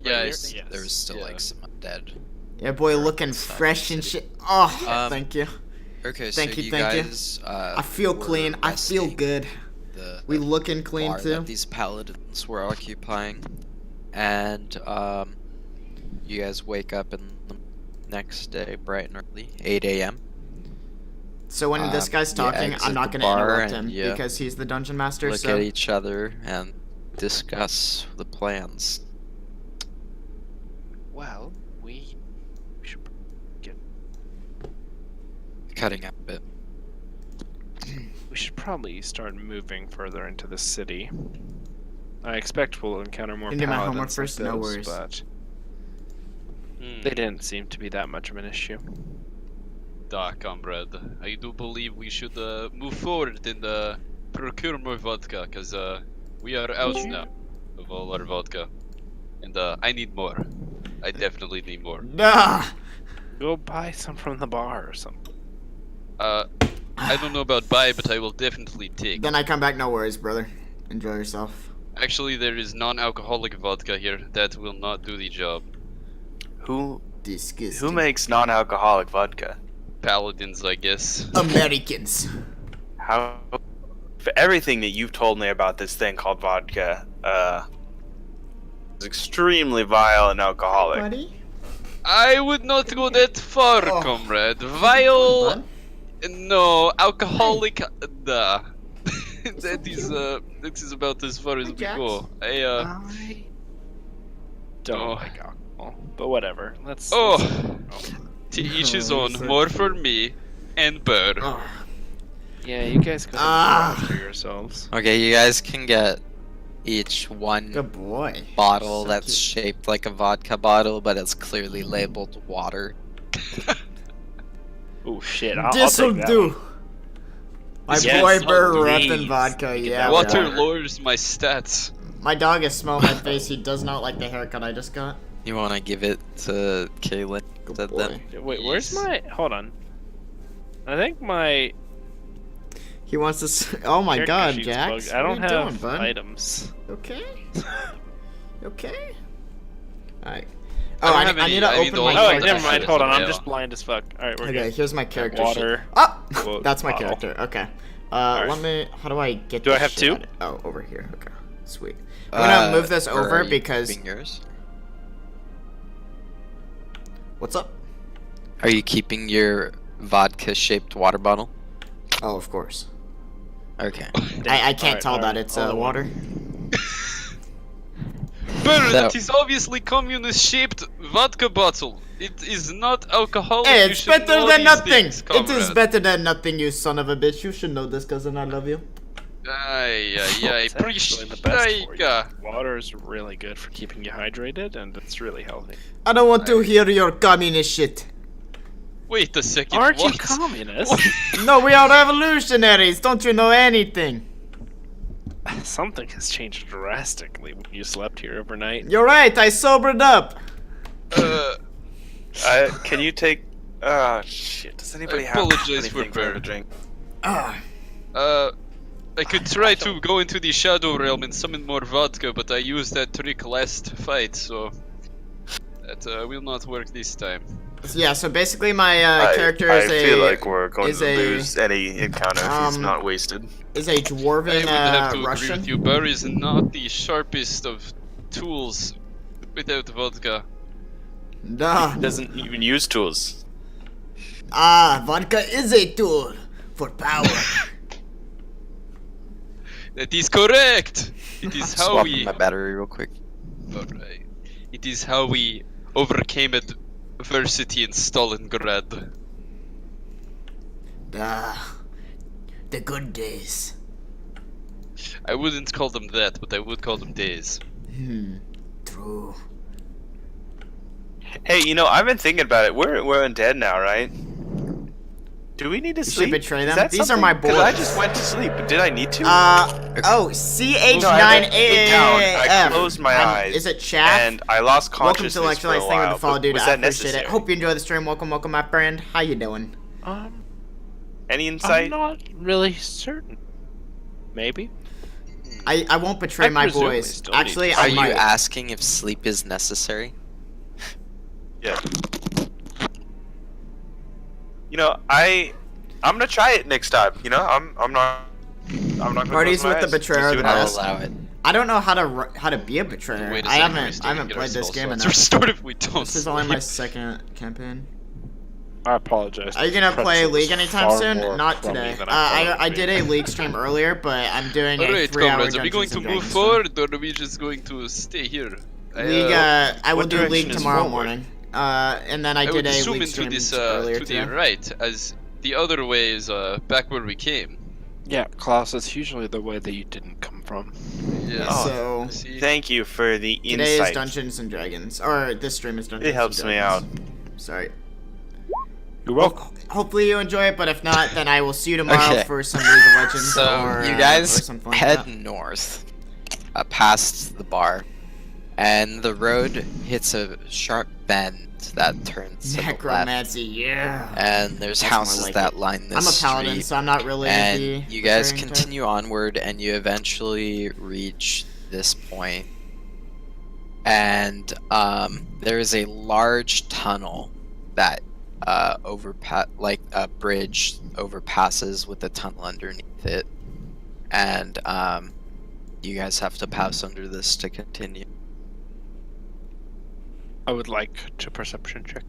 Yeah, There was still like some undead. Yeah, boy, looking fresh and shit. Oh, thank you. Okay, Thank so you, you thank you. guys, I feel were clean. I feel resting good. We looking clean bar too. that these paladins were occupying, and you guys wake up in the next day bright and early, 8 a.m. So when this guy's talking, exit I'm not the gonna bar interrupt him and, because he's the dungeon master. Look So at each other and discuss the plans. Well, we should get. Cutting out a bit. We should probably start moving further into the city. I expect we'll encounter more Can do my homework paladins first? like No those, worries. but they didn't seem to be that much of an issue. Da, comrade. I do believe we should move forward and procure more vodka, because we are out now of all our vodka. And I need more. I definitely need more. nah. Go buy some from the bar or something. I don't know about buy, but I will definitely take. Then I come back. No worries, brother. Enjoy yourself. Actually, there is non-alcoholic vodka here. That will not do the job. Who Disgusting. makes non-alcoholic vodka? Paladins, I guess. Americans? How? For everything that you've told me about this thing called vodka, is extremely vile and alcoholic. Buddy? I would not go that far, Oh. comrade. Vile. Bud? No, alcoholic. Duh. that is about as far as we Jax. go. I don't Oh. like alcohol, but whatever. Let's. Oh, let's- to each his Oh, own. sorry. More for me, and Bird. Oh. Yeah, you guys go Ah. after yourselves. Okay, you guys can get each one Good boy. bottle So that's cute. shaped like a vodka bottle, but it's clearly labeled water. Oh shit! I'll This'll take that do. one. My Yes, boy Burr please. repping vodka. Yeah. Water bro. lowers my stats. My dog is smelling my face. He does not like the haircut I just got. You want to give it to Kaylin? Good Then- boy. Wait, where's Yes. my? Hold on. I think my. He wants to. Oh my character God, sheet's Jax. bugged. I don't what are you have doing, bud? items. Okay. Okay. Alright. I Oh, don't I have need any- to I need open the my ones Oh, wait, that never I mind. should Hold on, have I'm some just blind as fuck. All right, we're Okay, good. here's my character Water. sheet. Oh! Quote, That's my bottle. character. Okay. Alright. Let me. How do I get Do I this have shit two? out of- Oh, over here. Okay. Sweet. I'm gonna move this or over are you because. keeping yours? What's up? Are you keeping your vodka-shaped water bottle? Oh, of course. Okay. I can't Alright, tell that alright, it's hold on. water. Bird, So- that is obviously communist-shaped vodka bottle. It is not alcoholic. Hey, You it's should better know than these nothing. things, It is comrade. better than nothing, you son of a bitch. You should know this, cousin. I love you. Aye, It's actually appreciate the best for you. it. Water is really good for keeping you hydrated, and it's really healthy. I don't want to hear your communist shit. Wait a second. Aren't you what? communist? No, we are revolutionaries. Don't you know anything? Something has changed drastically when you slept here overnight. You're right. I sobered up. Can you take? Oh shit! Does anybody I have apologize for anything for me to Bird. drink? Ah, I could try to go into the Shadow Realm and summon more vodka, but I used that trick last fight, so that will not work this time. yeah. So basically, my character I is feel like we're going is to a- lose any encounter if he's um, not wasted. is a I dwarven would have to agree Russian. with you. Burr is not the sharpest of tools without vodka. Duh. Doesn't even use tools. Ah, vodka is a tool for power. That is correct! It is how Swap we... my battery real quick. Alright. It is how we overcame adversity in Stalingrad. Ah, the good days. I wouldn't call them that, but I would call them days. True. Hey, you know, I've been thinking about it. We're undead now, right? Do we need to should sleep? betray Is them. that These are something? my 'Cause I boys. just went to sleep. Did I need to? Oh, No, I CH9AAF. closed my eyes. Is it chat? And I lost Welcome consciousness to for a Electrolytes. Thank you while. for the follow, but dude. was I that appreciate necessary? it. Hope you enjoy the stream. Welcome, my friend. How you doing? Any I'm insight? not really certain. Maybe. I won't betray I my presume we boys. still need Actually, to I Are you might. asking if sleep is necessary? Yeah. You know, I'm gonna try it next time. You know, I'm not gonna Parties close my with the eyes. betrayer See are the what I'll best. happens. allow it. I don't know how to be a betrayer. Wait a I second, haven't played this game enough. Restored if we don't. This is only my sleep. second campaign. I apologize. Are you gonna play Pretzel League is anytime far soon? more Not crummy today. than I thought I it would did be. a League stream earlier, but I'm doing a Alright, 3-hour comrades, are we going Dungeons to and move Dragons forward, or are we just going to stay here? League, I will what do direction League is tomorrow forward? morning. And then I I did would a zoom League into stream this earlier to today. the right, as the other way is back where we came. Yeah, Klaus, it's usually the way that you didn't come from. Yes. Oh, So See? Thank you for the today is insight. Dungeons and Dragons, or this stream is Dungeons. It helps and me Dragons. out. Sorry. You're welcome. Hopefully you enjoy it, but if not, then I will see you tomorrow Okay. for some League of Legends So or, you or guys something like head that. north, past the bar, and the road hits a sharp bend that turns to the left. Necromancy, yeah. And there's That's more houses like that it. line this I'm a paladin, street. so I'm not really And the you guys betraring type. continue onward, and you eventually reach this point. And there is a large tunnel that like a bridge overpasses with a tunnel underneath it. And you guys have to pass under this to continue. I would like to perception check.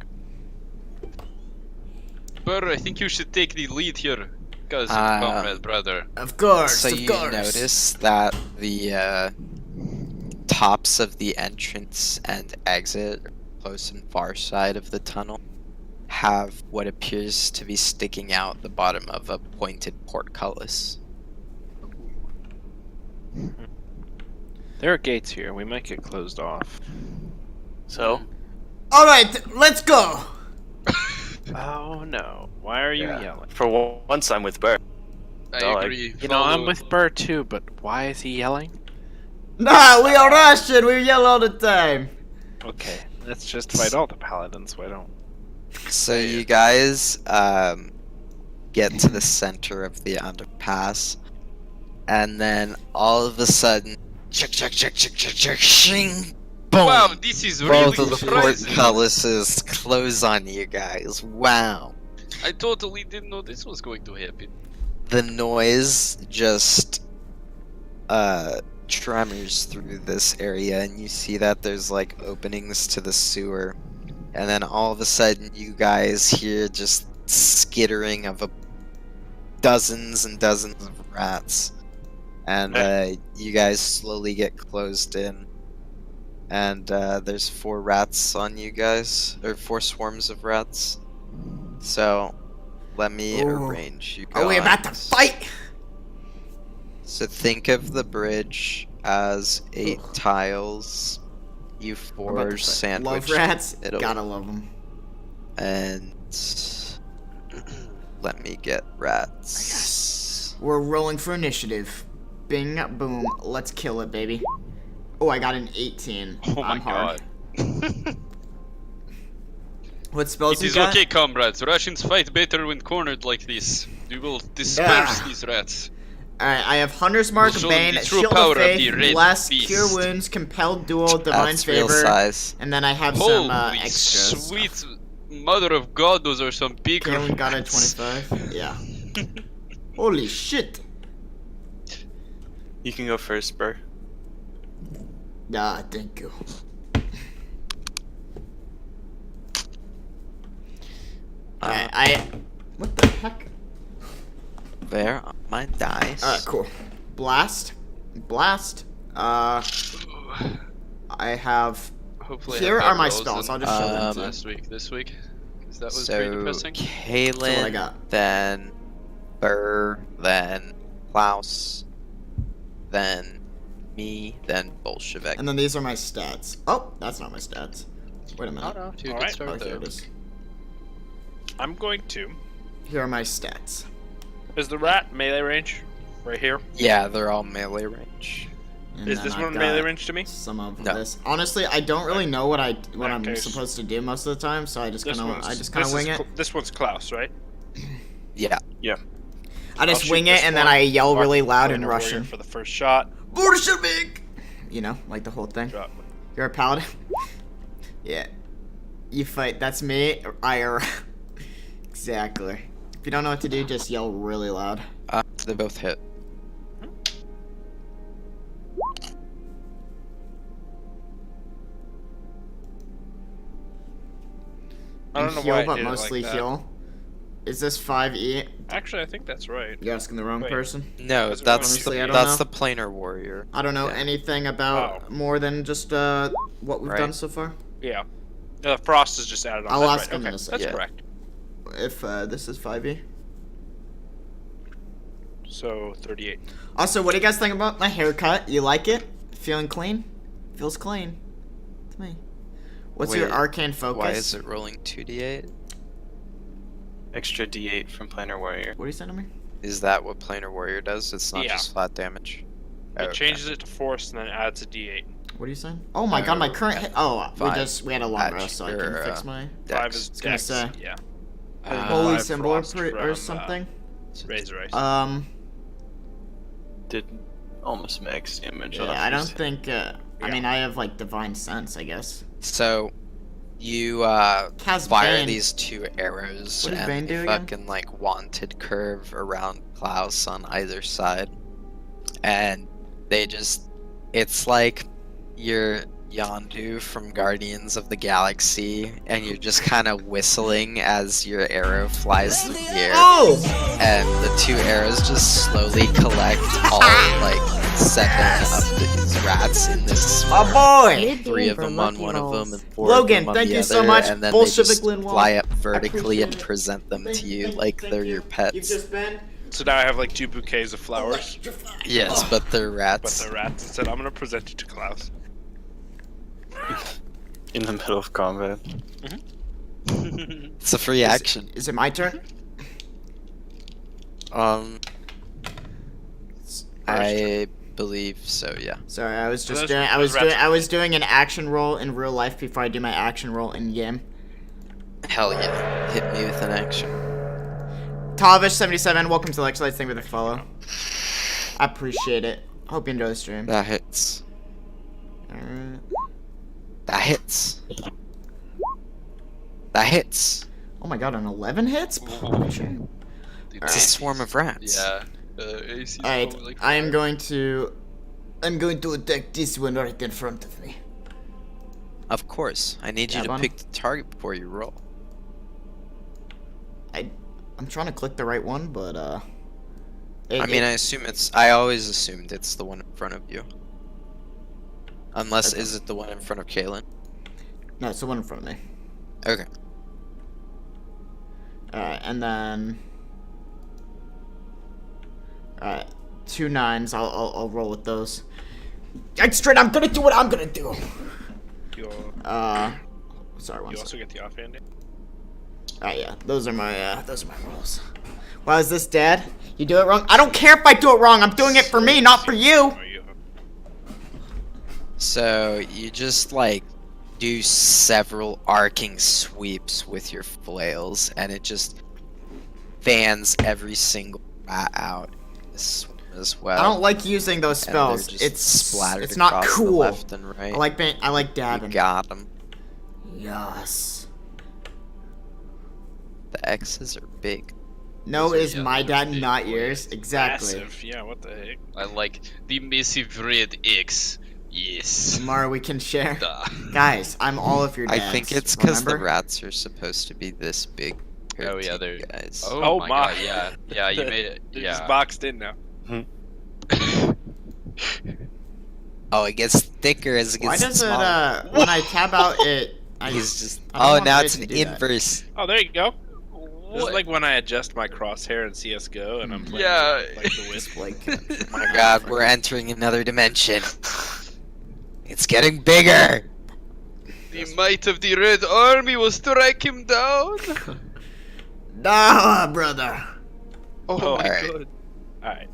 Burr, I think you should take the lead here, cousin, comrade, brother. Of course, So of you course. notice that the tops of the entrance and exit, close and far side of the tunnel, have what appears to be sticking out the bottom of a pointed portcullis. There are gates here. We might get closed off. So, Alright, let's go! Oh no! Why are you Yeah. yelling? for once, I'm with Bert. I No, I- agree. You know, I'm follow- with Burr too, but why is he yelling? Nah, we are Russian, we yell all the time. Okay, let's just fight all the paladins. Why don't? So you guys get to the center of the underpass, and then all of a sudden, shing, boom! Wow, this is really Both of the surprising. portcullises close on you guys. Wow. I totally didn't know this was going to happen. The noise just tremors through this area, and you see that there's like openings to the sewer, and then all of a sudden you guys hear just skittering of dozens and dozens of rats, and you guys slowly get closed in, and there's 4 rats on you guys, or 4 swarms of rats. So let me Ooh. arrange you guys. Are we about to fight? So think of the bridge as 8 tiles. You We're about to forge fight. sandwich. Love rats? It'll- Gotta love them. And let me get rats. We're rolling for initiative. Bing, boom, let's kill it, baby. Oh, I got an 18. Oh my I'm hard. god. What spells It you is got? okay, comrades. Russians fight better when cornered like this. We will disperse Yeah. these rats. Alright, I have Hunter's Mark, We'll show them Bane, the true Shield power of of Faith, the Red Bless, Beast. Cure Wounds, Compelled Duel, Divine That's real Favor, size. and then I have some Holy extra sweet stuff. mother of God, those are some big Kaylin got a rats. 25. Yeah. Holy shit. You can go first, Bert. Ah, thank you. Alright, what the heck? There are my dice. Alright, cool. Blast. Blast. I have... Hopefully I Here have are my better rolls spells. I'll than just show them to you. last week, this week. 'Cause that was pretty So depressing. what I Kaylin, got. then Burr, then Klaus, then me, then Bolshevik. And then these are my stats. Oh, that's not my stats. Wait a minute. Oh, dude, Alright. good Oh, start here though. it is. I'm going to. Here are my stats. Is the rat melee range? Right here. Yeah, they're all melee range. And Is then this I've one got melee range to me? Some of No. this. Honestly, I don't really know what I'm case. supposed to do most of the time, so I just kind of wing it. This one's Klaus, right? Yeah. I just I'll wing shoot it this and then one. I yell really loud Warrior in Russian. for the first shot. Bolshevik! You know, like the whole thing. Drop. You're a paladin? Yeah. You fight, that's me, IR. Exactly. If you don't know what to do, just yell really loud. They both hit. I don't know heal, why I but did it mostly like that. heal. Is this 5e? Actually, I think that's right. You're asking the wrong Wait. person. No, Honestly, that's I don't that's know. the planar warrior. I don't know Yeah. anything about Oh. more than just what we've Right. done so far. Yeah. Frost is just added on. I'll That's ask right. him in Okay, a sec. that's Yeah. correct. If this is 5e. So 38. Also, what do you guys think about my haircut? You like it? Feeling clean? Feels clean. To me. What's your Wait, arcane focus? Why is it rolling 2d8? Extra D8 from Planar Warrior. What are you saying to me? Is that what planar warrior does? It's not Yeah. just flat damage. It Okay. changes it to force and then adds a D8. What are you saying? Oh my god, my current hit. Oh, Five. we had a long Patch, rest, so I can or, fix my 5 Dex. is was gonna Dex. say. Yeah. holy five symbol or, frost or from, something. Razor Ice. Did almost max damage. Yeah, I don't think. I mean, I have like divine sense, I guess. So, you Cast fire Bane. these 2 arrows What does and Bane do they again? fucking like wanted curve around Klaus on either side, and they just, it's like you're Yondu from Guardians of the Galaxy, and you're just kind of whistling as your arrow flies through the air, Oh! and the 2 arrows just slowly collect all like 7 of these rats in this Oh swarm. boy! 3 of them on one of them and 4 Logan, of them on thank the you so other, much, and then Bolshevik they just Linwall. fly up vertically and appreciate it. present them to you like they're your pets. been. So now I have like 2 bouquets of flowers, Yes, but they're but rats. they're rats. Instead, I'm gonna present it to Klaus. In the middle of combat. It's a free action. Is it my turn? I believe so. Yeah. Sorry, I was just Those- doing. those rats I are was doing an action roll in real life before I do my action roll in game. Hell yeah! Hit me with an action. Tavish77, welcome to Electrolytes. Thank you for the follow. I appreciate it. Hope you enjoy the stream. That hits. Alright. That hits. That hits. Oh my god, an 11 hits? Sure. It's a swarm of rats. Yeah. AC is Alright, probably like I am 5. going to attack this one right in front of me. Of course. I need you Yeah, to Bonnie. pick the target before you roll. I'm trying to click the right one, but I mean, I assume it's. I always assumed it's the one in front of you. Unless, Okay. is it the one in front of Kaylin? no, it's the one in front of me. Okay. Alright, and then alright, 2 9s. I'll roll with those. Straight, I'm gonna do what I'm gonna do. You Sorry, one you second. also get the offhand. Alright, yeah, those are my rolls. Wow, is this dead? You do it wrong? I don't care if I do it wrong. I'm doing it for me, not for you. Or you have- So you just like do several arcing sweeps with your flails, and it just fans every single rat out as well. I don't like using those and they're spells. just It's splattered it's not across the cool. left and right. I like you dabbing. got them. Yes. The X's are big. No, Those are is my yellow, dad, big not boys. yours. Exactly. Massive. Yeah. What the heck? I like the massive red X. Yes. Tomorrow we can share. Duh. Guys, I'm all of your dads. I think it's because the remember? rats are supposed to be this big. Oh, yeah, compared to they're- you guys. Oh, Oh my, my. god, yeah. Yeah, you made it. They're Yeah. just boxed in now. Oh, it gets thicker as it Why gets does it smaller. when I tab out it? He's just. I don't Oh, want now it it's to an do that. inverse. Oh, there you go. This is What? like when I adjust my crosshair in CS:GO and I'm playing Yeah. like the wisp. Like, Oh my god, we're entering another dimension. It's getting bigger. The might of the Red Army will strike him down. nah, brother. Oh, Oh, my alright. god. All right,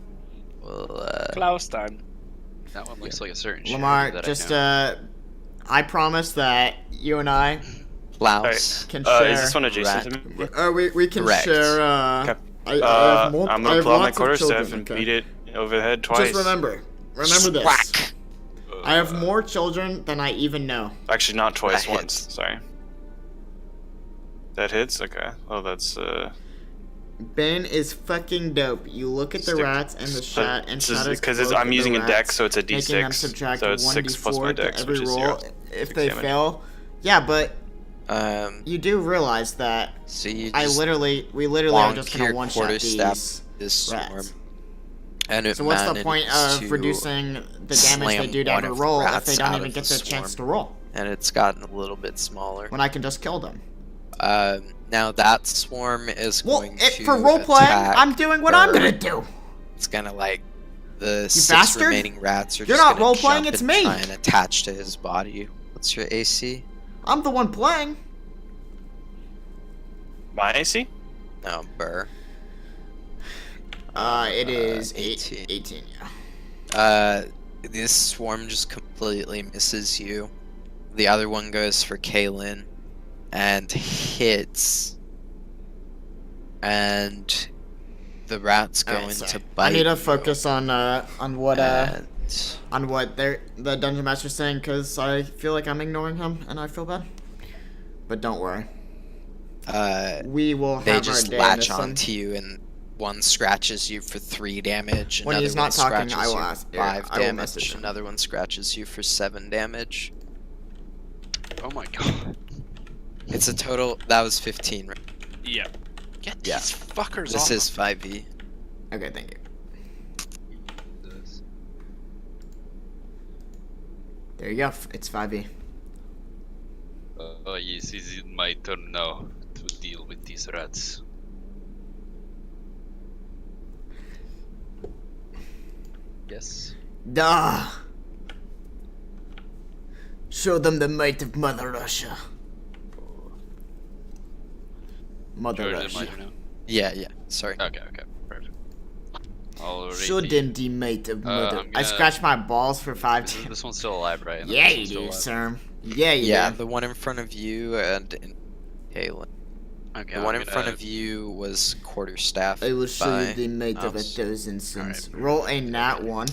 Well, Klaus time. That one looks like a certain Lamar, sheriff that just I know. I promise that you and I Klaus. can share. Is this one adjacent to me? we can Correct. share. Okay. I have I'm I gonna have pull out my lots of quarterstaff children, and okay? beat it over the head twice. Just remember, Remember this. Whack. I have more children than I even know. Actually, not twice, That once. hits. Sorry. That hits? Okay. Oh, that's, Bane is fucking dope. You look at the Stick- rats and the shot and shadows. because I'm using a dex, so it's a making them d6. subtract So it's 6 plus my 1d4 to dex, every which is roll 0. if 6 they damage. fail. Yeah, but Um, you do realize that so you we just literally are just bonk gonna your one shot quarterstaff these this storm, rats. and it So what's the point manages of to reducing the damage they slam do to one every of the roll if rats they don't out even of get the the chance to swarm. roll? And it's gotten a little bit smaller. When I can just kill them. Now that swarm is Well, going to for role playing, attack I'm doing what I'm Burr. gonna do. It's gonna like the You 6 bastard. remaining rats are You're just not gonna role-playing, jump it's and me. try and attach to his body. What's your AC? I'm the one playing. My AC? No, Burr. It is 18. 18, yeah. This swarm just completely misses you. The other one goes for Kaylin and hits. And the rat's Alright, going sorry. to bite. I need to you. focus on what And the dungeon master's saying, because I feel like I'm ignoring him and I feel bad. But don't worry, we will have they our just day in latch this one. onto you, and one scratches you for 3 damage. When Another he's one not talking, scratches I will you ask. for Yeah, 5 I will message damage. him. Another one scratches you for 7 damage. Oh my god. It's a total. That was 15. Right? Yeah. Get Yeah. these fuckers This off. is 5e. Okay, thank you. There you go. It's 5e. Oh yes, is it my turn now to deal with these rats? Yes. Duh. Show them the might of Mother Russia. Mother George, is it my Russia. turn now? Yeah. Sorry. Okay, perfect. Alrighty. Show them the might of Mother. I'm I gonna- scratched my balls for 5 This, damage. this one's still alive, right? Yeah, This you one's still do, alive. sir. Yeah, you Yeah, do. the one in front of you and Kaylin. Okay, The one in front of you was quarterstaff. I will show by you the might of a mouse. thousand sins. Alright. Roll a nat 1.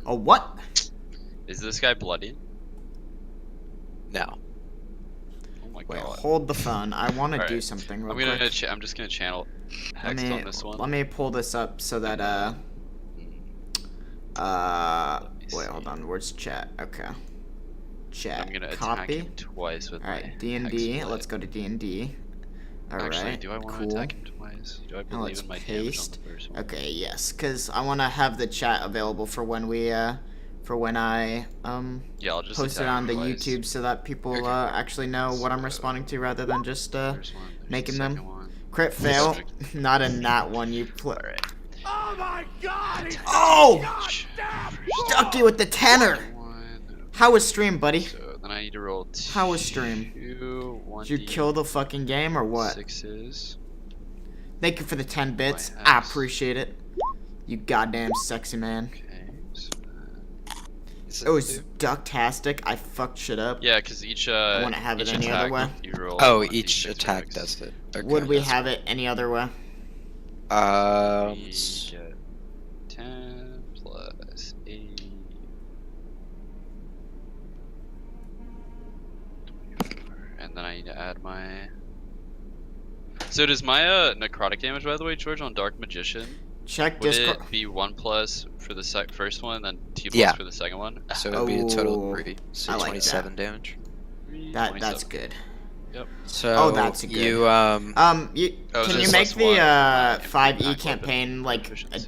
A what? Is this guy bloody? No. Oh my Wait, god. hold the phone. I want to do Alright. something real I'm gonna. quick. I'm just gonna channel Let Hext me, on this one. let me pull this up so that, wait, hold on. Where's chat? Okay. Chat. I'm gonna attack Copy. him twice with Alright, my D&D. Hex Let's go to D&D. Alright, Actually, do I want to cool. attack him twice? Do I Now believe let's in my paste. damage on the first one? Okay, yes, because I want to have the chat available for when we, for when I, Yeah, I'll just post it attack on him the twice. YouTube so that people, Okay. actually know what I'm responding to rather than just, First one, there's making the them. second one. crit fail. Perfect. Not a nat one, you play. Alright. Oh! First Ducky with the tenor! one. How was stream, buddy? So then I need to roll two. How was stream? One Did you kill the fucking game or what? Sixes. Thank you for the 10 bits. My I ass. appreciate it. You goddamn sexy man. Okay. So Is It was ducktastic. I fucked shit up. yeah, because each wanna have it each any other attack, way? You roll Oh, 1d6 each attack attacks. does it. Okay, Would we that's have it any other way? fine. We get 10 plus 8. 24. And then I need to add my. So does my necrotic damage, by the way, George, on Dark Magician? Check Would Discord. it be 1 plus for the first one, and then 2 plus Yeah. for the second one? So it would be a total Oh, of 3. So I like 27 damage. That's good. So Oh, that's good. you You Oh, can so you it's make plus the one for my 5e impact campaign like a proficiency.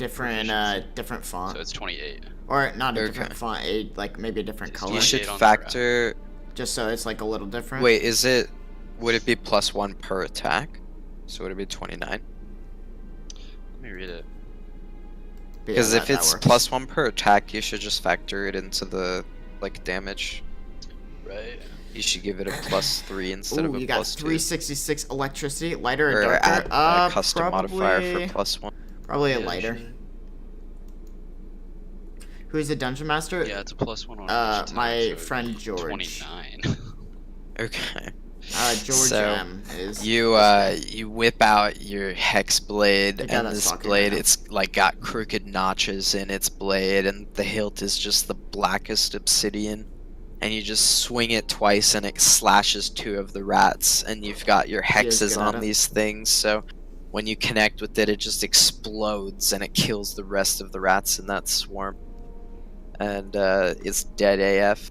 different font, So it's 28. or not a Okay. different font, like maybe a different Just color, you should 28 on the factor. just so it's like a little different. Wait, is it? Would it be +1 per attack? So would it be 29? Let me read it. But yeah, Because if that it's works. +1 per attack, you should just factor it into the like damage. Right. You should give it a +3 instead of Ooh, a you got +2. 366 electricity, lighter or Or darker? add a custom probably, modifier for +1. probably a Yeah, lighter. sure. Who's the dungeon master? Yeah, it's a +1 on each my attack, so it'd friend be George. 29. Okay. George So, M is. You whip out your hex blade, The guy and that's this talking blade, right now. it's like got crooked notches in its blade, and the hilt is just the blackest obsidian. And you just swing it twice, and it slashes 2 of the rats, and you've got your He is hexes good at on it. these things. So when you connect with it, it just explodes, and it kills the rest of the rats in that swarm. And it's dead AF.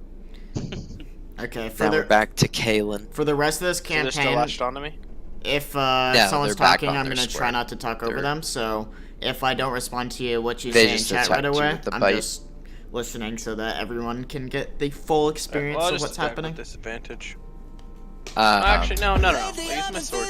Okay, for Now we're the back to Kalen. for the rest of this So they're still campaign, latched onto me? if they're someone's back talking, on I'm their gonna try square. not to talk over They're- them. So if I don't respond to you, what you They say in just chat right attacked you away, with the I'm bite. just listening so that everyone can get the full experience I'll of just what's attack happening. with disadvantage. Actually, Actually, no. I'll use my sword.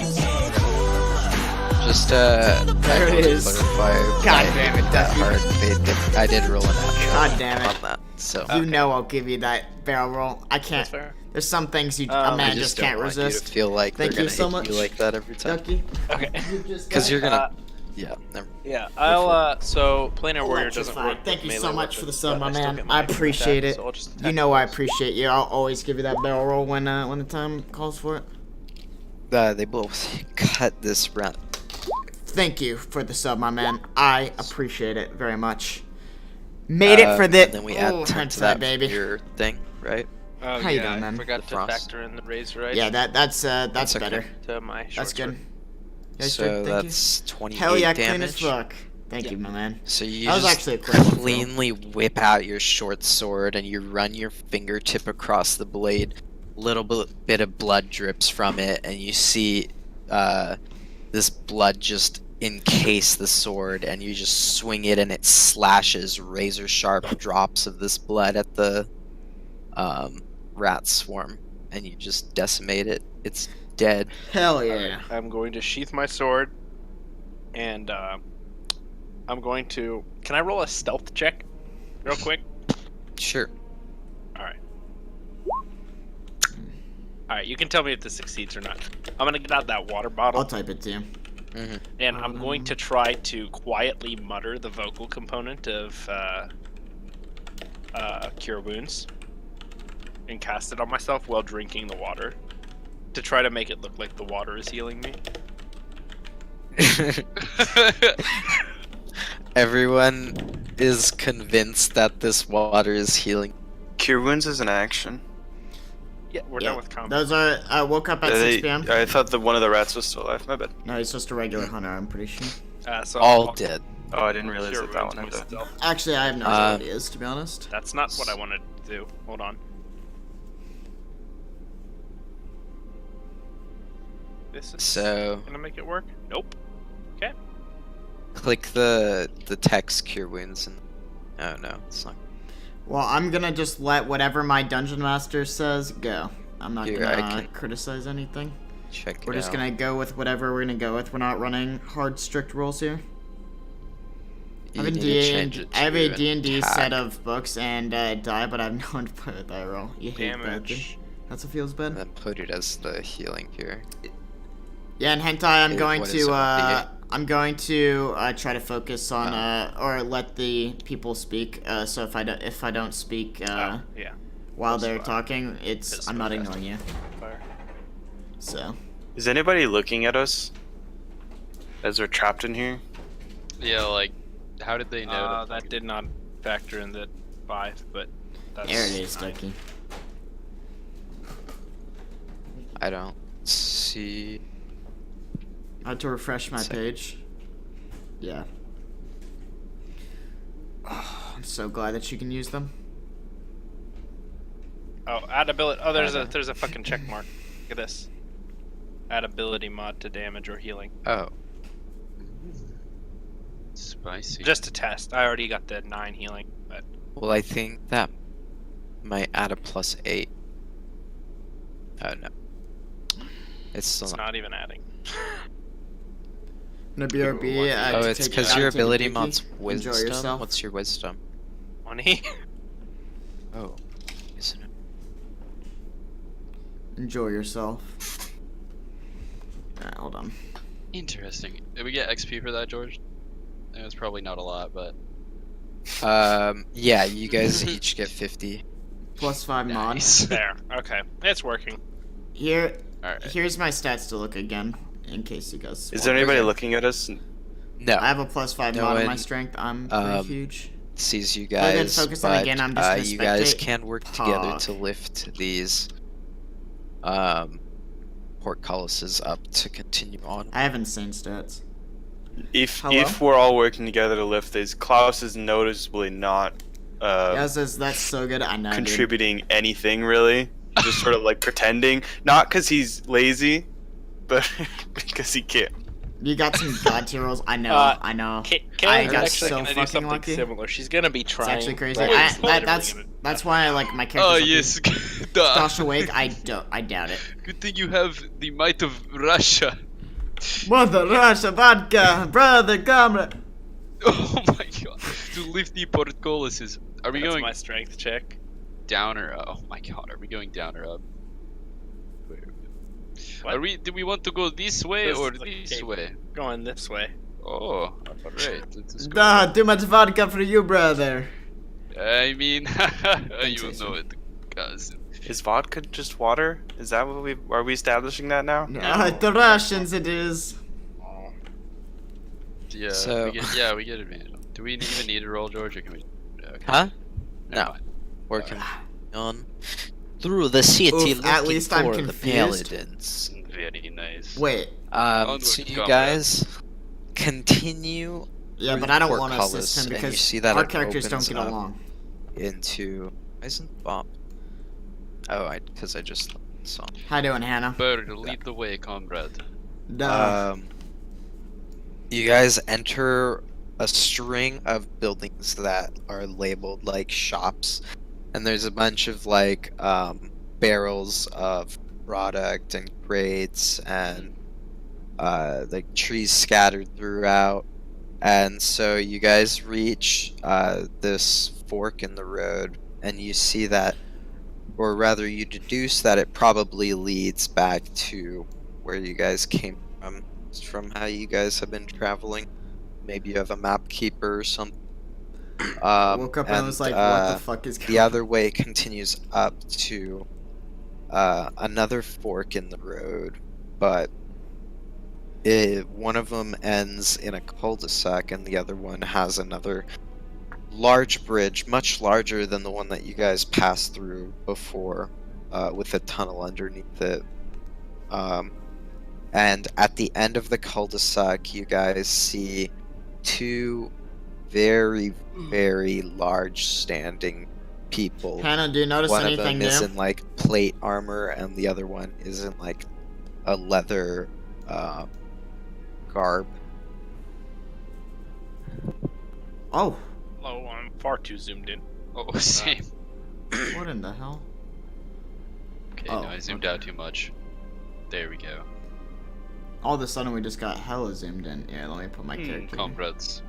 just There it is. Clarify, God damn it, that Ducky. hard. I did roll a natural God damn it. on that. So You know I'll give you that barrel roll. I can't. That's fair. There's some things a I man I just don't can't want you resist. to feel like Thank they're you gonna so hit much, you like that every time. Ducky. Okay. Because you're gonna. Yeah. Never. Yeah, I'll, so Planar Warrior doesn't Electrified. work. Thank with you so melee much for the weapons, sub, but my still man. get I my extra appreciate attack, it. so I'll just You attack know I those. appreciate you. I'll always give you that barrel roll when the time calls for it. They both cut this round. Thank you for the sub, my man. I appreciate it very much. Made it for the. And then we add Oh, turn to hentai, that baby. your thing, right? Oh, How you yeah, doing, I man? forgot The to frost. factor in the razor ice Yeah, that's okay. better. to my short That's good. sword. Yeah, So sure, thank that's 28 you. Hell yeah, damage. clean as fuck. Thank you, my man. So you That was just actually a quick one, Phil. cleanly whip out your short sword and you run your fingertip across the blade. Little bit of blood drips from it, and you see this blood just encase the sword, and you just swing it, and it slashes razor sharp drops of this blood at the rat swarm, and you just decimate it. It's dead. Hell Alright, yeah. I'm going to sheath my sword, and I'm going to. Can I roll a stealth check, real quick? Sure. All right, you can tell me if this succeeds or not. I'm gonna get out that water bottle, I'll type it to you. and I'm going to try to quietly mutter the vocal component of Cure Wounds, and cast it on myself while drinking the water, to try to make it look like the water is healing me. Everyone is convinced that this water is healing. Cure wounds is an action. Yeah, we're Yeah, done with combat. those are. I woke up at 6 p.m. I thought that one of the rats was still alive. My bad. No, he's just a regular hunter. I'm pretty sure. So All I'll dead. Oh, I didn't realize Cure that that Wounds one had that. myself. Actually, I have no idea what it is, to be honest. That's not what I wanted to do. Hold on. This is So gonna make it work? Nope. click the text cure wounds and oh no, it's not. Well, I'm gonna just let whatever my dungeon master says go. I'm not Here, I gonna can- criticize anything. Check it We're just out. gonna go with whatever we're gonna go with. We're not running hard, strict rules here. You I have a need to change it I have to a D&D attack. set of books and die, but I have no one to play with that roll. You hate that thing. Damage. That's what feels And bad. then put it as the healing cure. Yeah, and hentai, I'm Hey, going what is it, I'm going to try to focus on or let the people speak. So if I don't speak Oh, yeah. while That's they're fine. talking, It's I'm not fast. ignoring you. Fire. So Is anybody looking at us as we're trapped in here? Yeah, like, how did they know? That did not factor in the 5, but that's there it is, fine. Ducky. I don't see. I had to refresh my Second. page. Yeah. Oh, I'm so glad that you can use them. Oh, add ability. Oh, there's a fucking check mark. Look at this. Add ability mod to damage or healing. Oh, Spicy. Just a test. I already got the 9 healing, but well, I think that might add a +8. Oh no, it's still it's not. not even adding. No BRB. Oh, it's because your ability mod's Enjoy wisdom. yourself. What's your wisdom? 20. Oh, isn't it? Enjoy yourself. Alright, hold on. Interesting. Did we get XP for that, George? It was probably not a lot, but Yeah, you guys each get 50. +5 mod. nice. There. Okay, it's working. Here, Alright. Here's my stats to look again, in case you guys. Is there anybody looking at us? No. I have a +5 No mod on my one, strength. I'm pretty huge. Sees you Go ahead, guys, focus on it but again, I'm just gonna you guys spectate. can work together Fuck. to lift these portcullises up to continue on. I have insane stats. If Hello? we're all working together to lift this, Klaus is noticeably not That's so good. I know. Dude. contributing anything really. Just sort of like pretending, not because he's lazy, but because he can't. You got some god tier rolls. I know. I know. I Karen's got actually so gonna do fucking something lucky. similar. She's gonna be It's trying. actually crazy. but I, it's literally that's gonna- that's why I like my character. Oh yes, duh. Josh awake. I doubt it. Good thing you have the might of Russia. Mother Russia, vodka, brother, comrade. Oh my god. To lift the portcullises. Are we That's going my strength check. down or oh my god, are we going down or up? What? Are we do we want to go this way This or is the this cave. way? Going this way. Oh, alright. Let's go. Duh, too much vodka for you, brother. I mean you Sensation. know it, cousin. Is vodka just water? Is that what are we establishing that now? The Russians it is. Oh. Yeah, So- we get advantage. Do we even need a roll, George, or can we okay. Huh? Never No. mind. Working on through the city Oof, at looking least I'm for the confused. paladins. Very nice. Wait. Onward, So you comrade. guys continue Yeah, through but the I don't want to portcullis, assist him and you because see that our it characters don't opens get up along. into. Why isn't Bob? Oh, because I just saw. How you doing, Hannah? Bird, lead the way, comrade. Duh. You guys enter a string of buildings that are labeled like shops, and there's a bunch of like barrels of product and crates and like trees scattered throughout. And so you guys reach this fork in the road, and you see that, or rather, you deduce that it probably leads back to where you guys came from how you guys have been traveling. Maybe you have a map keeper or something. I woke up and I was like, what the fuck is going The other way continues up to another fork in the road, but one of them ends in a cul-de-sac and the other one has another large bridge, much larger than the one that you guys passed through before, with a tunnel underneath it. And at the end of the cul-de-sac, you guys see two very, very large standing people. Hannah, do you notice One of anything them is new? in like plate armor, and the other one is in like a leather garb. Oh, Oh, I'm far too zoomed in. Oh, same. what in the hell? Okay, Oh, no, I zoomed okay. out too much. There we go. All of a sudden we just got hella zoomed in. Yeah, let me put my character. here. Comrades.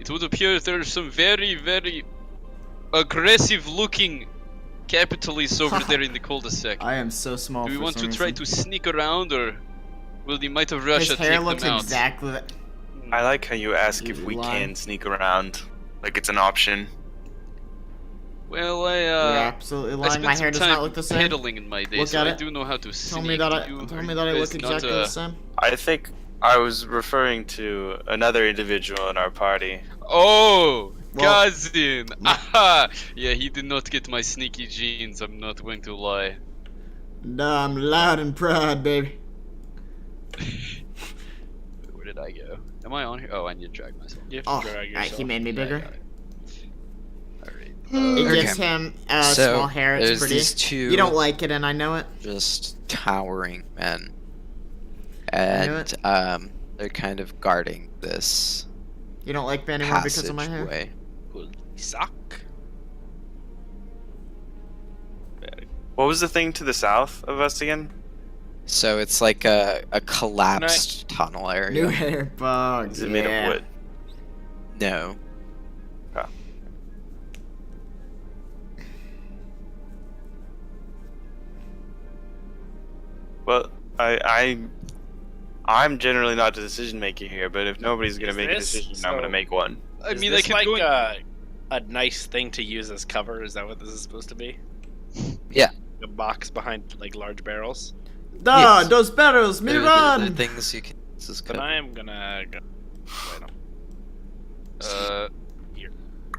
It would appear there are some very, very aggressive looking capitalists over there in the cul-de-sac. I am so small. Do we for want some to try reason. to sneak around, or will the might of Russia His hair take looks them out? exactly. I like how you ask if You we lie. can sneak around, like it's an option. Well, You're absolutely I lying. spent My some hair does time not look the same. pedaling in my day, Look so at I it. do know how to Tell sneak. me that I Do you- tell are me you that I guys look not, exactly the same. I think I was referring to another individual in our party. Oh, Well- cousin! Aha! Yeah, he did not get my sneaky genes, I'm not going to lie. Nah, I'm loud and proud, baby. Where did I go? Am I on here? Oh, I need to drag myself. You have to Oh, drag alright, yourself. he made me bigger. Alright. It Okay. gives him So, small hair. It's there's pretty. these two You don't like it, and I know it. just towering men, knew and it. they're kind of guarding this You don't like me anymore because of my hair. passageway. Suck. What was the thing to the south of us again? So it's like a collapsed tunnel area. New hair bugs. Is it made yeah. of wood? No. Well, I'm generally not the decision maker here, but if nobody's gonna Is make a this- decision, I'm gonna so- make one. I Is mean, I this can like go in... a nice thing to use as cover? Is that what this is supposed to be? Yeah. A box behind like large barrels. Yes. Those barrels, me There run! are things you can. This is But good. I am gonna go. Wait, Here.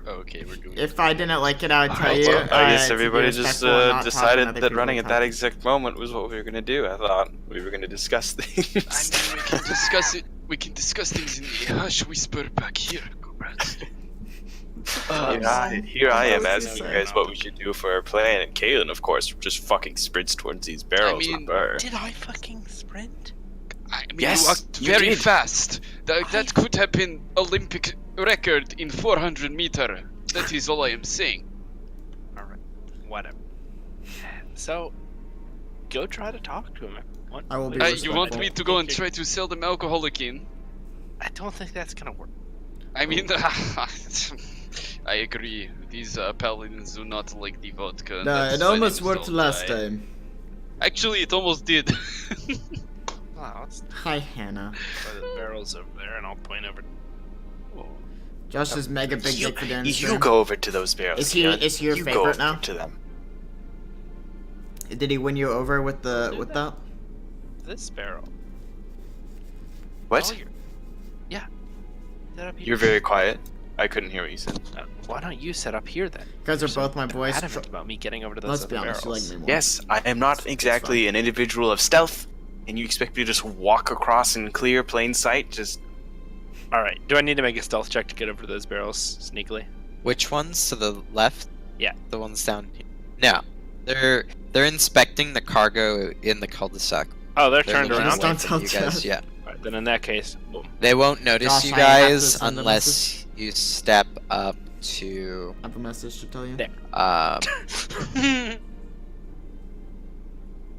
Okay, we're doing. If I didn't like it, I would tell Alright, you. well, I guess to be everybody just respectful and not talk when decided other that people running are at that talking. exact moment was what we were gonna do. I thought we were gonna discuss things. I mean, we can discuss it. We can discuss things in the hush whisper back here, comrades. Here I am What was asking he you saying? guys what we should do for our plan, and Kaylin, of course, just fucking sprints towards these barrels mean, with her. Did I fucking sprint? I mean, Yes, you walked you very did. fast. That could have been Olympic record in 400 meter. That is all I am saying. Alright, whatever. So, go try to talk to him. I will be You want respectful. me to go and try to sell them alcoholic in? I don't think that's gonna work. I mean, I agree. These paladins do not like the vodka. and No, that's it why almost they worked don't last die. time. Actually, it almost did. Wow, let's Hi, Hannah. try the barrels over there, and I'll point over. Josh is mega big dick for dinner. You go over to those barrels. Is he- Keylin. is he your you favorite go over now? to them. Did he win you over with that? This barrel. What? Oh, yeah. Set up here. You're very quiet. I couldn't hear what you said. Why don't you set up here then? You guys are both my boys. Adamant about me getting over to those Let's other be honest, you barrels. like me more. Yes, I am not exactly an individual of stealth, and you expect me to just walk across in clear, plain sight? Just All right. Do I need to make a stealth check to get over to those barrels sneakily? Which ones to the left? Yeah. The ones down here. No, they're inspecting the cargo in the cul-de-sac. Oh, they're They're turned looking Just around. away don't from tell you guys. Jeff. Yeah, All right, then in that case, boom. they won't notice Josh, you I have to guys send a unless you step up to I have a message to tell you. There.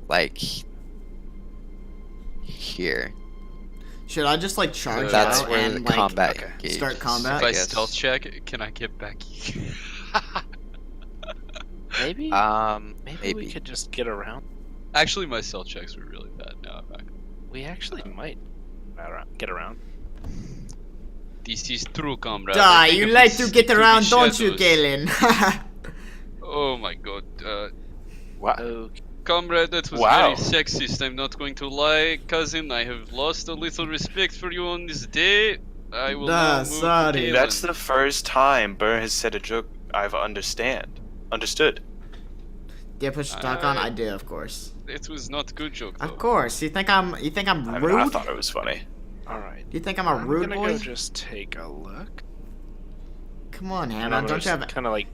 like here. Should I just like charge That's out where the and like combat okay. engages. start combat? If I guess. stealth check, can I get back? Maybe. Maybe we maybe. could just get around. Actually, my stealth checks were really bad. Now I'm back. We actually might get around. This is true, comrade. Duh, I think you if we like to stick get the around, don't you, shadows- Galen? Oh my god. wow. Okay. Comrade, that was Wow. very sexist. I'm not going to lie, cousin. I have lost a little respect for you on this day. I will now Nah, move to sorry. Galen. That's the first time Burr has said a joke I've understood. Do you push the talk on? I do, of course. It was not a good joke, though. Of course. You think I'm I mean, rude? I thought it was funny. All right. You think I'm a I'm rude gonna boy? go just take a look. Come on, And Hannah. I'm Don't you have kind of like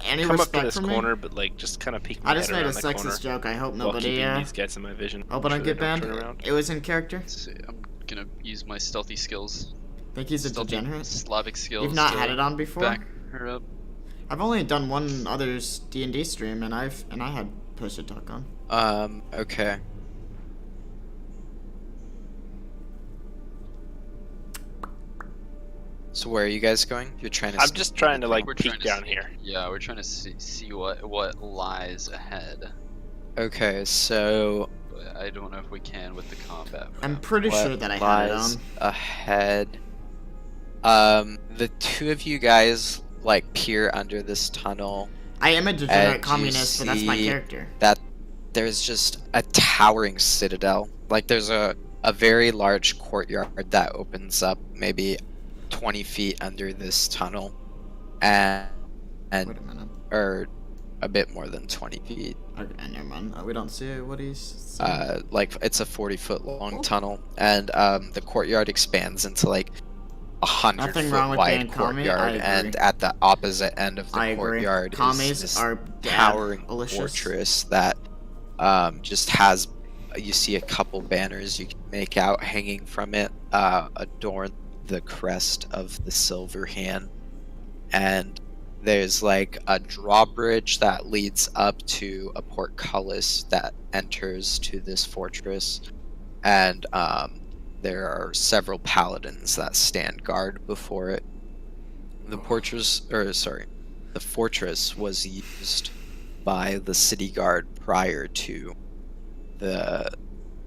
any come up to respect this for me? corner, but like just kind of peek my I just head made a around the corner sexist joke. I hope while nobody keeping these guys in my vision. hope I Make don't sure get they don't banned. turn around. It was in character. I'm gonna use my stealthy skills. Think he's a Stealthy degenerate? Slavic skills. You've not to had it on before? Back her up. I've only done one other's D&D stream, and I had push the talk on. Okay. So where are you guys going? You're trying to. I'm just trying to like We're peek trying to down see- here. Yeah, we're trying to see what lies ahead. Okay, so But I don't know if we can with the combat. I'm round. pretty what sure that I had it lies on. ahead. The two of you guys like peer under this tunnel. I am a degenerate you communist, but that's my see character. That there's just a towering citadel. Like there's a very large courtyard that opens up maybe 20 feet under this tunnel, and Wait a minute. or a bit more than 20 feet. Okay, never mind. We don't see what he's saying. Like it's a 40-foot long tunnel, and the courtyard expands into like a Nothing wrong 100-foot with wide being commie, I courtyard, agree. and at the opposite end of the I agree. courtyard is Commies this are towering malicious. fortress that just has. You see a couple banners you can make out hanging from it, adorn the crest of the Silver Hand, and there's like a drawbridge that leads up to a portcullis that enters to this fortress, and there are several paladins that stand guard before it. The fortress was used by the city guard prior to the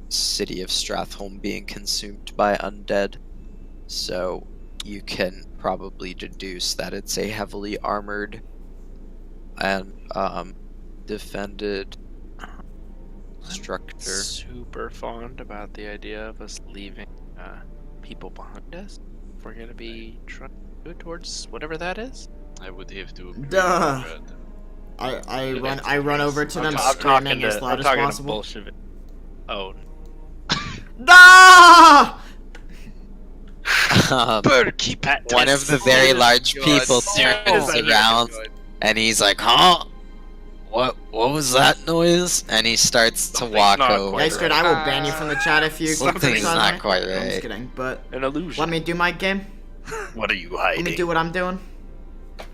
city of Strathholm being consumed by undead, so you can probably deduce that it's a heavily armored and defended structure. Super fond about the idea of us leaving people behind us. If we're gonna be trying to go towards whatever that is. I would have to agree, Duh. comrade. I run over to them I'm screaming as loud I'm as talking to possible. Bolshevik. Oh, Ah! Bird, keep That One of the very large people turns around and he's like, huh? What was that noise? And he starts to Something's walk not over. quite Guys, good, I will ban you from the chat if you Something's criticize not me. quite I'm just right. kidding, but an illusion. let me do my game. What are you Let me hiding? do what I'm doing.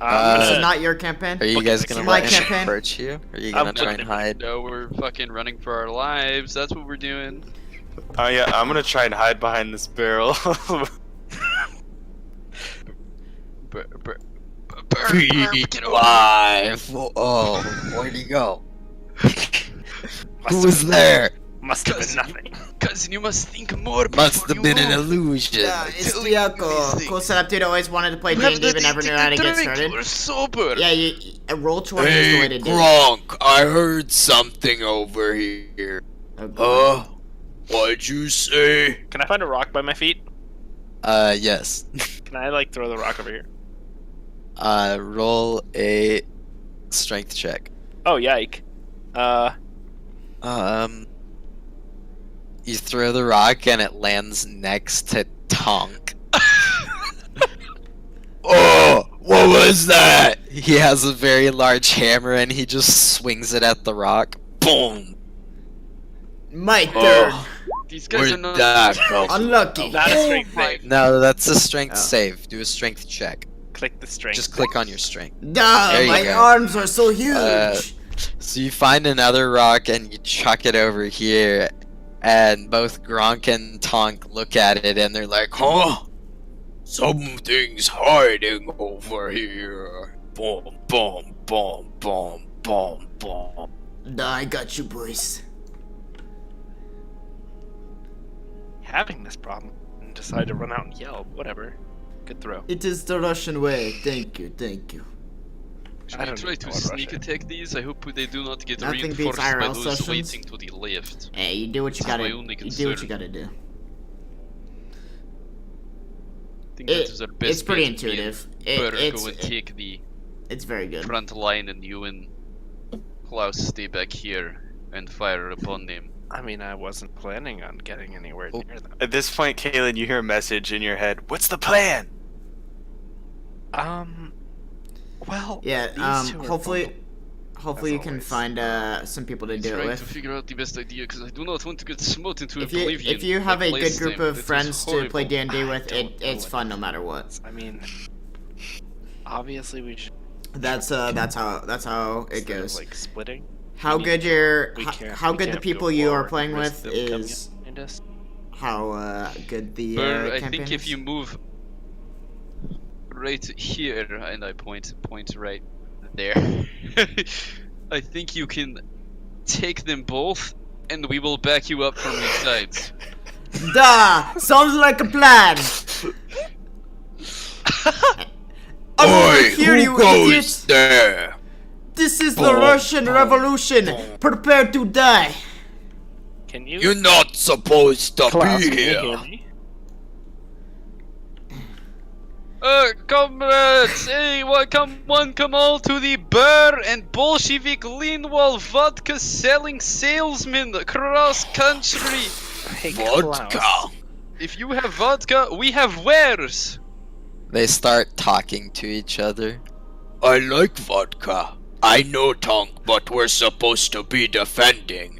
I'm This is gonna- not your campaign. Are you guys gonna my let him campaign. approach you? Are you I'm gonna try and looking- hide? No, we're fucking running for our lives. That's what we're doing. Oh yeah, I'm gonna try and hide behind this barrel. Bird, Feet alive. Oh, where'd he go? Who was there? Must have been nothing. Cousin, you must think more. Must before have been you an move. illusion. It's telling you Diaco. these Cool things. setup, dude. Always wanted to play You have D&D, but never knew how to get drink, started. You're sober. Yeah, a roll 20 is the way to do it. Gronk, I heard something over here. Oh, God. What'd you say? Can I find a rock by my feet? Yes. Can I like throw the rock over here? Roll a strength check. Oh yike. You throw the rock and it lands next to Tonk. Oh, what was that? He has a very large hammer and he just swings it at the rock. Boom! My turn. These guys are Where'd not. that go? Unlucky. Not a strength my- save. No, that's a strength Oh. save. Do a strength check. Click the strength. Just click on your strength. Duh, There you my go. arms are so huge. So you find another rock and you chuck it over here, and both Gronk and Tonk look at it and they're like, huh? Something's hiding over here. Boom, boom, boom, boom, boom, boom. Duh, I got you, boys. Having this problem and decide to run out and yell. Whatever. Good throw. It is the Russian way. Thank you, thank you. Should I we don't try even to know what sneak Russia- attack these? I hope they do not get Nothing beats reinforced by IRL those sessions. waiting to the left. Hey, you do what you That's gotta. my only You do what you concern. gotta do. I think that It- is our best it's pretty bet. Me and intuitive. Bird go and take the It's very good. front line, and you and Klaus stay back here and fire upon them. I mean, I wasn't planning on getting anywhere Oh. near them. At this point, Kaylin, you hear a message in your head. What's the plan? Well, Yeah. these two are Hopefully as you can always. find some people to do it Trying to with. figure out the best idea because I do not want to get smote into If you oblivion. have like a good last group time. of That was friends to play horrible. D&D I with, don't know it's what fun that no matter what. means. I mean, obviously we should. That's how it instead of, goes. like splitting. How we good need- your we can't- how we good the can't people go you are forward and playing risk with them coming is behind us. how good the Bird, I campaign think if is. you move right here, and I point right there, I think you can take them both, and we will back you up from the sides. Duh! Sounds like a plan! I'm over here, you idiot! there? This is the Russian Revolution! Prepare to die! Can you? You're not supposed to Klaus, be can you here. hear me? Comrades, hey, welcome all to the Burr and Bolshevik Linwall vodka selling salesman across country. Hey, Vodka. Klaus. If you have vodka, we have wares. They start talking to each other. I like vodka. I know, Tonk, but we're supposed to be defending.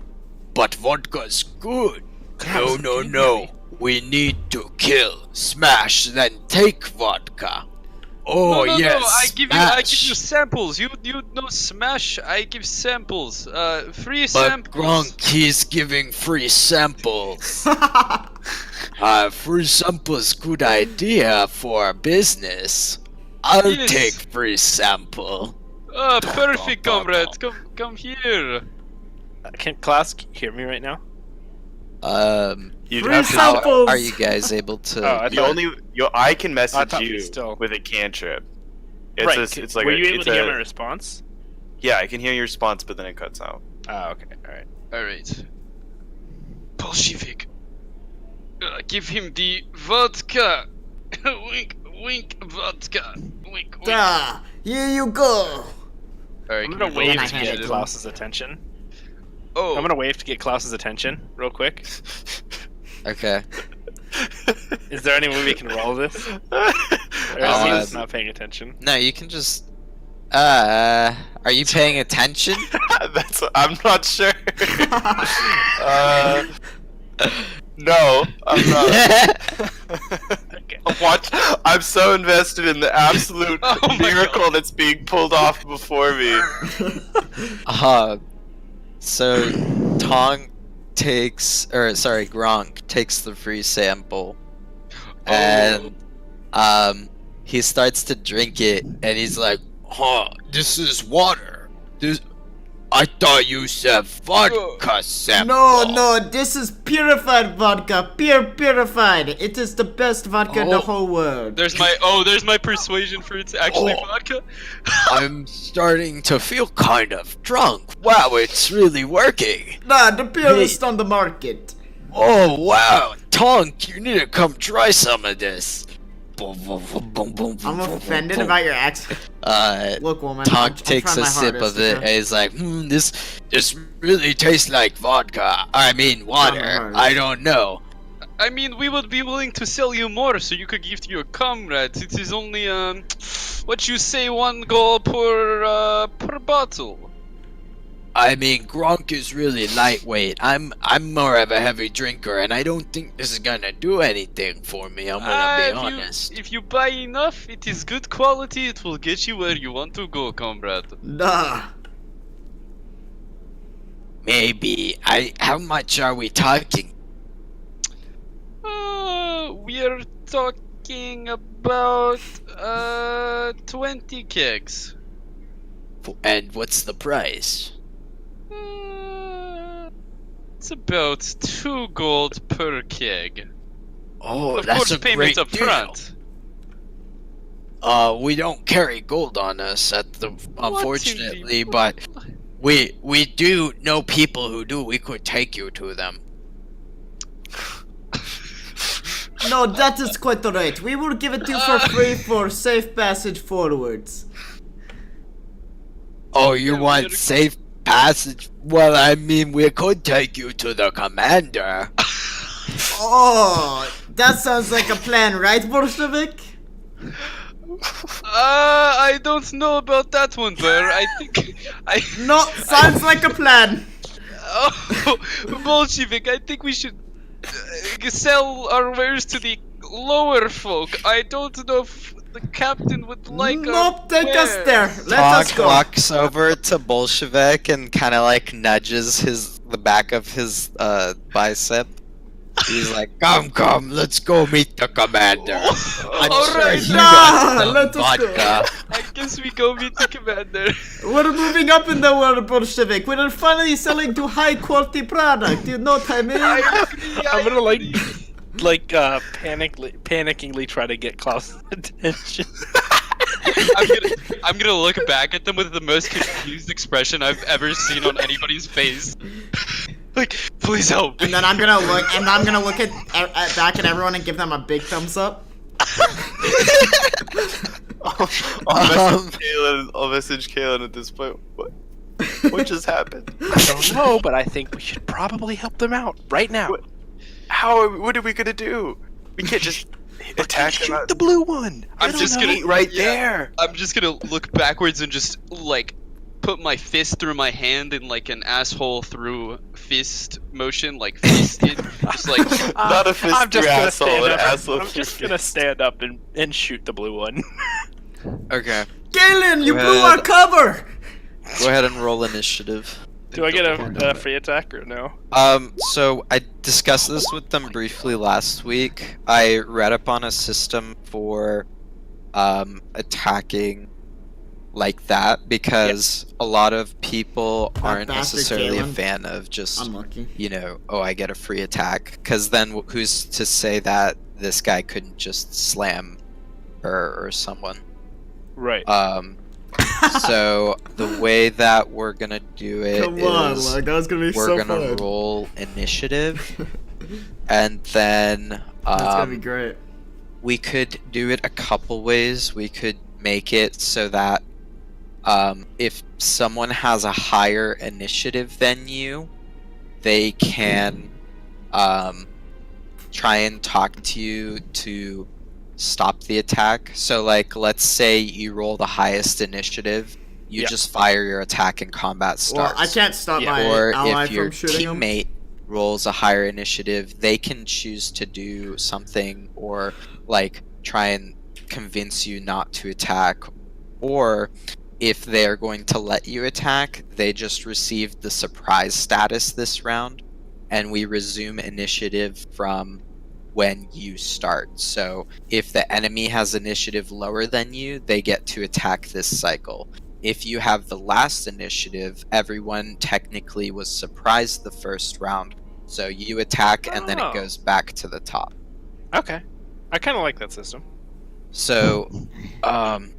But vodka's good. No. We need to kill, smash, then take vodka. Oh no, yes, I give you smash. samples. You no smash. I give samples. Free But samples. Gronk, he's giving free samples. Free samples, good idea for business. I'll Yes. take free sample. Perfect, comrades. Come here. Can Klaus hear me right now? You'd Free have to. sample. Samples. Are you guys able to? Oh, I You thought- only. I can I message thought we you still- with a cantrip. It's right. it's like were a, you able it's to hear a- my response? Yeah, I can hear your response, but then it cuts out. Oh, okay. All right. All right. Bolshevik. Give him the vodka. Wink, wink, vodka. Wink, wink. Ah, here you go. Alright, I'm can gonna we wave And I to hand it get to him. Klaus's attention. Oh, I'm gonna wave to get Klaus's attention real quick. Okay. Is there any way we can roll this? Or is he just not paying attention? No, you can just. Are you paying attention? I'm not sure. No, I'm not. Okay. I'm so invested in the absolute Oh my miracle God. that's being pulled off before me. So Gronk takes the free sample, and he starts to drink it, and he's like, "Huh, this is water. I thought you said vodka sample." No, this is purified vodka. Purified. It is the best vodka in the Oh. whole world. there's my persuasion for it's actually Oh. vodka. I'm starting to feel kind of drunk. Wow, it's really working. Nah, the purest on the market. Oh wow, Tonk, you need to come try some of this. I'm offended about your accent. Look, woman. I'm Tonk takes trying a my sip hardest, of it and okay? he's like, this really tastes like vodka. I mean water. hardest. I don't know. I mean, we would be willing to sell you more, so you could give to your comrades. It is only what you say, 1 gold per bottle. I mean, Gronk is really lightweight. I'm more of a heavy drinker, and I don't think this is gonna do anything for me. I'm gonna be honest. If you buy enough, it is good quality. It will get you where you want to go, comrade. Nah. Maybe. How much are we talking? We are talking about 20 kegs. And what's the price? It's about 2 gold per keg. Oh, Of that's course, a payment great up deal. front. We don't carry gold on us unfortunately, What in but we do know people who do. We could take you to them. No, that is quite alright. We will give it to you for free for safe passage forwards. Oh, you Yeah, want we're- safe passage? Well, I mean, we could take you to the commander. Oh, that sounds like a plan, right, Bolshevik? I don't know about that one, Bear. I think No, sounds like a plan. Oh, Bolshevik, I think we should sell our wares to the lower folk. I don't know if the captain would like Nope, take us wares. there. Let us Tonk go. walks over to Bolshevik and kind of like nudges the back of his bicep. He's like, come, let's go meet the commander. I'm All sure right, he nah, got some let us go. vodka. I guess we go meet the commander. We're moving up in the world, Bolshevik. We're finally selling to high quality product. You know what I mean? I'm gonna panickingly try to get Klaus's attention. I'm gonna look back at them with the most confused expression I've ever seen on anybody's face. Like, please help me. And then I'm gonna look at back at everyone and give them a big thumbs up. I'll message Kalen at this point. What just happened? I don't know, but I think we should probably help them out right now. What are we gonna do? We can't just attack them. Shoot the blue one. I'm just gonna right there. I'm just gonna look backwards and just like put my fist through my hand in like an asshole through fist motion, like fisted, just like Not a fist I'm just through gonna asshole, stand an up. asshole I'm through just gonna stand up and shoot the blue one. Okay, Galen, you Go blew our ahead. cover. go ahead and roll initiative. Do I get a free attack or no? So I discussed this with them briefly last week. I read up on a system for attacking like that because a lot of people aren't bastard necessarily a Kalen. fan of just Unlucky. oh, I get a free attack, because then who's to say that this guy couldn't just slam her or someone. Right. So the way that we're gonna do it Come on, is Lug, that was gonna be we're so gonna fun. roll initiative, and then That's gonna be great. we could do it a couple ways. We could make it so that if someone has a higher initiative than you, they can try and talk to you to stop the attack. So, like, let's say you roll the highest initiative, you Yeah. just fire your attack and combat starts. Well, I can't stop my Or ally if your from shooting him. teammate rolls a higher initiative, they can choose to do something or like try and convince you not to attack. Or if they're going to let you attack, they just received the surprise status this round, and we resume initiative from when you start. So if the enemy has initiative lower than you, they get to attack this cycle. If you have the last initiative, everyone technically was surprised the first round, so you attack and then Oh. it goes back to the top. Okay. I kind of like that system. So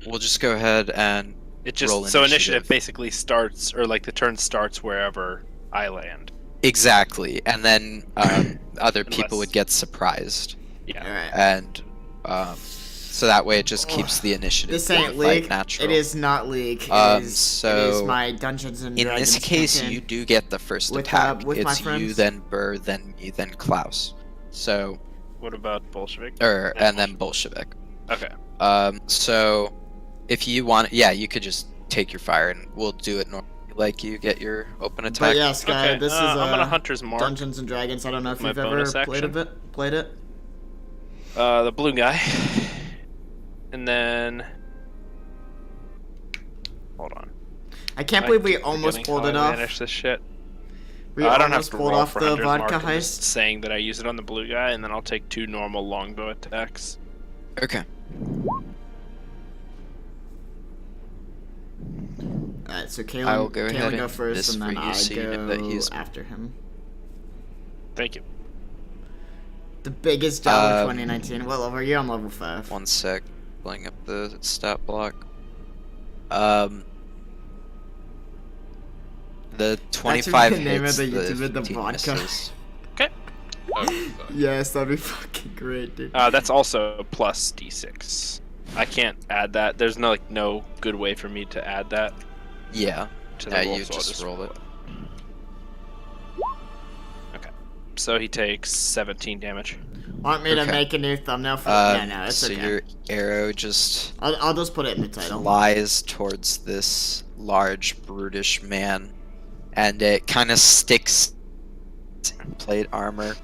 we'll just go ahead and It roll just so initiative basically starts, or like the turn starts wherever I land. exactly, and then other people Unless- would get surprised, Yeah. Alright. and so that way it just keeps the initiative This in the ain't fight League. natural. It is not League. It Um, is so my Dungeons and In Dragons this case, campaign. you do get the first With, attack. with my It's you, friends. then Burr, then me, then Klaus. So, What about Bolshevik? and then Bolshevik. Okay. So if you want, yeah, you could just take your fire, and we'll do it normally, like you get your open attack. But yeah, Sky, Okay, this is I'm on a Hunter's Mark. Dungeons and Dragons. I don't know if My you've ever bonus played action. Played it. The blue guy. And then... Hold on. I can't I believe we keep almost forgetting pulled how it I off. managed this shit. We I don't have almost to pulled roll off for the Hunter's vodka Mark. I'm just heist. saying that I use it on the blue guy, and then I'll take 2 normal longbow attacks. Okay. Alright, so I will Kalen, go ahead go and first, this and for then you I so you know that go he's- after him. Thank you. The biggest job of Um, 2019. Well, over here I'm level 5. 1 sec. Pulling up the stat block. The 25 the name of hits, the the YouTuber, the 15 Vodka. misses. Oh, fuck. Yes, that'd be fucking great, dude. That's also plus d6. I can't add that. There's no good way for me to add that Yeah. to the Yeah, roll, you so I'll just roll it. Okay. So he takes 17 damage. Want me to Okay. make a new thumbnail for? Yeah, no, it's so okay. your arrow just I'll just put it in the title. flies towards this large, brutish man, and it kind of sticks in plate armor,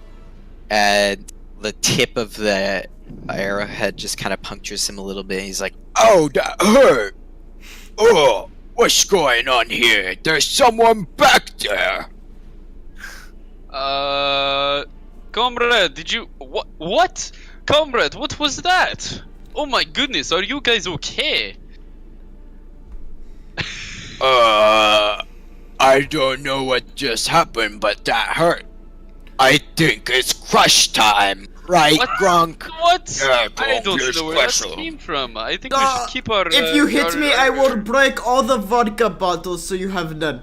and the tip of the arrowhead just kind of punctures him a little bit. And he's like, "Oh, that hurt! Oh, what's going on here? There's someone back there!" Comrade, did you what? Comrade, what was that? Oh my goodness, are you guys okay? I don't know what just happened, but that hurt. I think it's crush time, right, What? Grunk? What? Yeah, I don't Grunk, know where special. that came from. I think we should keep our. If you hit our- me, I will break all the vodka bottles so you have none.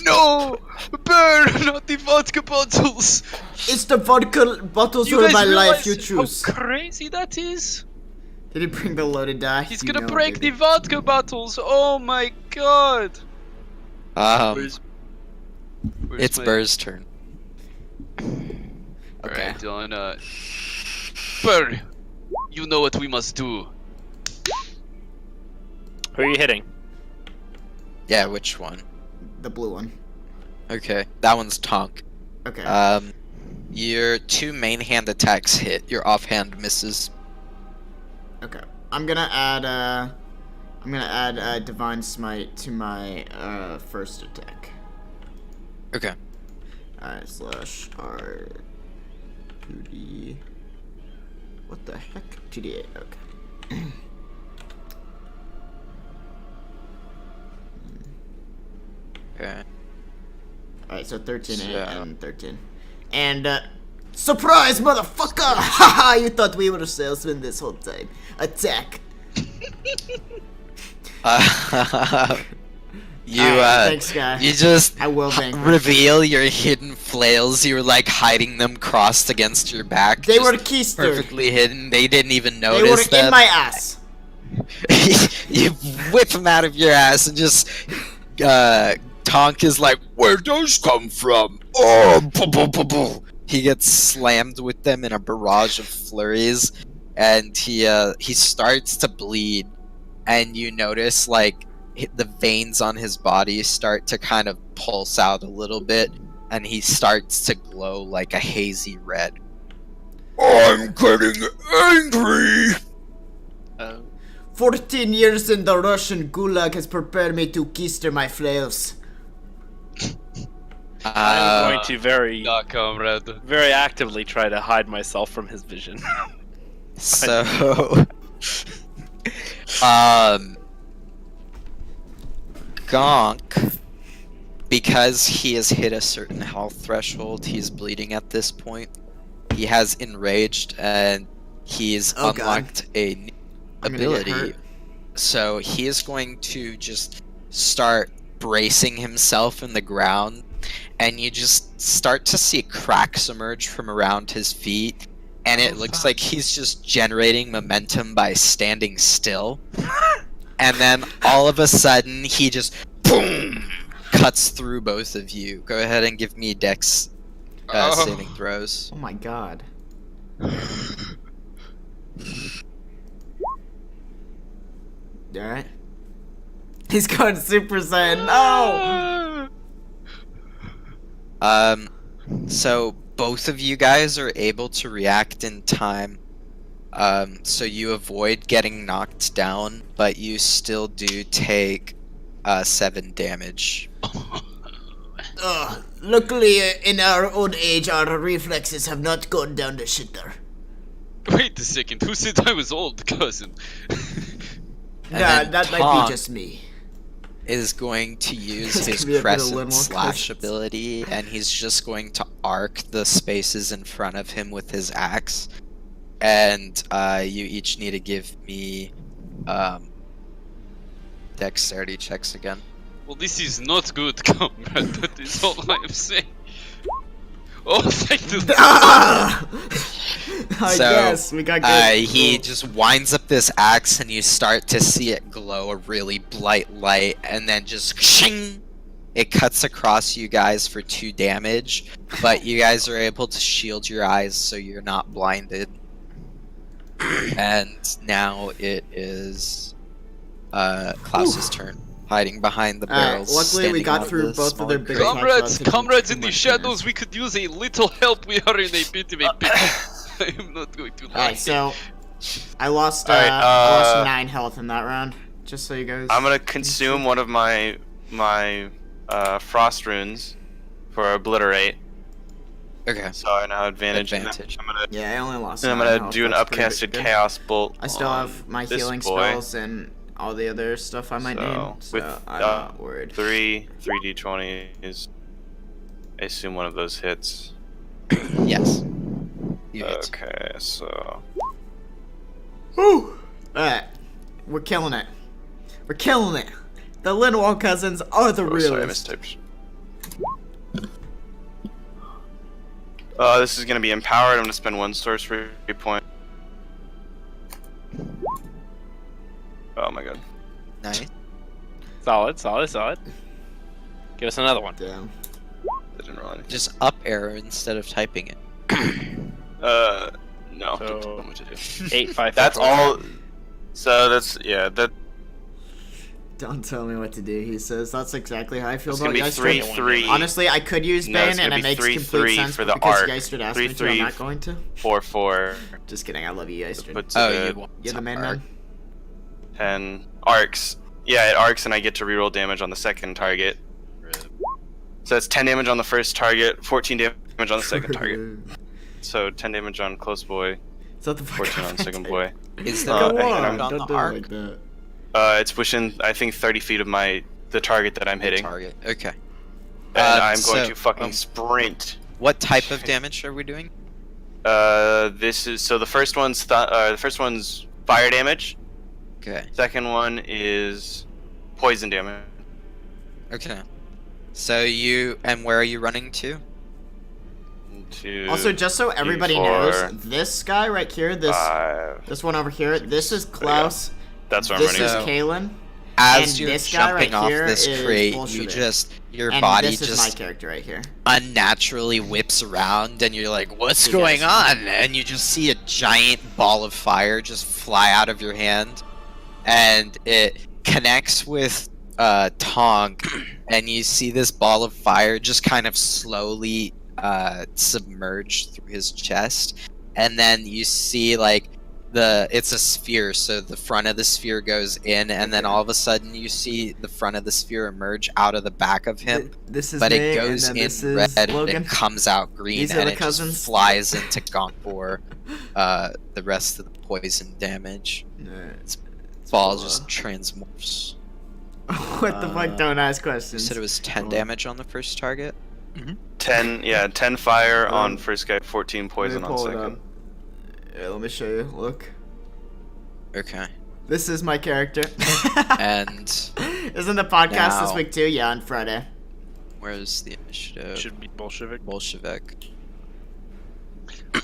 No, burn, not the vodka bottles. It's the vodka bottles You or guys my realize life you choose. how crazy that is? Did he bring the loaded die? He's You gonna know, break baby. the vodka bottles. Oh my god. Where's It's my- Burr's turn. Alright, Dylan, Burr, you know what we must do. Who are you hitting? Yeah, which one? The blue one. Okay, that one's Tonk. Okay. Your 2 main hand attacks hit. Your offhand misses. Okay. I'm gonna add Divine Smite to my first attack. Okay. Alright, slash R 2D. What the heck? 2D8, okay. Okay. Alright, so 13 So- and 13. And, surprise, motherfucker! Haha, you thought we were salesmen this whole time. Attack. You Alright, thanks, guy. you just I will vanquish. reveal your hidden flails. You were like hiding them crossed against your back. They just were keistered. perfectly hidden. They didn't even They were notice them. in my ass. You whip them out of your ass and just Tonk is like, "Where'd those come from?" Oh, he gets slammed with them in a barrage of flurries, and he starts to bleed, and you notice like the veins on his body start to kind of pulse out a little bit, and he starts to glow like a hazy red. I'm getting angry. 14 years in the Russian gulag has prepared me to keister my flails. I'm going to very comrade. very actively try to hide myself from his vision. So, Gonk, because he has hit a certain health threshold, he's bleeding at this point. He has enraged, and he's Oh, God. unlocked a new I'm gonna get ability. hurt. So he is going to just start bracing himself in the ground, and you just start to see cracks emerge from around his feet, and it looks like he's just generating momentum by standing still. And then all of a sudden, he just boom cuts through both of you. Go ahead and give me Dex saving throws. Oh my god. Alright. He's going Super Saiyan. No! So both of you guys are able to react in time. So you avoid getting knocked down, but you still do take 7 damage. Luckily, in our old age, our reflexes have not gone down the shitter. Wait a second, who said I was old, cousin? And Nah, then that might Tonk be just me. is going to use This his could be a bit of crescent Linwall slash cousins. ability, and he's just going to arc the spaces in front of him with his axe. And you each need to give me dexterity checks again. Well, this is not good, comrade, that is all I am saying. Oh, thank the Ah! I So, guess we got good. he just winds up this axe, and you start to see it glow a really bright light, and then just shing, it cuts across you guys for 2 damage, but you guys are able to shield your eyes so you're not blinded. And now it is Klaus's turn, hiding behind the barrels. luckily we standing got on through the both of smaller their big crate. Comrades, Too comrades in the much shadows, we could use a little help. We are in a bit of a pit. I am not going to lie. Alright, so I lost Alright, I lost 9 health in that round. Just so you guys. I'm gonna consume one of my frost runes for obliterate, Okay. so I now have advantage. Advantage. Yeah, I only lost. And I'm 9 gonna health, do an that's pretty upcasted good. chaos bolt. I still on have my this healing boy. spells and all the other stuff I might So, need. So with, I'm not worried. 3 d20s. I assume one of those hits. Yes. You hit. Okay, so Whew! Alright. We're killing it. We're killing it. The Linwall cousins are the oh, sorry, I realists. mistyped. This is gonna be empowered. I'm gonna spend 1 sorcery point. Oh my god. Nice. Solid, solid, solid. Give us another one. Damn. That didn't roll anything. Just up arrow instead of typing it. No. So- Don't tell me what to do. 8, 5, That's 4, all. So that's that. Don't tell me what to do, he says. That's exactly how I feel It's about gonna be Yester. 3-3. Honestly, I could use No, it's Bane, and gonna it be makes 3-3 complete sense, for but the because arc. Yester asked me to, I'm 3-3. not going to. 4-4. Just kidding, I love you, Yester. Put to Oh, the you want You're the to main arc. man. 10 arcs. Yeah, it arcs, and I get to reroll damage on the second target. So that's 10 damage on the first target, 14 damage on the second target. So 10 damage on close boy, Is that the 14 on second boy. Is Go there and a on, round on don't the do it arc? like that. It's within, I think, 30 feet of the target that I'm hitting. Target. Okay. And I'm going so, to fucking sprint. What type of damage are we doing? This is, so the first one's fire damage. Okay. Second one is poison damage. Okay. So where are you running to? Also, just so everybody knows, this guy right here, this one over here, this is Klaus. That's what I'm This running is Kalen. As And you're this guy jumping right off here this is crate, Bolshevik. your And body this is my just character right here. unnaturally whips around, and you're like, "What's You going guys- on?" And you just see a giant ball of fire just fly out of your hand, and it connects with Tong, and you see this ball of fire just kind of slowly submerge through his chest, and then you see like it's a sphere, so the front of the sphere goes in, and then all of a sudden you see the front of the sphere emerge out of the back of him, This is but me, it goes and then in this red is and Logan. it comes out green, These are and the it cousins. just flies into Gonkbor, the rest of the poison damage. It's Ball cool. just transmorphs. What the fuck? Don't ask You questions. said it was 10 Cool. damage on the first target? 10 fire on first guy, 14 poison Let on me pull it second. up. Yeah, let me show you. Look. Okay. This is my character. And Isn't the podcast this now- week too? Yeah, on Friday. where's the initiative? Should be Bolshevik. Bolshevik.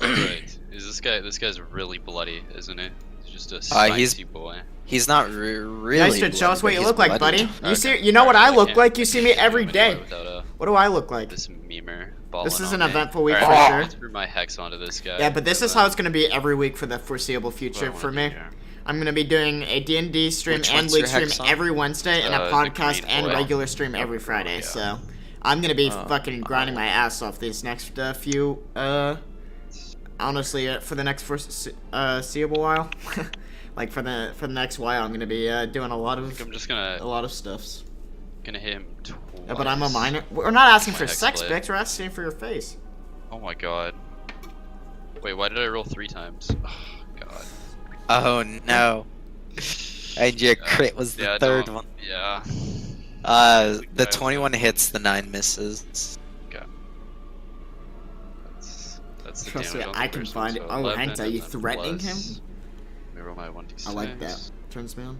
Right. This guy's really bloody, isn't he? He's just a he's- spicy boy. He's not really. Guys, should show us what bloody, you but look he's like, bloody. buddy. You know what I look can't- like? You see me can't every do it day. without, What do I look like? this memer balling This is on an me. eventful week Alright, for I'll sure. throw my hex onto this guy. Yeah, but this is and how it's gonna be every week for the foreseeable then future what I for wanna me. do here. I'm gonna be doing a D&D stream Which and one's league your stream hex on? every Wednesday and a The podcast green and boy. regular stream every Friday. Yeah. So I'm gonna be Oh, fucking grinding my ass off these next few honestly for the next foreseeable while. Like for the next while, I'm gonna be doing a lot I think I'm of just gonna stuffs. hit him twice. Yeah, but I'm a minor. We're not asking My for hex sex blade. pics. We're asking for your face. Oh my god. Wait, why did I roll 3 times? Oh god. Oh no. And your crit was the Yeah, third no, one. Yeah. The guy 21 hits, the 9 misses. Okay. That's the Trust me, damage on the I can first one, find it. so Oh, 11, Hank, are you and then threatening him? plus- Let me roll my 1d6. I like that. Turns me on.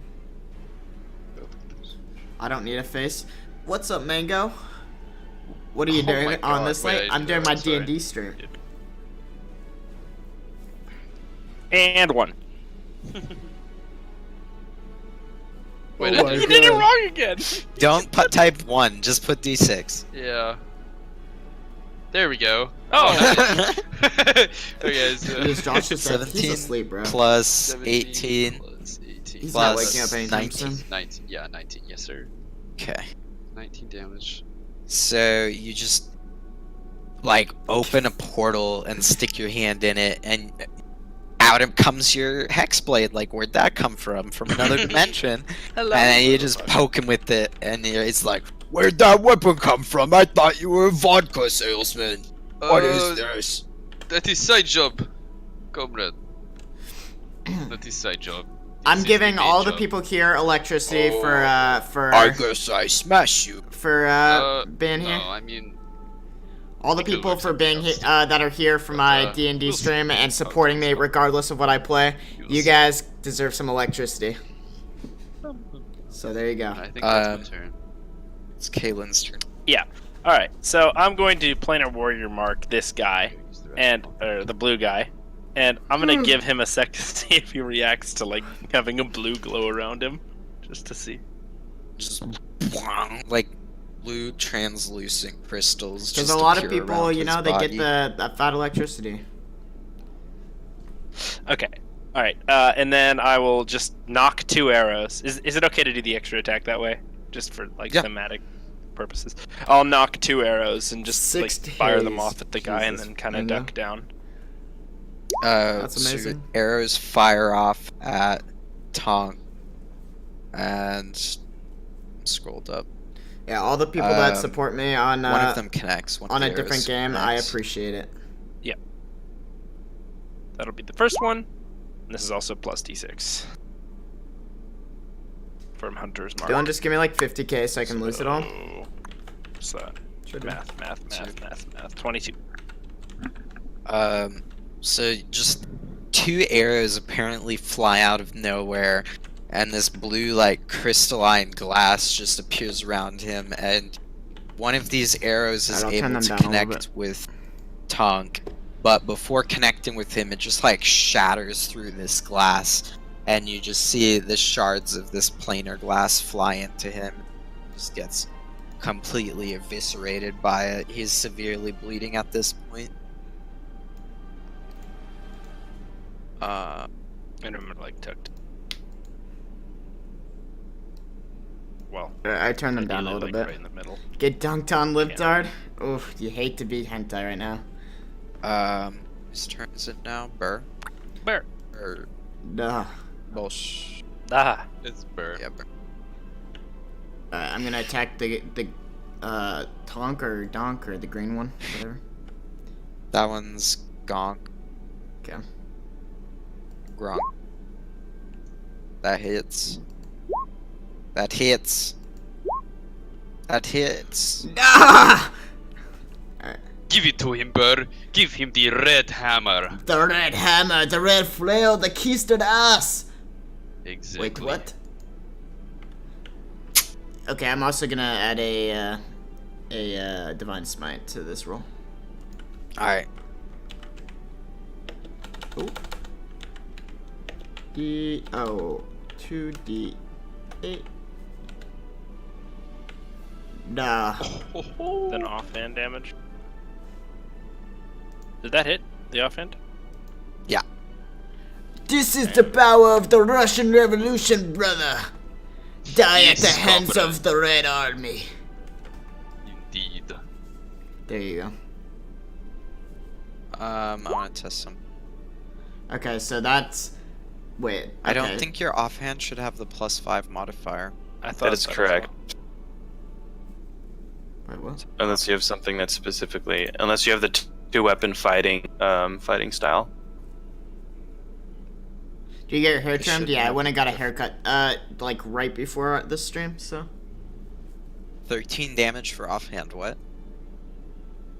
I don't need a face. What's up, Mango? What are you Oh doing my on God, this wait, late? I I'm did doing that, my sorry. D&D stream. And one. Wait, Oh I my You did- did it God. wrong again. Don't put type 1, just put d6. Yeah. There we go. Oh. Okay, so Jeez, Josh is dead. He's 17 asleep, bro. plus 17 18. plus 18 He's plus not waking up anytime 19. soon. 19. Yeah, 19. Yes, sir. Okay. 19 damage. So you just like open a portal and stick your hand in it, and out comes your hex blade. Like, where'd that come from? From another dimension? Hello. And then you just poke him with it, and it's like, where'd that weapon come from? I thought you were a vodka salesman. What is this? That is side job, comrade. That is side job. I'm This is giving the main all the job. people here electricity Oh. I guess I smash you. being here. No, I mean, All the we could people work for something being else. that are here for my D&D we'll stream see. and supporting me regardless of what I play. We'll You see. guys deserve some electricity. So there you go. I think that's Um, my turn. It's Kaylin's turn. All right, so I'm going to planar warrior mark this guy Use the rest and of them. the blue guy, and I'm gonna give him a sec to see if he reacts to like having a blue glow around him, just to see. Just like blue translucent crystals. Because just a lot of appear people, around you his know, they body. get that fat electricity. Okay. All right, and then I will just knock 2 arrows. Is it okay to do the extra attack that way, just for like Yeah. thematic purposes? I'll knock 2 arrows and just like 6 fire them days. off at the guy, and Jesus, then kind of Mango. duck down. That's So amazing. arrows fire off at Tong, and scrolled up. Yeah, all the people that Um, support me on One of them connects. One on of a the different arrows game, I connects. appreciate it. That'll be the first one. And this is also plus d6 from Hunter's Mark. Dylan, just give me like 50k so I can lose it all. So, Sure do. math. 22. So just 2 arrows apparently fly out of nowhere and this blue, like, crystalline glass just appears around him, and one of these arrows is Alright, I'll turn able them to down a little connect with Tonk, but before connecting with him, it just, like, shatters through this glass, and you just see the shards of this planar glass fly into him. Just gets completely eviscerated by it. He's severely bleeding at this point. And I'm like tucked. Well, I turned them down a ideally, little like, bit. right in the middle. Get dunked on, Libtard. Oof, you hate to be hentai right now. Whose turn is it now? Burr? Bear. Or Duh. Bullsh? Ah. It's Burr. Yeah, Burr. I'm gonna attack the Tonk or Donk or the green one, whatever. That one's Gonk. Okay. Gronk. That hits. That hits. That hits. Ah! Give it to him, Burr. Give him the red hammer. The red hammer, the red flail, the keys to the ass. Exactly. Wait, what? Okay, I'm also gonna add a divine smite to this roll. Alright. Oh. 2d8. Nah. Then offhand damage. Did that hit the offhand? Yeah. This is the power of the Russian Revolution, brother. Die at the Yes, hands comrade. of the Red Army. Indeed. There you go. I want to test some. Okay, so that's... Wait, I don't okay. think your offhand should have the +5 modifier. I thought That is so as correct. Wait, what? Unless you have something that's specifically, unless you have the two-weapon fighting style. Do you get your hair It trimmed? should Yeah, I have went and got a haircut, like right before this stream, so. 13 damage for offhand, what?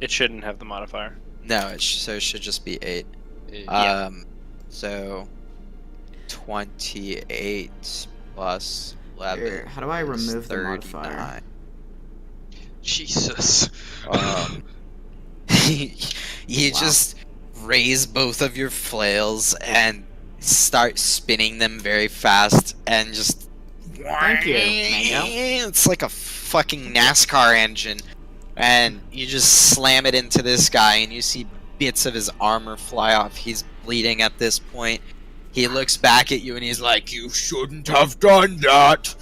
It shouldn't have the modifier. No, so it should just be 8. Yeah. So 28 plus 11. Here, how do I is remove the 39. modifier? Jesus. You Wow. just raise both of your flails and start spinning them very fast and just... Thank you, Mango. It's like a fucking NASCAR engine. And you just slam it into this guy and you see bits of his armor fly off. He's bleeding at this point. He looks back at you and he's like, "You shouldn't have done that."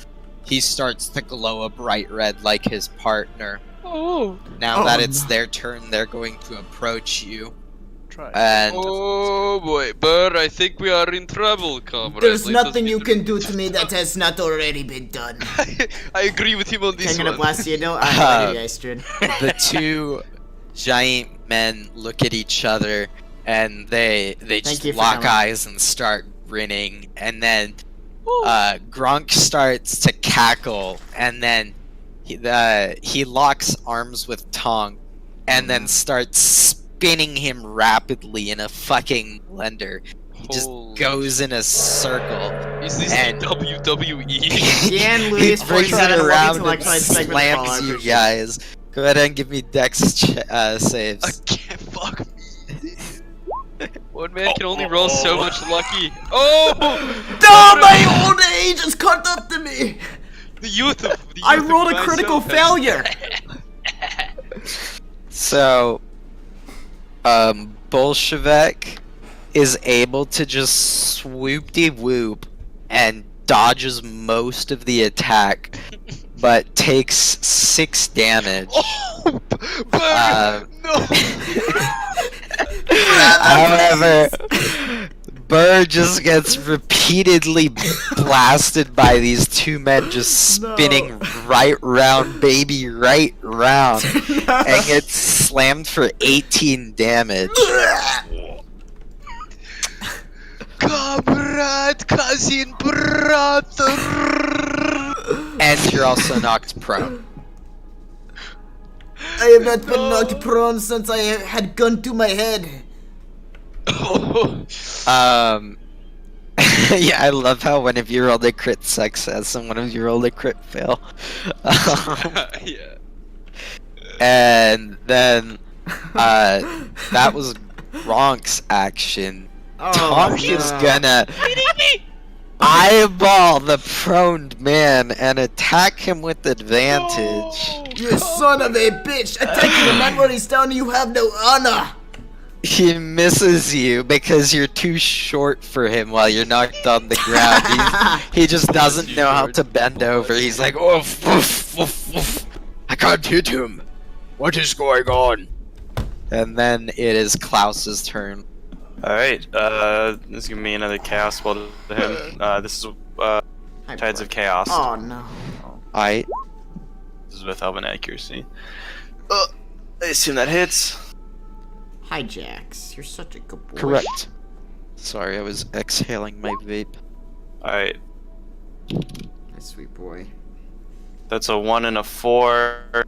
He starts to glow a bright red like his partner. Oh, Now Oh, that it's no. their turn, they're going to approach you. try. And Oh boy, Burr, I think we are in trouble, comrade. There's Let us nothing be you the- can do to me that has not already been done. I agree with him on Okay, this I'm gonna one. blast you, though. Alright, you guys, dude. the two giant men look at each other and they just you for lock coming. eyes and start grinning. And then Gronk starts to cackle, and then he locks arms with Tong, and then starts spinning him rapidly in a fucking blender. He just Holy goes in a circle. Is this and- WWE? Dan He Luis brings Fortran, it a around and intellectual segment of Fallout, slams you appreciate it. guys. Go ahead and give me dex saves. I can't fuck me. One man can only roll so much lucky. Oh! No, my old age has caught up to me! The youth of the I youth of rolled a myself critical has- failure! So, Bolshevik is able to just swoop-de-whoop and dodges most of the attack, but takes 6 damage. Oh, Burr, no. However, Burr just gets repeatedly blasted by these two men just spinning right round, baby, right round, and gets slammed for 18 damage. Comrade, cousin, brother. And you're also knocked prone. I have not been knocked prone since I had gun to my head. Um, Yeah, I love how one of you rolled a crit success and one of you rolled a crit fail. Yeah. And then, that was Gronk's action. Oh, Tommy's no. gonna eyeball the proned man and attack him with advantage. You son of a bitch! Attacking a man when he's down, you have no honor! He misses you because you're too short for him while you're knocked on the ground. He just doesn't know how to bend over. He's like, oof, oof, oof, oof. I can't hit him. What is going on? And then it is Klaus's turn. Alright, this is gonna be another chaos spell to him. This is Tides of Chaos. Oh no. Alright. This is with Elven accuracy. I assume that hits. Hi, Jax. You're such a good boy. Correct. Sorry, I was exhaling my vape. Alright, Nice sweet boy. that's a 1 and a 4.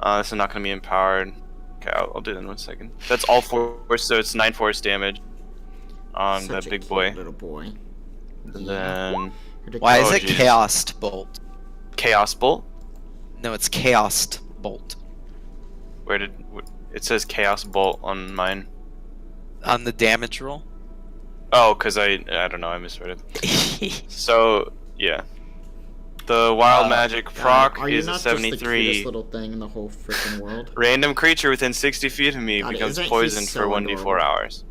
This is not gonna be empowered. Okay, I'll do that in 1 second. That's all force, so it's 9 force damage on Such that a big cute boy. little boy. And then Why is Oh, it jeez. Chaos Bolt? Chaos Bolt. No, it's Chaos Bolt. It says Chaos Bolt on mine? On the damage roll? Oh, cause I don't know, I misread it. So yeah, the wild magic proc Are you is a not just the 73. cutest little thing in the whole freaking world? Random creature within 60 feet of me God, becomes isn't he poisoned so for 1d4 adorable? hours,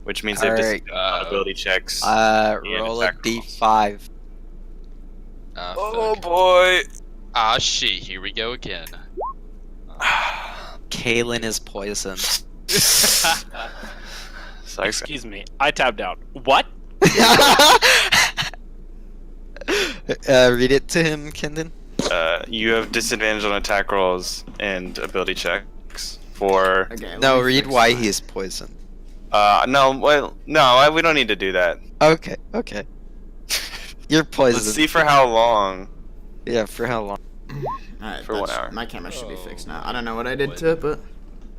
which means they have Alright. ability checks. Roll a attack rolls. d5. Oh Fuck. boy! Ah, shit. Here we go again. Kaylin is poisoned. Sorry. Excuse me, I tabbed out. What? Read it to him, Kendon. You have disadvantage on attack rolls and ability checks for. Okay, let No, me read fix why that. he is poisoned. No, well, no, we don't need to do that. Okay, okay. You're poisoned. Let's see for how long. Yeah, for how long? Alright, for 1 that's- hour. My camera should be Oh, fixed now. I don't know what I did boy. to it, but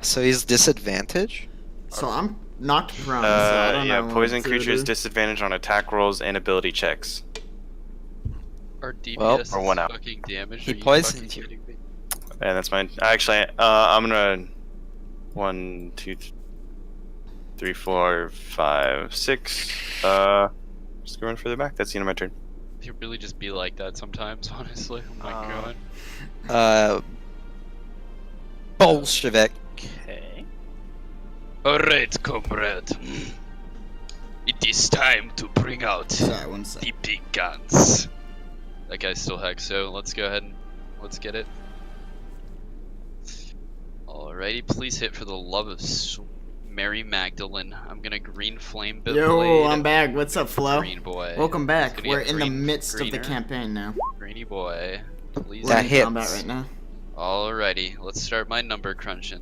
So he's disadvantage? so I'm knocked prone. So I don't Yeah, know poison what to creatures do. disadvantage on attack rolls and ability checks. Our DPS Well, is or 1 hour. fucking damage. He Are you poisoned fucking you. kidding me? And that's mine. Actually, I'm gonna 1, 2, 3, 4, 5, 6. Just going further back. That's the end of my turn. He really just be like that sometimes, honestly. Oh my god. Bolshevik. Okay. Alright, comrade. It is time to bring out Sorry, 1 sec. the big guns. That guy's still hex, so let's go ahead and let's get it. Alrighty, please hit for the love of Mary Magdalene. I'm gonna green flame bit Yo, blade. I'm back. What's up, Flo? Green boy. Welcome It's back. gonna We're get in the green- midst of the greener. campaign now. Greeny boy. Please. We're That in hits. combat right now. Alrighty, let's start my number crunching.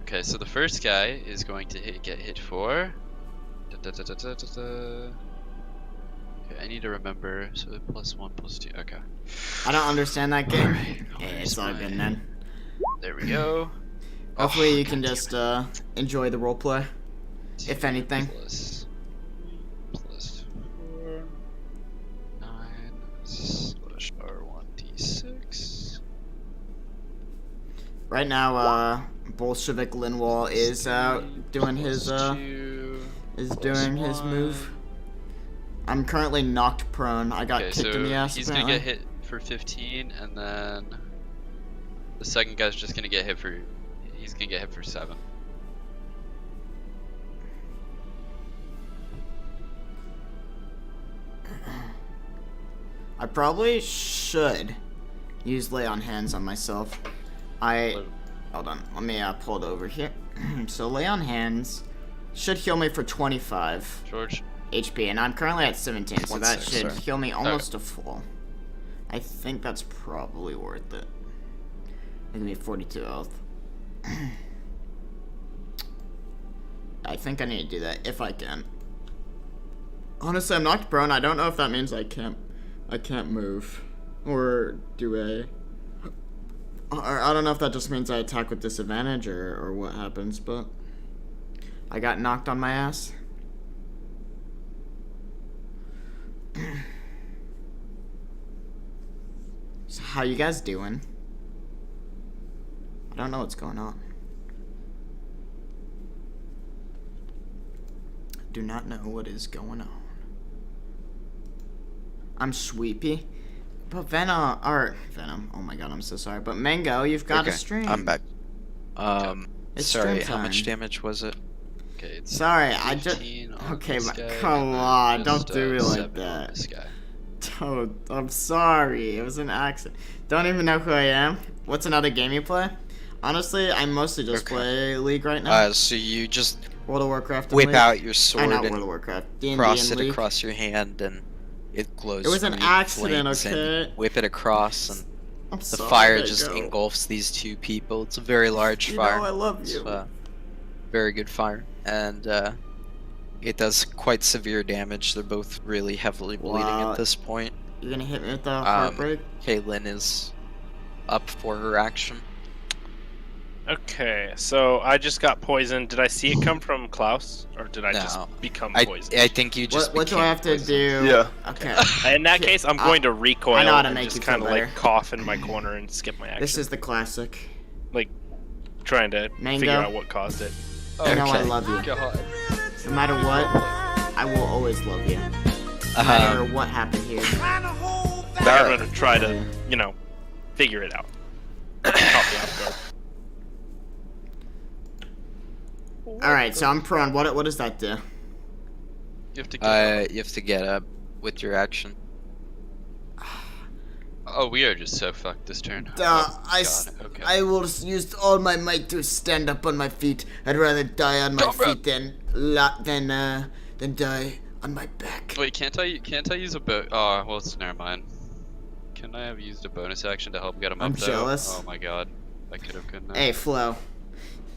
Okay, so the first guy is going to get hit for. Okay, I need to remember. So +1, +2. Okay. I don't understand that game. Alright, Yeah, where's it's all my- good, man. There we go. Hopefully Oh, you can God just enjoy the roleplay. If anything. Plus 4, 9 slash R1d6. Right now, Bolshevik Linwall is out doing his move. I'm currently knocked prone. I got Okay, kicked in the so ass. he's apparently. gonna get hit for 15, and then the second guy's just gonna get hit for. He's gonna get hit for 7. I probably should use lay on hands on myself. Hold on, let me pull it over here. So lay on hands should heal me for 25 George, HP, and I'm currently at 17, so One that sec, should sorry. heal me almost to full. I think that's probably worth it. It'll be 42 health. I think I need to do that if I can. Honestly, I'm knocked prone. I don't know if that means I can't move, or do I? Or I don't know if that just means I attack with disadvantage or what happens, but I got knocked on my ass. So how you guys doing? I don't know what's going on. Do not know what is going on. I'm sleepy. But Venom, oh my god, I'm so sorry. But Mango, you've got a stream. I'm back. It's Sorry, stream how much time. damage was it? Okay, it's Sorry, I just... 15 on Okay, this but guy, come and then on, just, don't do me like 7 on that. this guy. Don't, I'm sorry, it was an accident. Don't even know who I am. What's another game you play? Honestly, I mostly just play League right now. So you just World of Warcraft and whip League. out your sword Not World and of Warcraft. D&D cross and it League. across your hand, and it glows. It was an green accident, flames, and okay? whip it across, and I'm the sorry, fire Mango. just engulfs these two people. It's a very large You fire. know I love It's you. very good fire, and it does quite severe damage. They're both really heavily bleeding Wow. at this point. You're gonna hit me with the heartbreak? Caitlin is up for her action. Okay, so I just got poisoned. Did I see it come from Klaus, or did I just No. become I poisoned? think you just What do I became have to poisoned. do? Yeah. Okay. In that case, I'm going to recoil I know how to and make just you feel kind of better. like cough in my corner and skip my action. This is the classic. Trying to Mango. figure out what caused it. You know I Okay. love you. God. No matter what, I will always love you. No matter what happened here. I'm gonna try to, figure it out. Caught me off guard. Alright, so I'm prone. What does that do? You have to get You have to get up with your action. Oh, we are just so fucked this turn. I Okay. will use all my might to stand up on my feet. I'd rather die on my feet than die on my back. Wait, can't I use a oh, well, never mind. Can I have used a bonus action to help get him I'm up though? jealous. Oh my god. I could have couldn't have. Hey, Flo.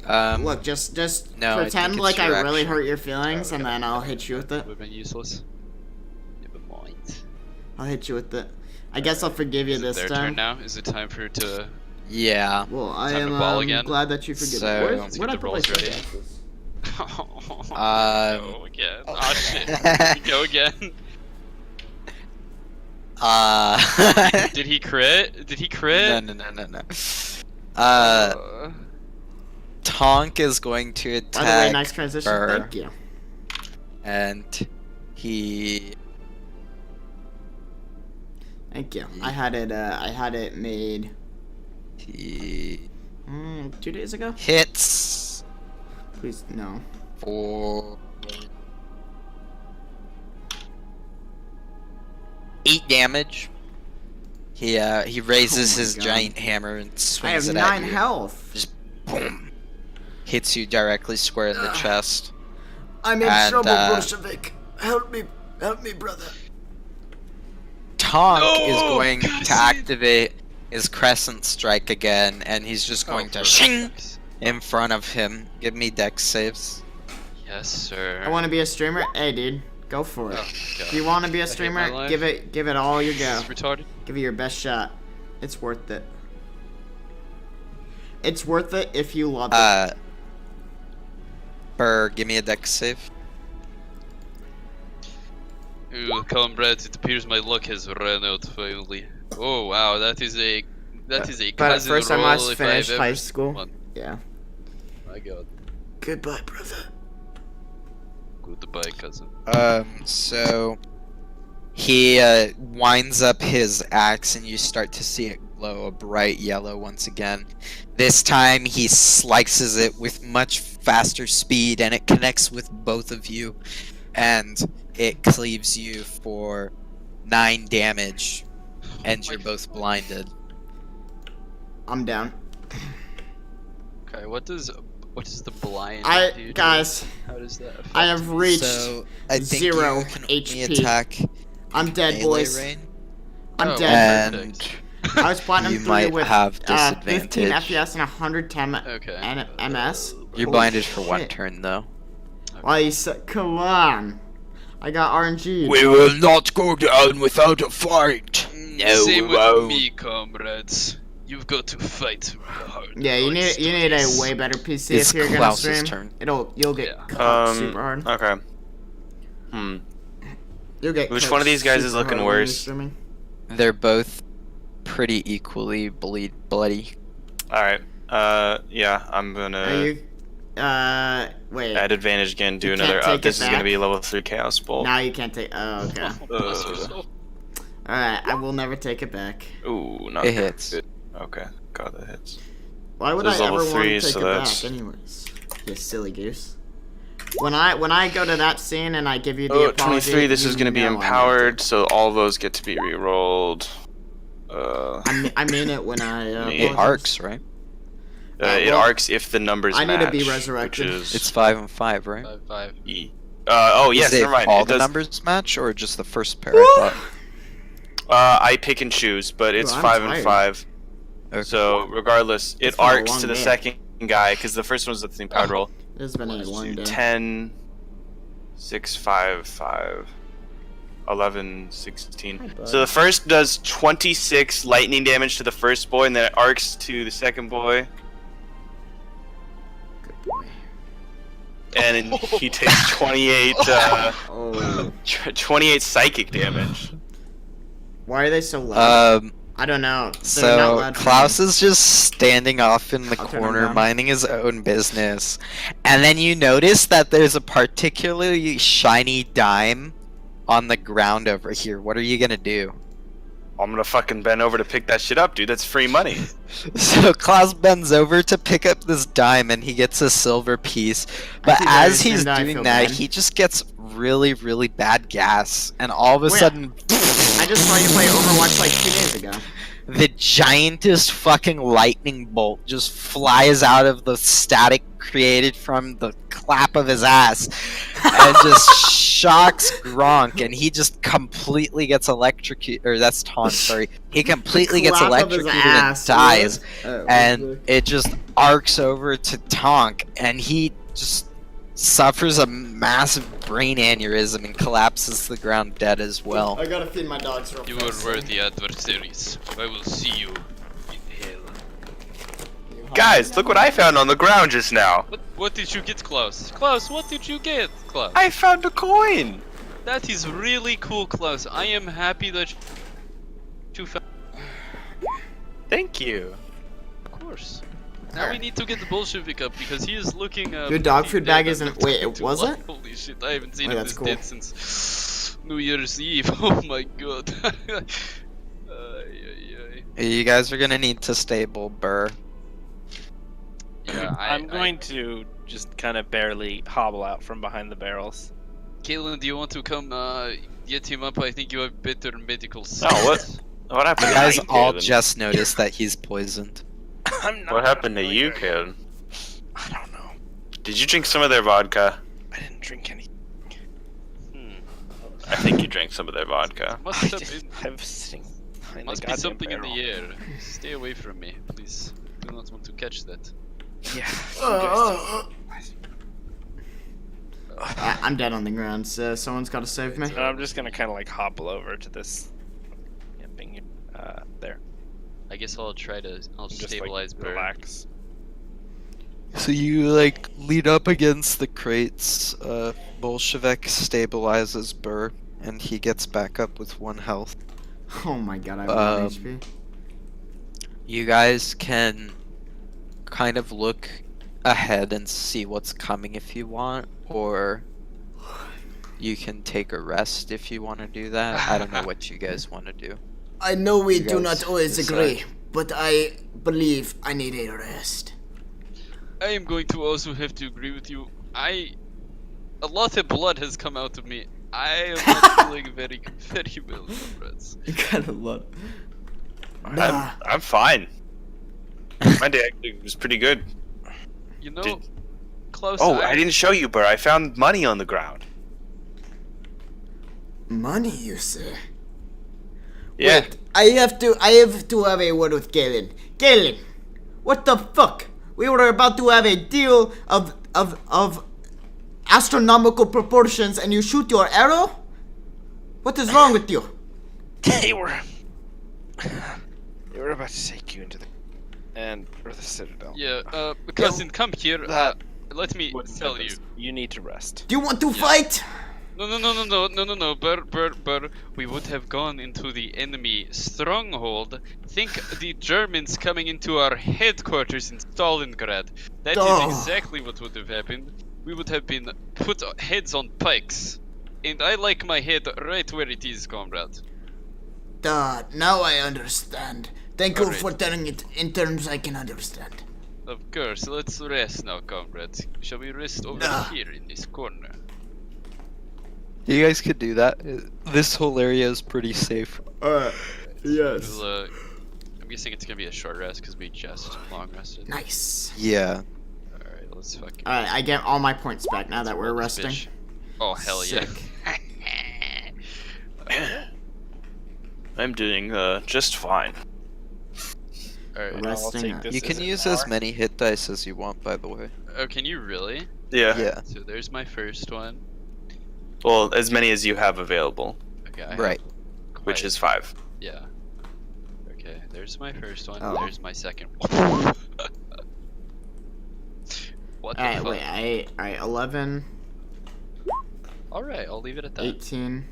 Look, Just no, I pretend think like it's I your really action. hurt your feelings, Oh, and okay. then I'll hit you with it. Would have been useless. Never mind. I'll hit you with it. I guess I'll forgive you Is it this their time. turn now? Is it time for it to? Yeah. Well, I Time to am ball again? glad that you forgive So- me. Let's Where'd get I the put my rolls ready. sunglasses? Go again. Oh shit. Here we go again. Did he crit? Did he crit? No. Tonk is going to attack. By the way, nice transition. Burr. Thank you. And he Thank you. I had it made 2 days ago. hits Please no. for 8 damage. He raises Oh my his God. giant hammer and I swings have it 9 at you. health. Just boom. Hits you directly square in the chest. I'm in And, trouble, Bolshevik. Help me, brother. Tonk No! is going God, to activate his crescent strike again, and he's just going to shing in front of him. Give me dex saves. Yes, sir. I want to be a streamer. Hey, dude, go for it. Oh, God. If you want to be a I hate my streamer, life. give it all you This go. is retarded. Give it your best shot. It's worth it. It's worth it if you love it. Burr, give me a dex save. Ooh, comrades, it appears my luck has run out finally. Oh wow, that is a But cousin first I roll must if finish I've high ever school. seen one. Yeah. My god. Goodbye, brother. Goodbye, cousin. So he winds up his axe, and you start to see it glow a bright yellow once again. This time he slices it with much faster speed, and it connects with both of you, and it cleaves you for 9 damage, and you're both blinded. I'm down. Okay, what does the blind do? Guys, How does that affect I have reached So I think 0 you can only HP. attack I'm dead, melee boys. range, I'm Oh, dead. and I was platinum you 3 might with have 15 disadvantage. FPS and 110 Okay. MS. You're Holy blinded for 1 shit. turn though. Why you said, come on. I got RNG. We will not go down without a fight. No, Same we with won't. me, comrades. You've got to fight hard. Yeah, you need a way better PC It's if you're gonna Klaus's stream. turn. You'll get Yeah. caught super hard. Okay. You get Which cooked one of these guys is super looking hard when you're worse? swimming. They're both pretty equally bloody. All right. Yeah, I'm Are gonna you? Wait. add advantage again. Do You another. can't take This it is gonna back? be level 3 Chaos Bolt. Now you can't take. Oh, okay. Bless yourself. Alright, I will never take it back. Ooh, not It hits. good. Okay, God, that hits. Why would So I it's ever level want 3, to take so it that's- back, anyways? You silly goose. When I go to that scene and I give you the Oh, apology, 23. This you is gonna be know I'm empowered, guilty. so all those get to be re-rolled. I mean it when I. It It arcs, right? It well, arcs if the numbers I need to match. be resurrected. Which is It's 5 and 5, right? 5-5. E. Oh yes, Is it never mind. all It the does. numbers match, or just the first pair? I thought. I pick and choose, but it's I'm 5 and tired. 5. Okay. So regardless, it It's been a arcs long to the day. second guy because the first one's the empowered roll. It's been a long day. 10, 6, 5, 5, 11, 16. Hi, bud. So the first does 26 lightning damage to the first boy, and then it arcs to the second boy, Good boy. and then he takes 28, Oh. 28 psychic damage. Why are they so loud? Um. I don't know. They're not So loud for Klaus me. is just standing off in the I'll turn him corner, down. minding his own business, and then you notice that there's a particularly shiny dime on the ground over here. What are you gonna do? I'm gonna fucking bend over to pick that shit up, dude. That's free money. So Klaus bends over to pick up this dime, and he gets a silver piece. But see as Darius, he's and I doing feel that, bad. he just gets really, really bad gas, and all of a Wait, sudden, I just saw you play Overwatch like 2 days ago. the giantest fucking lightning bolt just flies out of the static created from the clap of his ass and just shocks Gronk, and he just completely gets electrocuted. Or that's Taunt, sorry. He completely gets Clap of his electrocuted and ass, dies, yeah. and it just arcs over to Tonk, and he just suffers a massive brain aneurysm and collapses to the ground dead as well. I gotta feed my dogs real You fast. are worthy adversaries. I will see you in hell. Guys, look what I found on the ground just now. What did you get, Klaus? Klaus, what did you get, Klaus? I found a coin. That is really cool, Klaus. I am happy that you found. Thank you. Of course. Now we need to get the Bolshevik up because he is looking. Your dog pretty food bag dead isn't- and wait, looking was too it? alive. Holy shit! I haven't seen Oh, him that's this cool. dead since New Year's Eve. Oh my god. You guys are gonna need to stable Burr. Yeah, I'm going to just kind of barely hobble out from behind the barrels. Kalen, do you want to come get him up? I think you have better medical No, skills. what happened? You to guys you, all Caleb? just noticed that he's poisoned. I'm not What happened to really you, very- kid? I don't know. Did you drink some of their vodka? I didn't drink any. I think you drank some of their vodka. Must I have just been, have sitting behind must the be goddamn something in barrel. the air. Stay away from me, please. Do not want to catch that. Yeah. I'm dead on the ground, so someone's gotta save me. I'm just gonna kind of like hobble over to this camping there. I guess I'll try to. I'll And just stabilize like, Burr. relax. So you like lead up against the crates. Bolshevik stabilizes Burr, and he gets back up with 1 health. Oh my god, I have 1 HP. You guys can kind of look ahead and see what's coming if you want, or you can take a rest if you want to do that. I don't know what you guys want to do. I know we You do guys not always decide. agree, but I believe I need a rest. I am going to also have to agree with you. A lot of blood has come out of me. I am not feeling very, very well, comrades. You got a lot. I'm fine. My day actually was pretty good. You know, Did- Klaus. Oh, I didn't show you, Burr. I found money on the ground. Money, you say? Yeah. Wait, I have to have a word with Galen. Galen, what the fuck? We were about to have a deal of astronomical proportions, and you shoot your arrow? What is wrong with you? They were about to take you into the or the citadel. Yeah, cousin, come here. that Let me Wouldn't tell have you. this. You need to rest. Do you want to fight? No, but we would have gone into the enemy stronghold. Think the Germans coming into our headquarters in Stalingrad. That is Oh. exactly what would have happened. We would have been put heads on pikes. And I like my head right where it is, comrade. Now I understand. Thank you Alright. for telling it in terms I can understand. Of course, let's rest now, comrade. Shall we rest over Nah. here in this corner? You guys could do that. This whole area is pretty safe. Yes. We'll, I'm guessing it's gonna be a short rest because we just long rested. Nice. Yeah. Alright, let's fucking. Alright, I get all my points back now that we're roll this resting. bitch. Oh, hell yeah. Sick. I'm doing just fine. Alright. Resting take up. this You can as an use as hour. many hit dice as you want, by the way. Oh, can you really? Yeah. Yeah. So there's my first one. Well, as many as you have available, Okay. I have Right. which quite- is 5. Yeah. Okay, there's my first one. Oh. There's my second one. What the Alright, fuck? wait, alright, 11, Alright, I'll leave it at that. 18,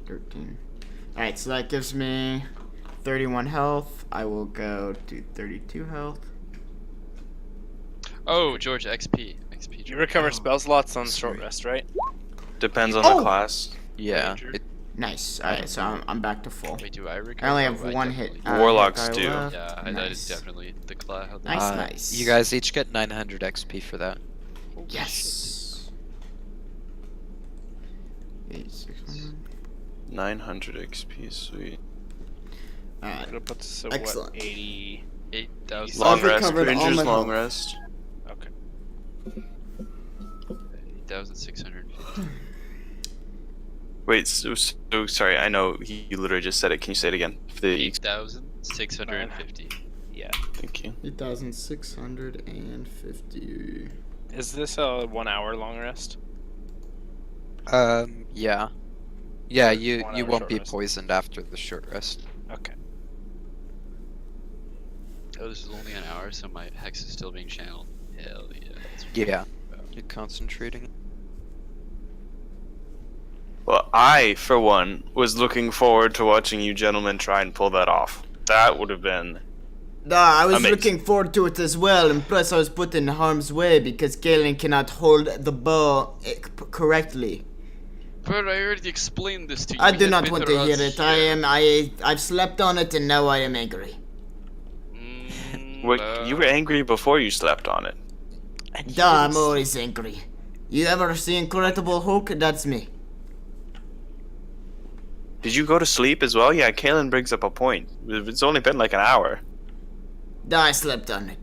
13. Alright, so that gives me 31 health. I will go to 32 health. Oh, George, XP. XP. You George. recover spell slots on short Sweet. rest, right? Depends on Oh! the class. Yeah. Ranger. Nice. Alright, so I'm back to full. Wait, do I recover? I only Oh, have one hit. definitely- Warlocks hit die do. left. Yeah, that is definitely the class. Nice, Uh, nice. You guys each get 900 XP for that. Yes. 8,600. 900 XP, sweet. Alright. It'll put us at Excellent. what, 80? 8,000. Long I've rest, recovered all Rangers my long health. rest. Okay. 8,650. Wait, so sorry, I know you literally just said it. Can you say it again? For the 8,650. Yeah. Thank you. 8,650. Is this a 1 hour long rest? Yeah. Yeah, you 1 you hour won't short be rest. poisoned after the short rest. Okay. Oh, this is only an hour, so my hex is still being channeled. Hell yeah. That's Yeah. You're concentrating. Well, I, for one, was looking forward to watching you gentlemen try and pull that off. That would have been... I was Amazing. looking forward to it as well, and plus I was put in harm's way because Galen cannot hold the bow correctly. But I already explained this to you. I We do had not want to better hear odds it. I've slept on it and now I am angry. You were angry before you slept on it. I'm always angry. You ever see Incredible Hulk? That's me. Did you go to sleep as well? Yeah, Kalen brings up a point. It's only been like an hour. I slept on it.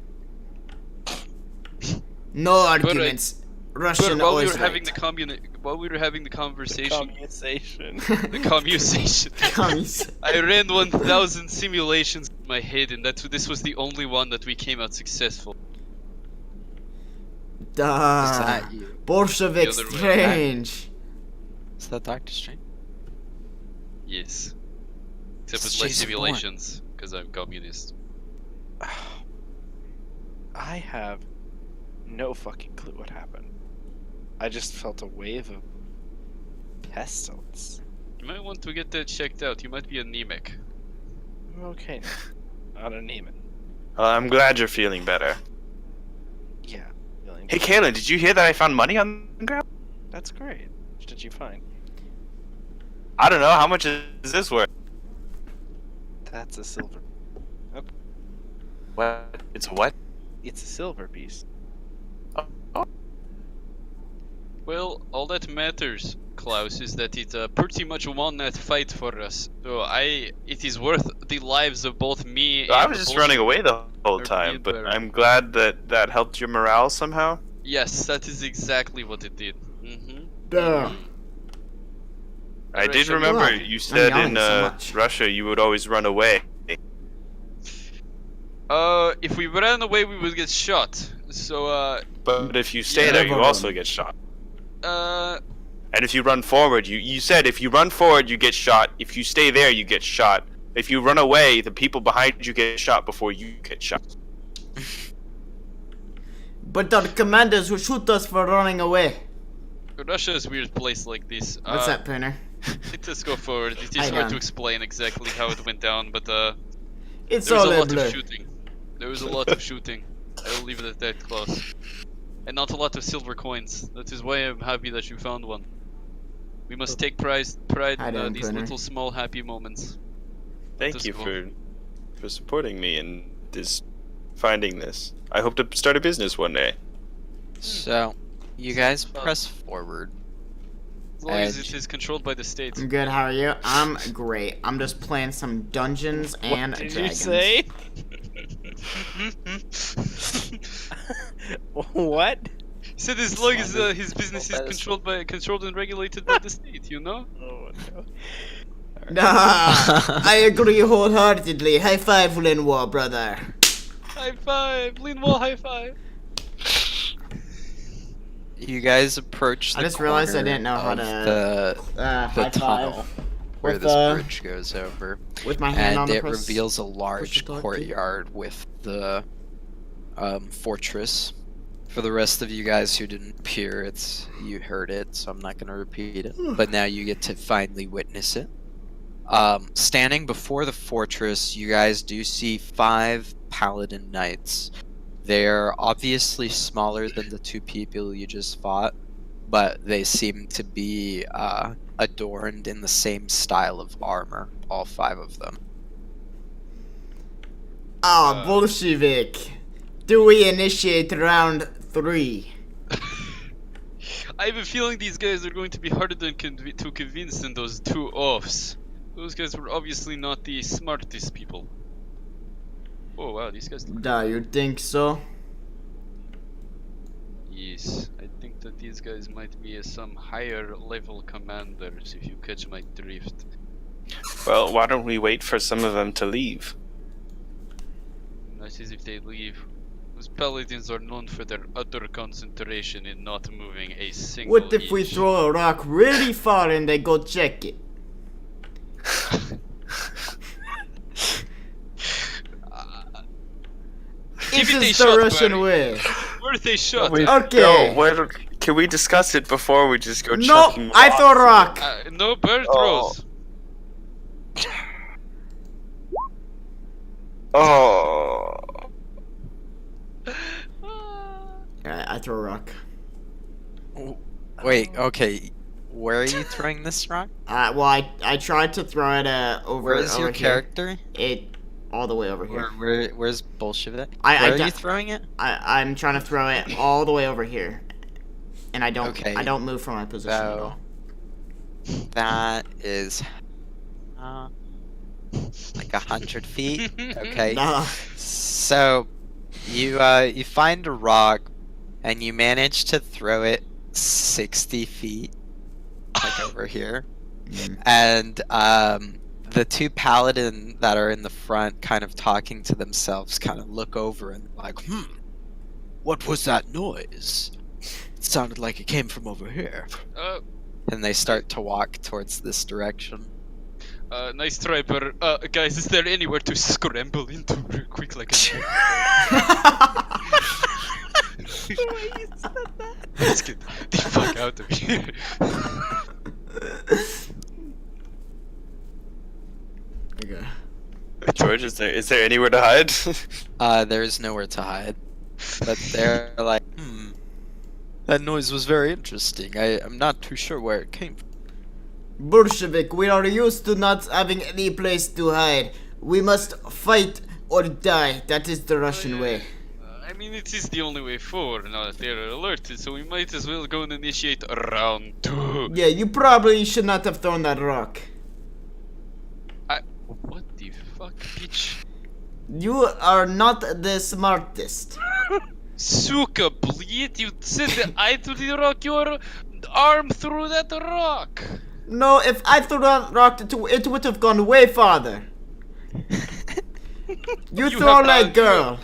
No arguments. Russian But while we always were having right. while we were having the conversation, Commutation. the commutation, Commies. I ran 1,000 simulations in my head, and this was the only one that we came out successful. Is that you? Bolshevik The other way. strange. Is that Doctor Strange? Yes. Except It's with less Jason simulations, because I'm communist. I have no fucking clue what happened. I just felt a wave of pestilence. You might want to get that checked out. You might be anemic. I'm okay now. Not anemic. I'm glad you're feeling better. Yeah. Feeling Hey, Kalen, did you hear that I found money on the ground? That's great. What did you find? I don't know. How much is this worth? That's a silver. What? It's a what? It's a silver piece. Well, all that matters, Klaus, is that it's pretty much a one-night fight for us. So it is worth the lives of both me and I was just running away the whole Or time, being but better. I'm glad that helped your morale somehow. Yes, that is exactly what it did. Duh. I did Russia- remember Ugh, you said yawning in so much. Russia you would always run away. If we ran away, we would get shot. So, But if you stay Yeah. there, you Never also run. get shot. uh, And if you run forward, you said if you run forward, you get shot. If you stay there, you get shot. If you run away, the people behind you get shot before you get shot. But our commanders will shoot us for running away. Russia is a weird place like this. What's up, Pooner? Let's go forward. It How is you hard to doing? explain exactly how it went down, but It's there was all a a lot blur. of shooting. There was a lot of shooting. I will leave it at that, Klaus. And not a lot of silver coins. That is why I'm happy that you found one. We must take pride Hi, in Dan these Pooner. little small happy moments. Thank Let you us go. for supporting me in this finding this. I hope to start a business one day. So, you guys press forward. As long as Edge. it is controlled by the state. I'm good, how are you? I'm great. I'm just playing some Dungeons and Did Dragons. you say? What? He said as long as Sounded- his business is that is- controlled and regulated by the state, you know? Oh no. Nah, I agree wholeheartedly. High five, Linwall, brother. High five! Linwall, high five! You guys approach the I just realized I corner didn't know how of to the high tunnel five where with, this bridge goes over. with my hand on And the it press. reveals a large button. courtyard with the fortress. For the rest of you guys who didn't peer, you heard it, so I'm not going to repeat it. But now you get to finally witness it. Standing before the fortress, you guys do see 5 paladin knights. They're obviously smaller than the 2 people you just fought, but they seem to be adorned in the same style of armor, all 5 of them. Ah, Bolshevik. Do we initiate round 3? I have a feeling these guys are going to be harder to convince than those 2 offs. Those guys were obviously not the smartest people. Oh wow, these guys look... Da, you think so? Yes, I think that these guys might be some higher level commanders, if you catch my drift. Well, why don't we wait for some of them to leave? That is if they leave. Those paladins are known for their utter concentration in not moving a single What if we inch. throw a rock really far and they go check it? Give This it a is the shot, Russian Barry. way. Worth a shot. Okay. No, can we discuss it before we just go No, chucking I throw a rocks? rock. No bird Oh. throws. Oh. Alright, I throw a rock. Wait, okay. Where are you throwing this rock? Well, I tried to throw it over. Where's over your here. character? It all the way over here. Where's Bolshevik? I Where are da- you throwing it? I'm trying to throw it all the way over here, and I don't. Okay. I don't move from my position at So- all. That is like 100 feet. Okay. Nah. So you find a rock and you manage to throw it 60 feet, like over here. And the 2 paladin that are in the front, kind of talking to themselves, kind of look over and like, what was that noise? It sounded like it came from over here. And they start to walk towards this direction. Nice try, but guys, is there anywhere to scramble into real quick like a... Let's get the fuck out of here. Okay. George, is there anywhere to hide? There's nowhere to hide. But they're like, that noise was very interesting. I'm not too sure where it came from. Bolshevik, we are used to not having any place to hide. We must fight or die. That is the Russian way. I mean, it is the only way forward now that they're alerted, so we might as well go and initiate round 2. Yeah, you probably should not have thrown that rock. What the fuck, bitch? You are not the smartest. Suka, bleed! You said that I threw the rock, your arm through that rock! No, if I threw that rock, it would have gone way farther. You throw have like not- girl.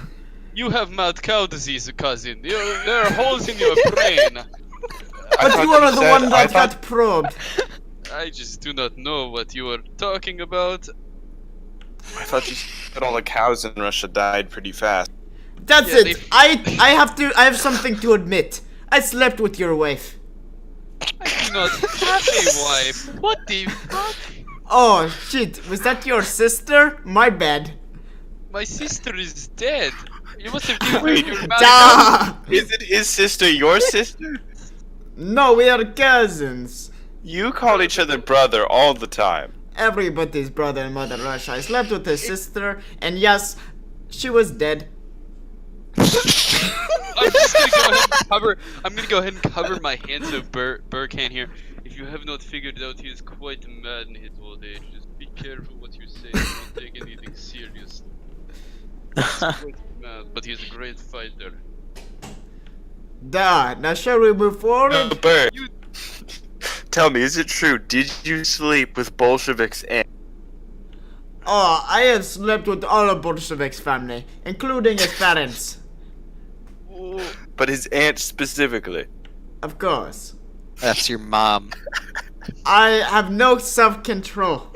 You have mad cow disease, cousin. There are holes in your brain. But you are the one that got probed. I just do not know what you are talking about. I thought you said all the cows in Russia died pretty fast. That's Yeah, it. I have something to admit. I slept with your wife. not a wife. What the fuck? Oh shit, was that your sister? My bad. My sister is dead. You must have given her Wait, your Duh! Is it his sister, your sister? No, we are cousins. You call each other brother all the time. Everybody's brother and mother Russia. I slept with his sister, and yes, she was dead. I'm just gonna go ahead and cover. I'm gonna go ahead and cover my hand so Burr can't hear. If you have not figured out, he is quite mad in his old age. Just be careful what you say. Don't take anything serious. He's quite mad, but he's a great fighter. Duh. Now shall we move forward? Bert, You- tell me, is it true? Did you sleep with Bolsheviks and... Oh, I have slept with all of Bolshevik's family, including his parents. But his aunt specifically? Of course. That's your mom. I have no self-control.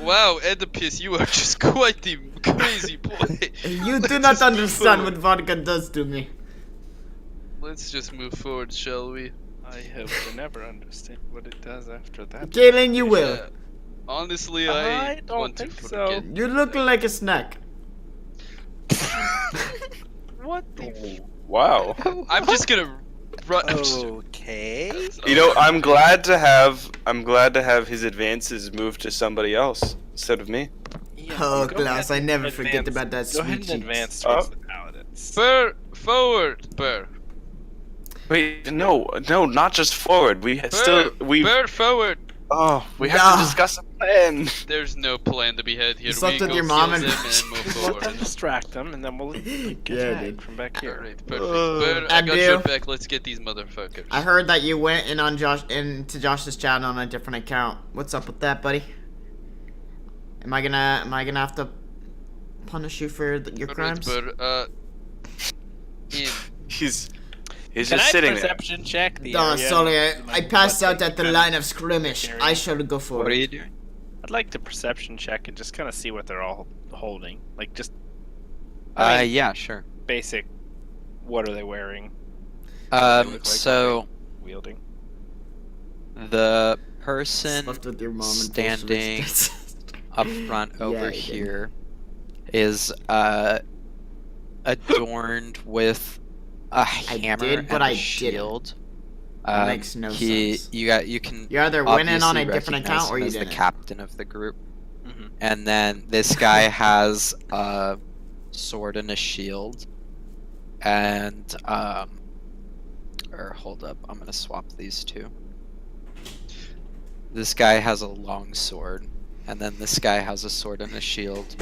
Wow, Oedipus, you are just quite the crazy boy. You do not understand what vodka does to me. Let's just move forward, shall we? I hope to never understand what it does after that. Galen, you will. Honestly, I I don't want to think forget. so. You look like a snack. What the? Wow. I'm just gonna run. Okay. You know, I'm glad to have his advances moved to somebody else instead of me. Oh, go Klaus, ahead I never and forget advance- about that Go ahead sweet and cheeks. advance towards the paladins. Burr, forward, Burr. Wait, no, not just forward. We Burr, forward. we have Nah. to discuss a plan. There's no plan to be had here. You slept We with go your mom kill and- them and move Let them forward. distract them, and then we'll get Yeah, at dude. it from back here. Alright, perfect. Burr, I got Abdul. your back. Let's get these motherfuckers. I heard that you went in on into Josh's chat on a different account. What's up with that, buddy? Am I gonna have to punish you for your Alright, crimes? Burr, in. He's Can just I sitting there. perception check the Oh, area? sorry, I Like, passed what out at the kind line of skirmish. area? I shall go What forward. are you doing? I'd like to perception check and just kind of see what they're all holding. Like just Yeah, sure. basic. What are they wearing? What do they look like, So what they're wielding. the person Slept with your mom and standing up front Yeah, over I did. here is adorned with a hammer did, and but a I didn't. shield. That makes no sense. You can You're either winning on a obviously different recognize account or him you as the didn't. captain of the group. Mhm. And then this guy has a sword and a shield. And or hold up, I'm gonna swap these two. This guy has a long sword, and then this guy has a sword and a shield.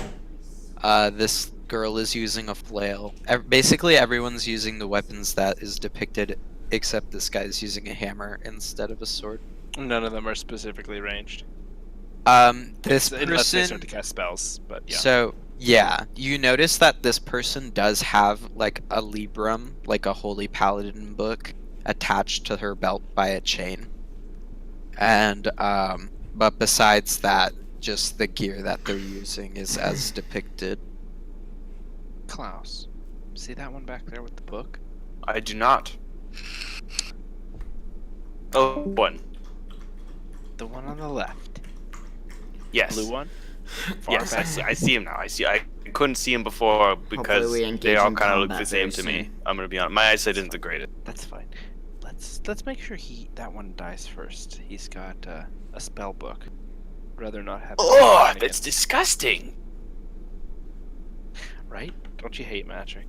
This girl is using a flail. Basically, everyone's using the weapons that is depicted, except this guy's using a hammer instead of a sword. None of them are specifically ranged. This Unless they person. start to cast spells, but yeah. So yeah, you notice that this person does have like a Librum, like a Holy Paladin book, attached to her belt by a chain. And but besides that, just the gear that they're using is as depicted. Klaus, see that one back there with the book? I do not. Oh, one. The one on the left. Yes. Blue one? Yes, Far I see him now. I couldn't see him before because we engage they all in kind of look combat the same very to me. soon. I'm gonna be honest. My eyesight isn't the greatest. That's fine. Let's make sure that one dies first. He's got a spell book. Rather not have. Oh, anything that's against- disgusting. right. Don't you hate magic?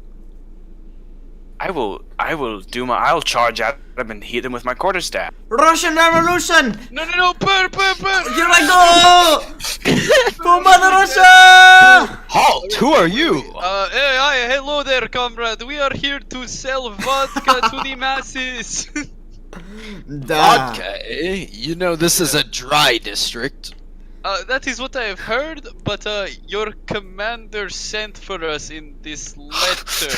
I'll charge at them and hit them with my quarterstaff. Russian Revolution! No, Burr! Here I go! For Mother Russia! Halt! Who are you? Hello there, comrade. We are here to sell vodka to the masses. Duh. Okay, you know this is a dry district. That is what I have heard, but your commander sent for us in this letter,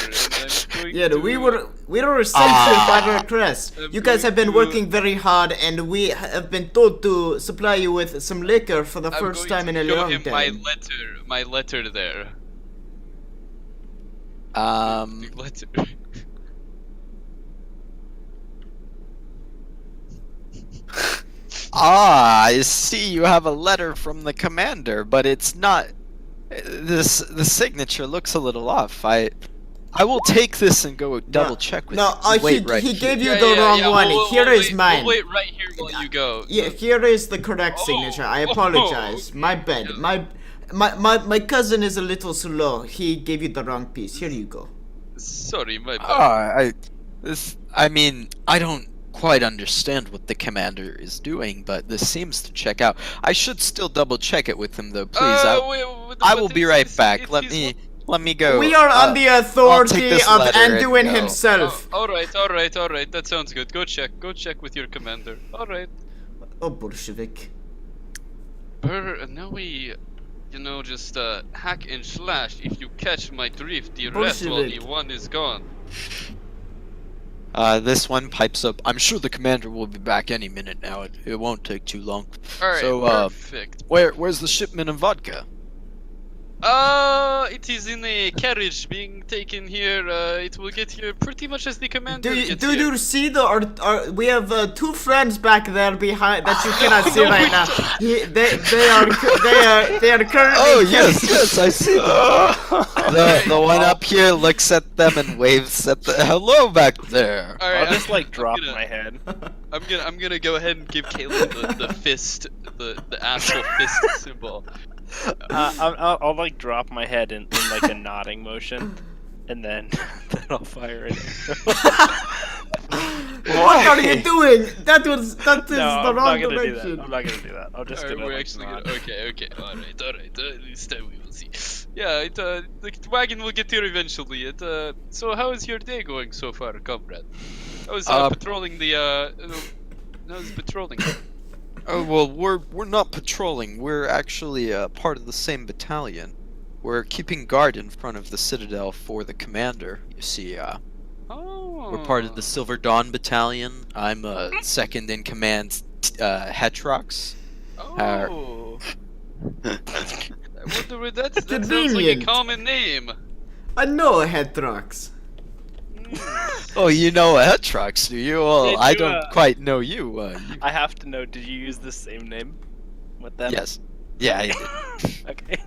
and I'm going Yeah, to... we were sent here by request. I'm You guys have been going to- working very hard, and we have been told to supply you with some liquor for the I'm first going time in to a show long him time. my letter there. Um, Letter. Ah, I see you have a letter from the commander, but it's not. The signature looks a little off. I will take this and go double check with No, you. Wait right he here. gave you the wrong one. Here is mine. We'll wait right here while you go. Yeah, here is the correct signature. I apologize. My bad. My cousin is a little slow. He gave you the wrong piece. Here you go. Sorry, my bad. I mean, I don't quite understand what the commander is doing, but this seems to check out. I should still double check it with him though, please. I will be right back. Let me go. We are on the authority of Anduin go. himself. Alright. That sounds good. Go check with your commander. Alright. Oh, Bolshevik. Now we, just hack and slash if you catch my drift. The rest while the one is gone. This one pipes up. I'm sure the commander will be back any minute now. It won't take too long. Alright, so, perfect. Where's the shipment of vodka? It is in a carriage being taken here. It will get here pretty much as the commander gets Do here. you see we have two friends back there behind that you cannot see right now. They are currently. Oh yes, I see them. The one up here looks at them and waves at the hello back there. Alright, I'll just like drop my head. I'm gonna go ahead and give Caitlin the fist, the actual fist symbol. I'll like drop my head in like a nodding motion, and then I'll fire it. What are you doing? That is No, the I'm wrong not gonna do direction. that. I'm not gonna do that. I'll just Alright, do we're that. actually gonna. Okay. Alright. This time we will see. Yeah, the wagon will get here eventually. So how is your day going so far, comrade? I was patrolling the. I was patrolling. Oh well, we're not patrolling. We're actually part of the same battalion. We're keeping guard in front of the citadel for the commander. You see, Oh. we're part of the Silver Dawn battalion. I'm second in command, Hetrox. Oh. I wonder where that sounds like a Convenient. common name. I know Hetrox. Oh, you know Hetrox, do you? Well, Did I you, don't quite know you. I have to know. Did you use the same name with them? Yes. Yeah, I did. Okay.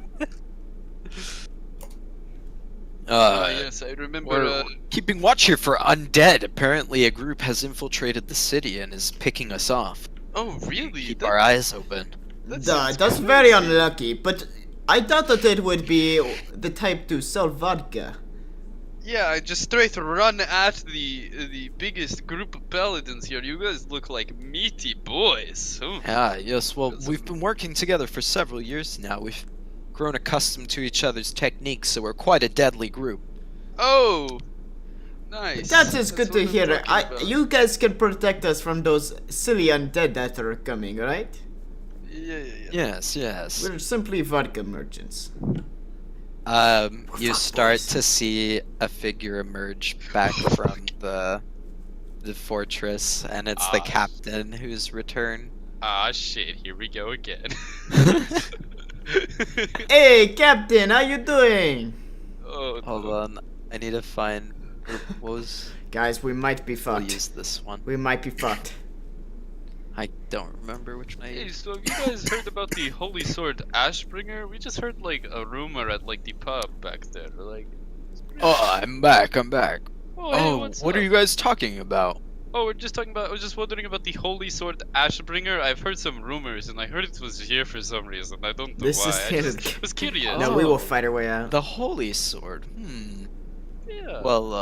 Yes, I remember. We're keeping watch here for undead. Apparently, a group has infiltrated the city and is picking us off. Oh, really? Keep our eyes open. That's very unlucky, but I thought that it would be the type to sell vodka. Yeah, I just straight run at the biggest group of paladins here. You guys look like meaty boys. Oh. Ah, yes. Well, we've been working together for several years now. We've grown accustomed to each other's techniques, so we're quite a deadly group. Oh, nice. That is good That's to what I'm hear. talking about. You guys can protect us from those silly undead that are coming, right? Yeah. Yes. We're simply vodka merchants. You start to see a figure emerge back from the fortress, and it's the captain who's returned. Ah, shit. Here we go again. Hey, Captain, how you doing? Oh, Hold on, I need to find. What was? Guys, we might be I'll fucked. use this one. We might be fucked. I don't remember which one I Hey, used. so have you guys heard about the Holy Sword Ashbringer? We just heard like a rumor at like the pub back there. Like. Oh, I'm back. Oh, hey, Oh, what's what up? are you guys talking about? Oh, we're just talking about. I was just wondering about the Holy Sword Ashbringer. I've heard some rumors, and I heard it was here for some reason. I don't know This why. is I here. just was curious. No, we will fight our way out. The Holy Sword. Yeah. Well,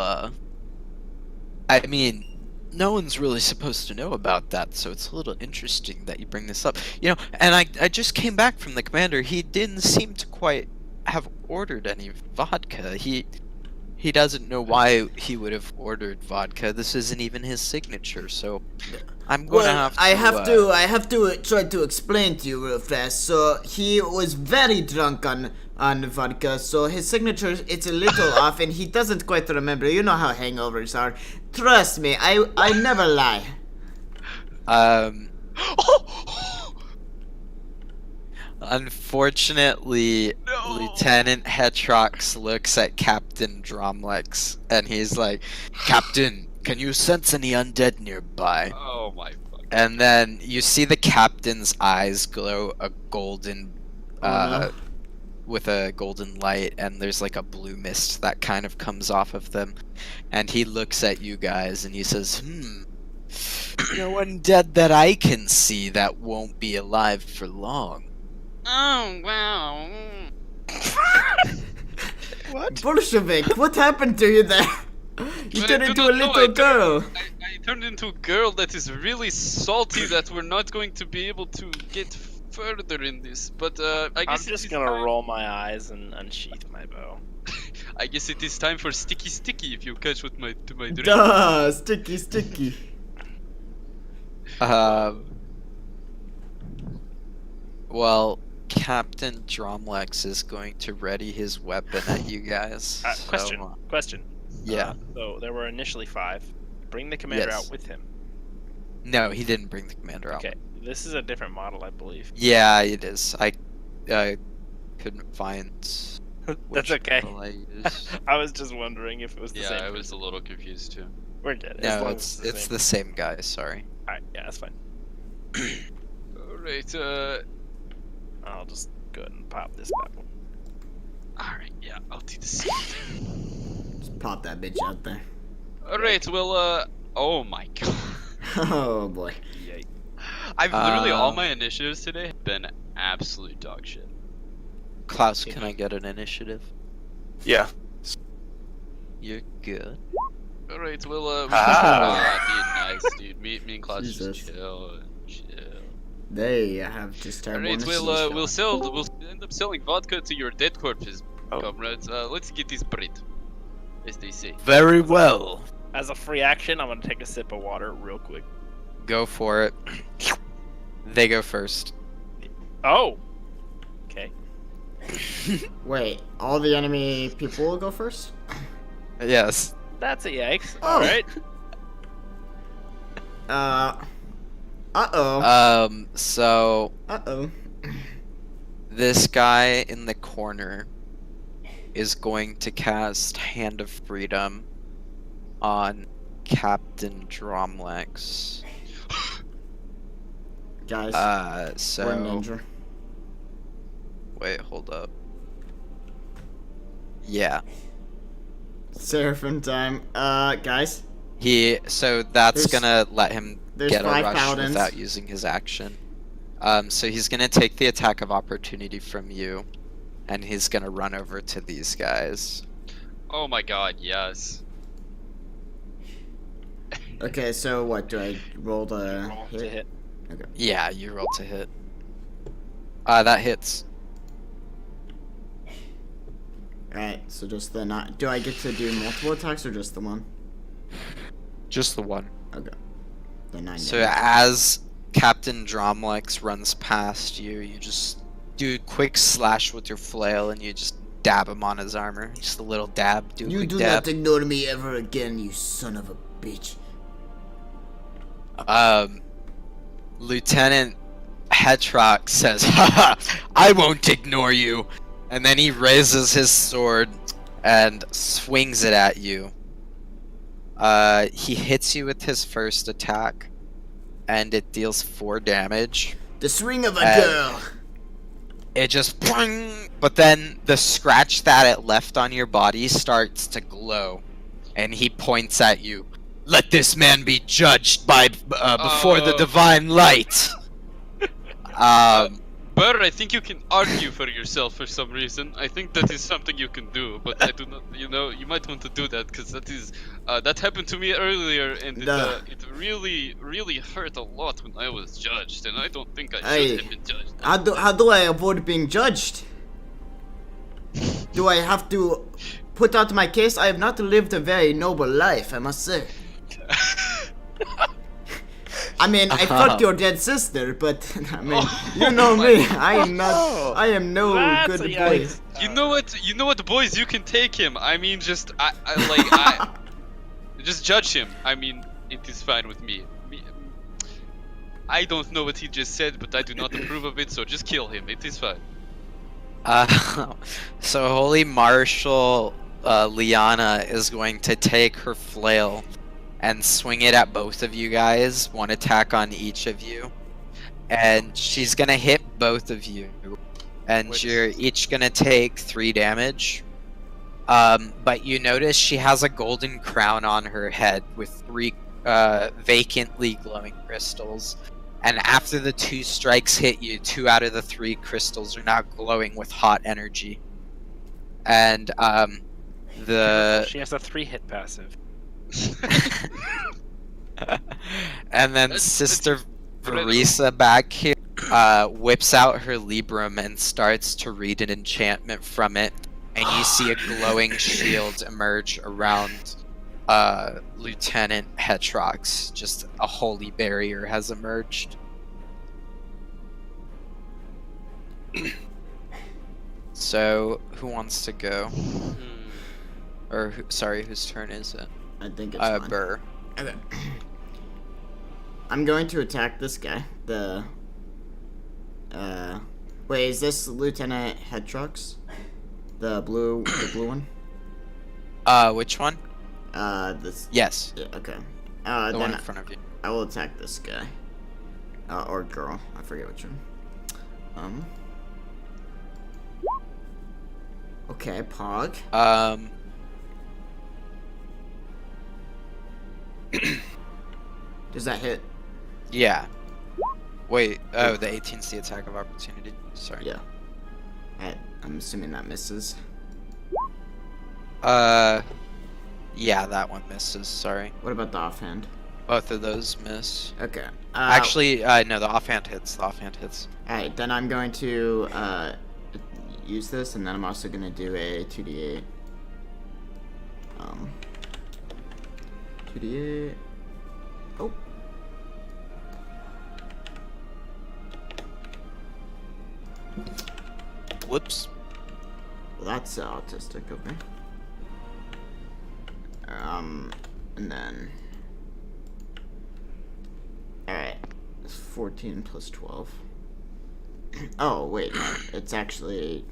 I mean, no one's really supposed to know about that, so it's a little interesting that you bring this up. You know, and I just came back from the commander. He didn't seem to quite have ordered any vodka. He doesn't know why he would have ordered vodka. This isn't even his signature, so I'm going to have to... I have to try to explain to you real fast. So he was very drunk on vodka, so his signature, it's a little off, and he doesn't quite remember. You know how hangovers are. Trust me, I never lie. Unfortunately, No. Lieutenant Hetrox looks at Captain Dromlex, and he's like, Captain, can you sense any undead nearby? Oh my fucking And then you see the captain's eyes glow a golden, no. with a golden light, and there's like a blue mist that kind of comes off of them. And he looks at you guys and he says, no one dead that I can see that won't be alive for long. Oh wow. What? Bolshevik, what happened to you there? You Well, turned I do into a not know, little girl. I turned into a girl that is really salty that we're not going to be able to get further in this. But I I'm guess it just is gonna time- roll my eyes and unsheath my bow. I guess it is time for sticky if you catch what my drift. Duh, sticky. Well, Captain Dromlex is going to ready his weapon at you guys. Question. Yeah. So there were initially 5. Bring the commander Yes. out with him. No, he didn't bring the commander out. Okay. This is a different model, I believe. Yeah, it is. I couldn't find. That's which okay. model I used. I was just wondering if it was the same. Yeah, I was a little confused too. We're good. as No, long it's as the same guy. Sorry. Alright, yeah, that's fine. Alright, I'll just go ahead and pop this bad boy. alright, yeah, I'll do the same. Just pop that bitch out there. Alright, well, oh my god. Oh boy. Yikes. I've literally, all my initiatives today have been absolute dog shit. Klaus, can I get an initiative? Yeah. You're good. Alright, well, dude, nice, dude. Me and Klaus Jesus. just chill. They have just terrible Alright, initiatives. we'll end up selling vodka to your dead corpses, Oh. comrades. Let's get this bread, as they say. Very well. As a free action, I'm gonna take a sip of water real quick. Go for it. They go first. Oh! Okay. Wait, all the enemy people will go first? Yes. That's a yikes. Oh. Alright. Uh-oh. So Uh-oh. this guy in the corner is going to cast Hand of Freedom on Captain Dromlex. Guys, we're So ninja. wait, hold up. Yeah. Seraphim time. Guys, So that's There's- gonna let him there's get a 5 rush paladins. without using his action. So he's gonna take the attack of opportunity from you, and he's gonna run over to these guys. Oh my god, yes. Okay, so what, do I roll the Roll hit? to hit. Yeah, you roll to hit. That hits. Alright, so just the not. Do I get to do multiple attacks or just the one? Just the one. Okay. The 9 So damage. as Captain Dromlex runs past you, you just do a quick slash with your flail and you just dab him on his armor. Just a little dab. Do a You quick do dab. not ignore me ever again, you son of a bitch. Lieutenant Hetrock says, "Haha, I won't ignore you." And then he raises his sword and swings it at you. He hits you with his first attack, and it deals 4 damage. The swing of a And- girl. It just, but then the scratch that it left on your body starts to glow, and he points at you. Let this man be judged by before the Oh. divine light. Burr, I think you can argue for yourself for some reason. I think that is something you can do, but I do not. You know, you might want to do that because that is that happened to me earlier, and it really, really hurt a lot when I was judged, and I don't think I should Hey. have been judged. How do I avoid being judged? Do I have to put out my case? I have not lived a very noble life, I must say. I mean, I fucked your dead sister, but I mean, you know me. I am not. I am no That's good a boy. yikes. You know what, boys? You can take him. I mean, just just judge him. I mean, it is fine with me. I don't know what he just said, but I do not approve of it. So just kill him. It is fine. So Holy Marshal Liana is going to take her flail and swing it at both of you guys. One attack on each of you. And she's gonna hit both of you. And you're each gonna take 3 damage. But you notice she has a golden crown on her head with 3 vacantly glowing crystals. And after the 2 strikes hit you, 2 out of the 3 crystals are now glowing with hot energy. And She has a 3-hit passive. and then That's Sister incredible. Verisa back here whips out her Librum and starts to read an enchantment from it. And you see a glowing shield emerge around Lieutenant Hetrox. Just a holy barrier has emerged. So, who wants to go? Or, sorry, whose turn is it? I think it's mine. Burr. Okay. I'm going to attack this guy. Wait, is this Lieutenant Hetrox? The blue one? Which one? This. Yes, Yeah, okay. the one Then in front of you. I will attack this guy. Or girl. I forget which one. Okay, Pog. Does that hit? Yeah. Wait, oh, the 18's the attack of opportunity. Sorry. Yeah. I'm assuming that misses. Yeah, that one misses, sorry. What about the offhand? Both of those miss. Okay. Actually, no, the offhand hits. The offhand hits. Alright, then I'm going to use this, and then I'm also going to do a 2d8. 2d8. Oh. Whoops. Well, that's autistic of me. And then... Alright. It's 14 plus 12. Oh, wait, no. It's actually,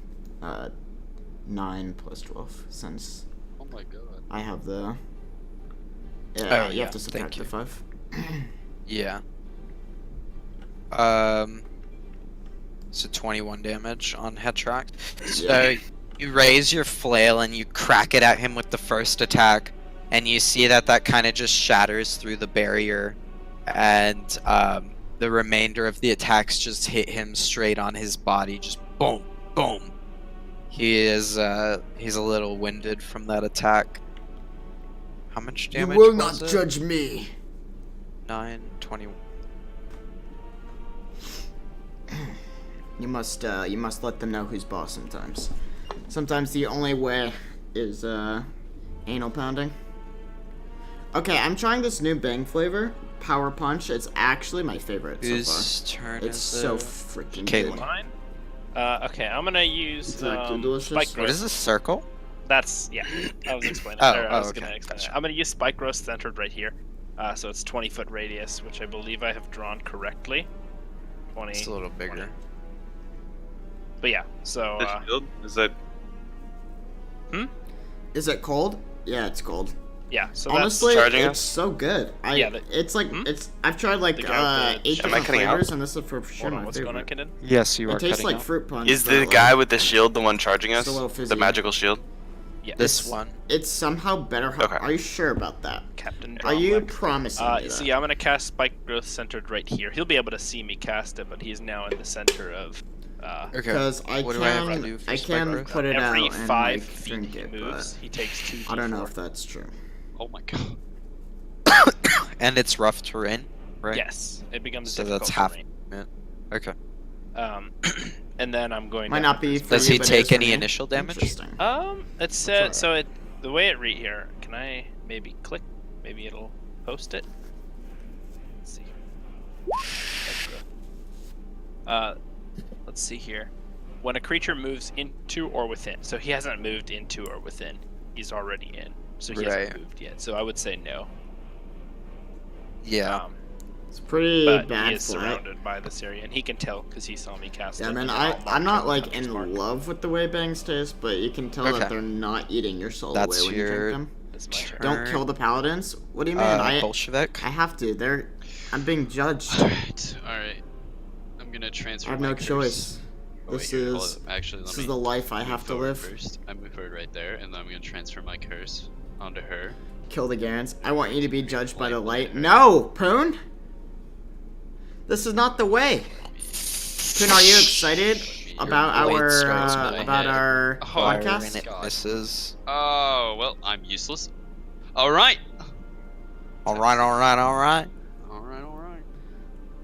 9 plus 12, since Oh my god. I have the... you yeah, have to subtract thank the you. 5. Yeah. So 21 damage on Hetrox. So you raise your flail and you crack it at him with the first attack, and you see that kind of just shatters through the barrier, and the remainder of the attacks just hit him straight on his body, just boom, boom. He's a little winded from that attack. How much damage? You will not was it? judge me. 9, 21. You must let them know who's boss sometimes. Sometimes the only way is, anal pounding. Okay, I'm trying this new Bang flavor, Power Punch. It's actually my favorite so Whose turn far. It's is so it? freaking Caitlin. good. Mine? Okay, I'm gonna use It's like too delicious. spike What growth. is this circle? That's, yeah, I was explaining. Oh, I was okay, gonna explain gotcha. that. I'm gonna use spike growth centered right here. So it's 20-foot radius, which I believe I have drawn correctly. 20. It's a little bigger. 20. But yeah, so The shield? Is that Is it cold? Yeah, it's cold. yeah, so Honestly, charging it's us? so good. Yeah, it's like it's. I've tried like The guy with the 8 Am I different cutting out? flavors, and this is for that's sure hold on, my what's favorite. going on, Kidden? Yes, you are It tastes cutting like out. fruit punch. is but, the like, guy with the shield the one charging It's us? a little The fizzy. magical shield? Yeah, This one. It's somehow better. Okay. Are you sure about that? Captain Are you Dromlek. promising me that? So yeah, I'm gonna cast spike growth centered right here. He'll be able to see me cast it, but he's now in the center of. Okay. Because I What can, do I have to do for I spike can growth? put it out Every and 5 like feet drink he it, moves, but he takes 2d4. I don't know if that's true. Oh my god. And it's rough terrain, right? Yes, it becomes So difficult that's for half. me. Okay. And then I'm going. Might to not be for Does you, he but it take is for any me. initial damage? Interesting. It said so. The way it read here. Can I maybe click? Maybe it'll post it. Let's see. Let's see here. When a creature moves into or within, so he hasn't moved into or within. He's already in, so he Right. hasn't moved yet. So I would say no. Yeah. It's pretty But bad he is flat. surrounded by this area, and he can tell because he saw me cast it. Yeah, man, These are all I'm not marked like with in mark. love with the way bangs taste, but you can tell Okay. that they're not eating your soul That's away when you your- drink them. is my turn. Don't kill the paladins. What do you mean? Bolshevik. I have to. I'm being judged. Alright, alright. I'm gonna transfer I have my no curse. choice. Oh, wait, This here, hold is up. Actually, this let is me the life I move have to forward live. First. I move forward right there, and then I'm gonna transfer my curse onto her. Kill the Garens. I want you to be judged by the light. No, Poon. This is not the way. Poon, are you excited about blade strikes my our Oh, podcast? And it God. misses. Oh, well, I'm useless. Alright! Alright. Alright.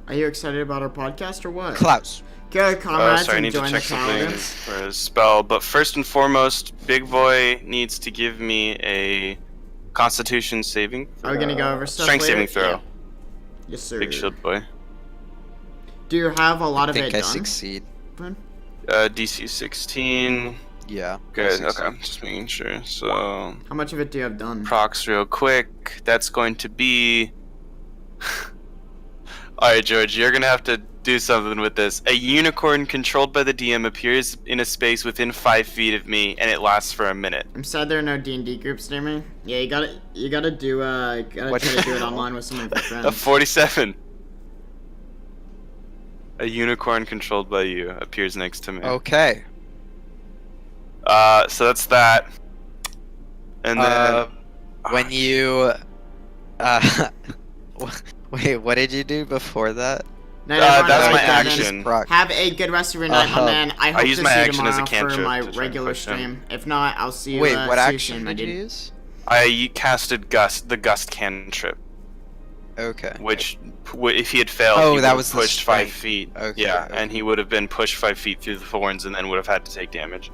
Are you excited about our podcast or what? Klaus. Go, comrades, Sorry, I and need to join the check something paladins. for his spell. But first and foremost, Big Boy needs to give me a Constitution saving. Are we gonna go over stuff Strength later? saving throw. Yeah. Yes, sir. Big Shield Boy. Do you have a lot I of it think I done? succeed. Poon? DC 16. Yeah. Good. I succeed. Okay, just making sure. So How much of it do you have done? procs real quick. That's going to be. All right, George, you're gonna have to do something with this. A unicorn controlled by the DM appears in a space within 5 feet of me, and it lasts for a minute. I'm sad there are no D&D groups near me. Yeah, you gotta What? try to do it online with some of your friends. A 47. A unicorn controlled by you appears next to me. Okay. So that's that. And then When you wait, what did you do before that? Night, that's everyone. my Alright, then. action. Proc. Have a good rest of your night, my man. I hope use to my see you action as a tomorrow for cantrip my to try and regular push him. stream. If not, I'll see you. Wait, see what you action soon, my did you dude. use? I casted the gust cantrip, Okay. which if he had failed, Oh, he that would was have the pushed 5 strength. feet. Okay, Yeah, okay. and he would have been pushed 5 feet through the thorns, and then would have had to take damage.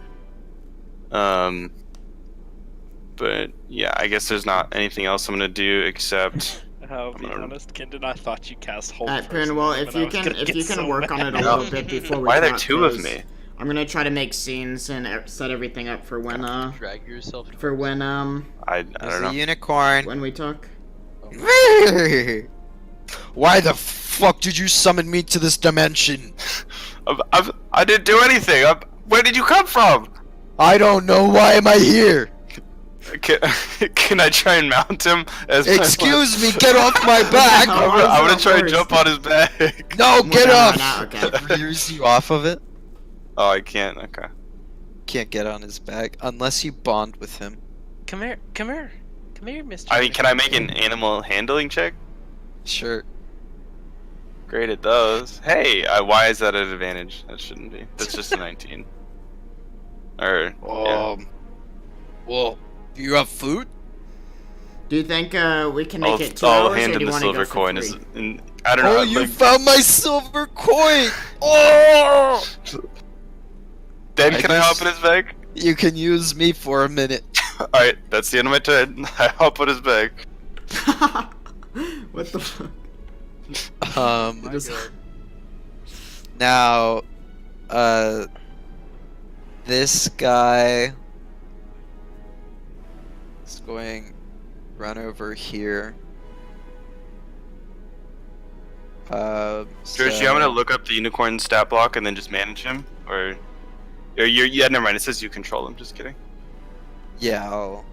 But yeah, I guess there's not anything else I'm gonna do except. I'll be gonna- honest, Kindon, I thought you cast hold Alright, first. Poon, well, and if I you was can gonna get so work on it a mad. little bit before we Why are there cut, 2 of 'cause me? I'm gonna try to make scenes and set everything up for when Drag yourself. Oh, for when I There's don't a know. unicorn. when we talk. Why the fuck did you summon me to this dimension? I didn't do anything. Where did you come from? I don't know. Why am I here? Can I try and mount him? As my- Excuse me, get off my back! No. I'm gonna try and First. jump on his back. No, get down off! right now, okay. It rears you off of it. Oh, I can't. Okay. Can't get on his back unless you bond with him. Come here, Mr. I mean, can I make an animal handling check? Sure. Great at those. Hey, why is that an advantage? That shouldn't be. That's just a 19. Or yeah. Well, do you have food? Do you think we can make it 2 I'll hours, hand or do him you the want to silver go for coin. 3? I don't know. Oh, you like, found my silver coin! Oh! Ben, I can I guess- hop in his bag? You can use me for a minute. Alright, that's the end of my turn. I hop in his bag. What the fuck? Um, now, this guy is going run over here. George, I'm gonna look up the unicorn stat block and then just manage him, or yeah, never mind. It says you control him. Just kidding. Yeah, I'll...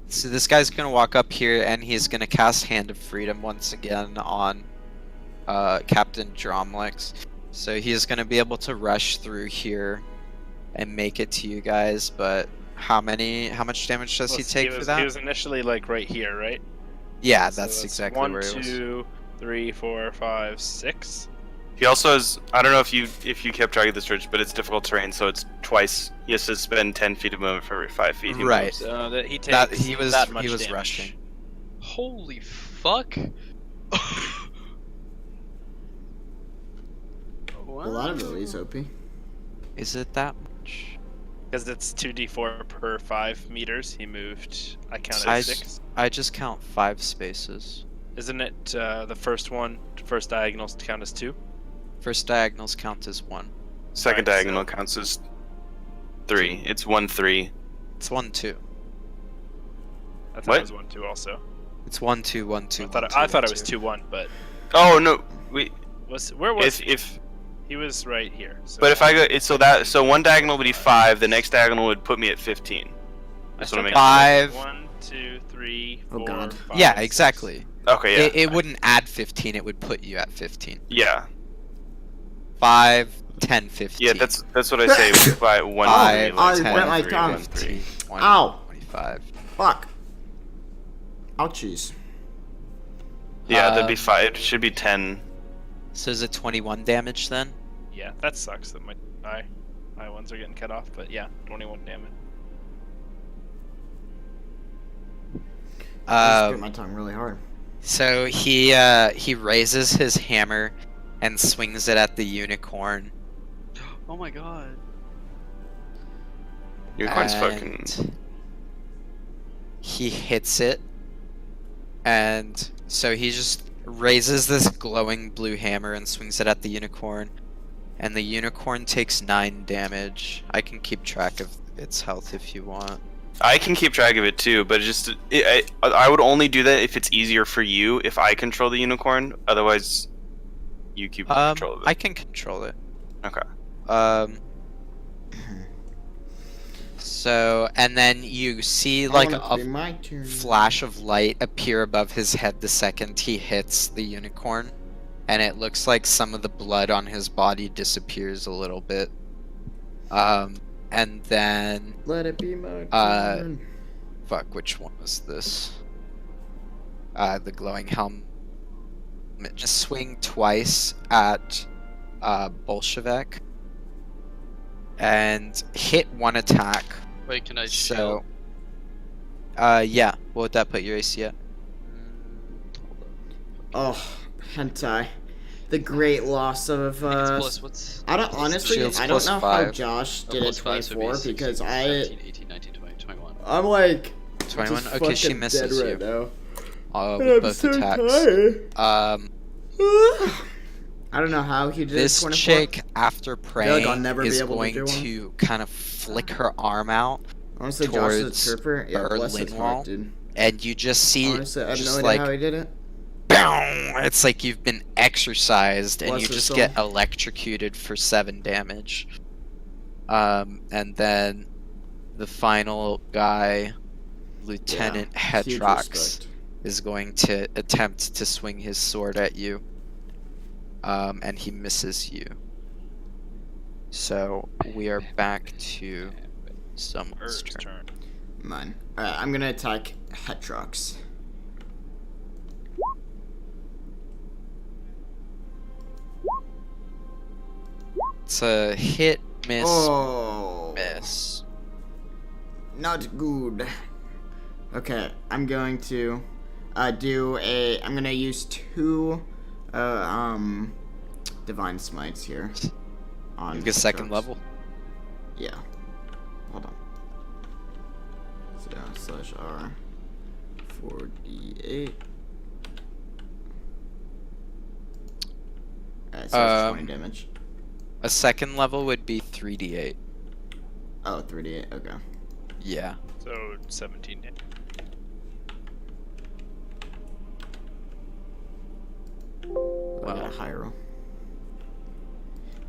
So this guy's gonna walk up here and he's gonna cast Hand of Freedom once again on Captain Dromlix. So he's gonna be able to rush through here and make it to you guys, but how much damage does he take for that? He was initially like right here, right? Yeah, So that's exactly one, where he was. 2, 3, 4, 5, 6. He also has. I don't know if you kept track of this, George, but it's difficult terrain, so it's twice. He has to spend 10 feet of movement for every 5 feet. He Right. moves. So that he takes That he was that much damage. rushing. Holy fuck! A lot of Lily's OP. Is it that much? Because it's 2d4 per 5 meters. He moved. I counted I 6. I just count 5 spaces. Isn't it the first diagonals count as 2? First diagonals count as 1. Second Alright, diagonal counts as 3. It's 1, 3. It's 1, 2. I thought What? it was 1, 2 also. It's 1, 2, 1, 2. I thought it was 2, 1, but Oh no, wait. Where was he? If He was right here. So but if I go, so one diagonal would be 5. The next diagonal would put me at 15. That's what I mean. 5. 1, 2, 3, Oh, 4, God. 5, Yeah, 6. exactly. Okay, yeah. It wouldn't add 15, it would put you at 15. Yeah. 5, 10, 15. Yeah, that's what I say. By 1, 5, 3, like, 10, 1, my 3, tongue. 1, 15, 20, Ow. 25. Fuck. Ouchies. Yeah, that'd be 5. It should be 10. So is it 21 damage then? Yeah, that sucks that my ones are getting cut off, but yeah, 21 damage. I just bit my tongue really hard. So he raises his hammer and swings it at the unicorn. Oh my god. Unicorn's and fucking. He hits it, and so he just raises this glowing blue hammer and swings it at the unicorn, and the unicorn takes 9 damage. I can keep track of its health if you want. I can keep track of it too, but I would only do that if it's easier for you if I control the unicorn. Otherwise, you keep control of it. I can control it. Okay. So, and then you see like a flash of light appear above his head the second he hits the unicorn, and it looks like some of the blood on his body disappears a little bit. And then Let it be my turn. fuck, which one was this? The glowing helmet. Just swing twice at Bolshevik and hit one attack. Wait, can I So, yeah. What would that put your AC at? Oh, hentai. The great loss of what's I don't honestly Shields I don't plus know 5. how Josh did plus it 5, so 24 it'd be because 16, I 17, 18, 19, 20, 21. I'm like 21? just Okay, she fucking misses dead you. right now. With I'm both so attacks. tired. I don't know how he did This 24. chick, after praying, I'll never be is able to going do one. to kind of flick her arm out, Honestly, Josh is towards a trooper. Yeah, bless his Linwall. heart, dude. and you just see Honestly, I have just no like idea how he did it. BOOM! It's like you've been exercised, and Bless you her just soul. get electrocuted for 7 damage. And then the final guy, Lieutenant Huge Hetrox, respect. is going to attempt to swing his sword at you. And he misses you. So we are back to someone's Erd's turn. turn. Mine. Alright, I'm gonna attack Hetrox. It's a hit, miss, Oh, miss. not good. Okay, I'm going to I'm gonna use 2 divine smites here. On You get second Hetrox. level. Yeah. Hold on. So /R 4d8. Alright, so it's 20 damage. A second level would be 3d8. Oh, 3d8, okay. Yeah. So 17 damage. I got a high roll.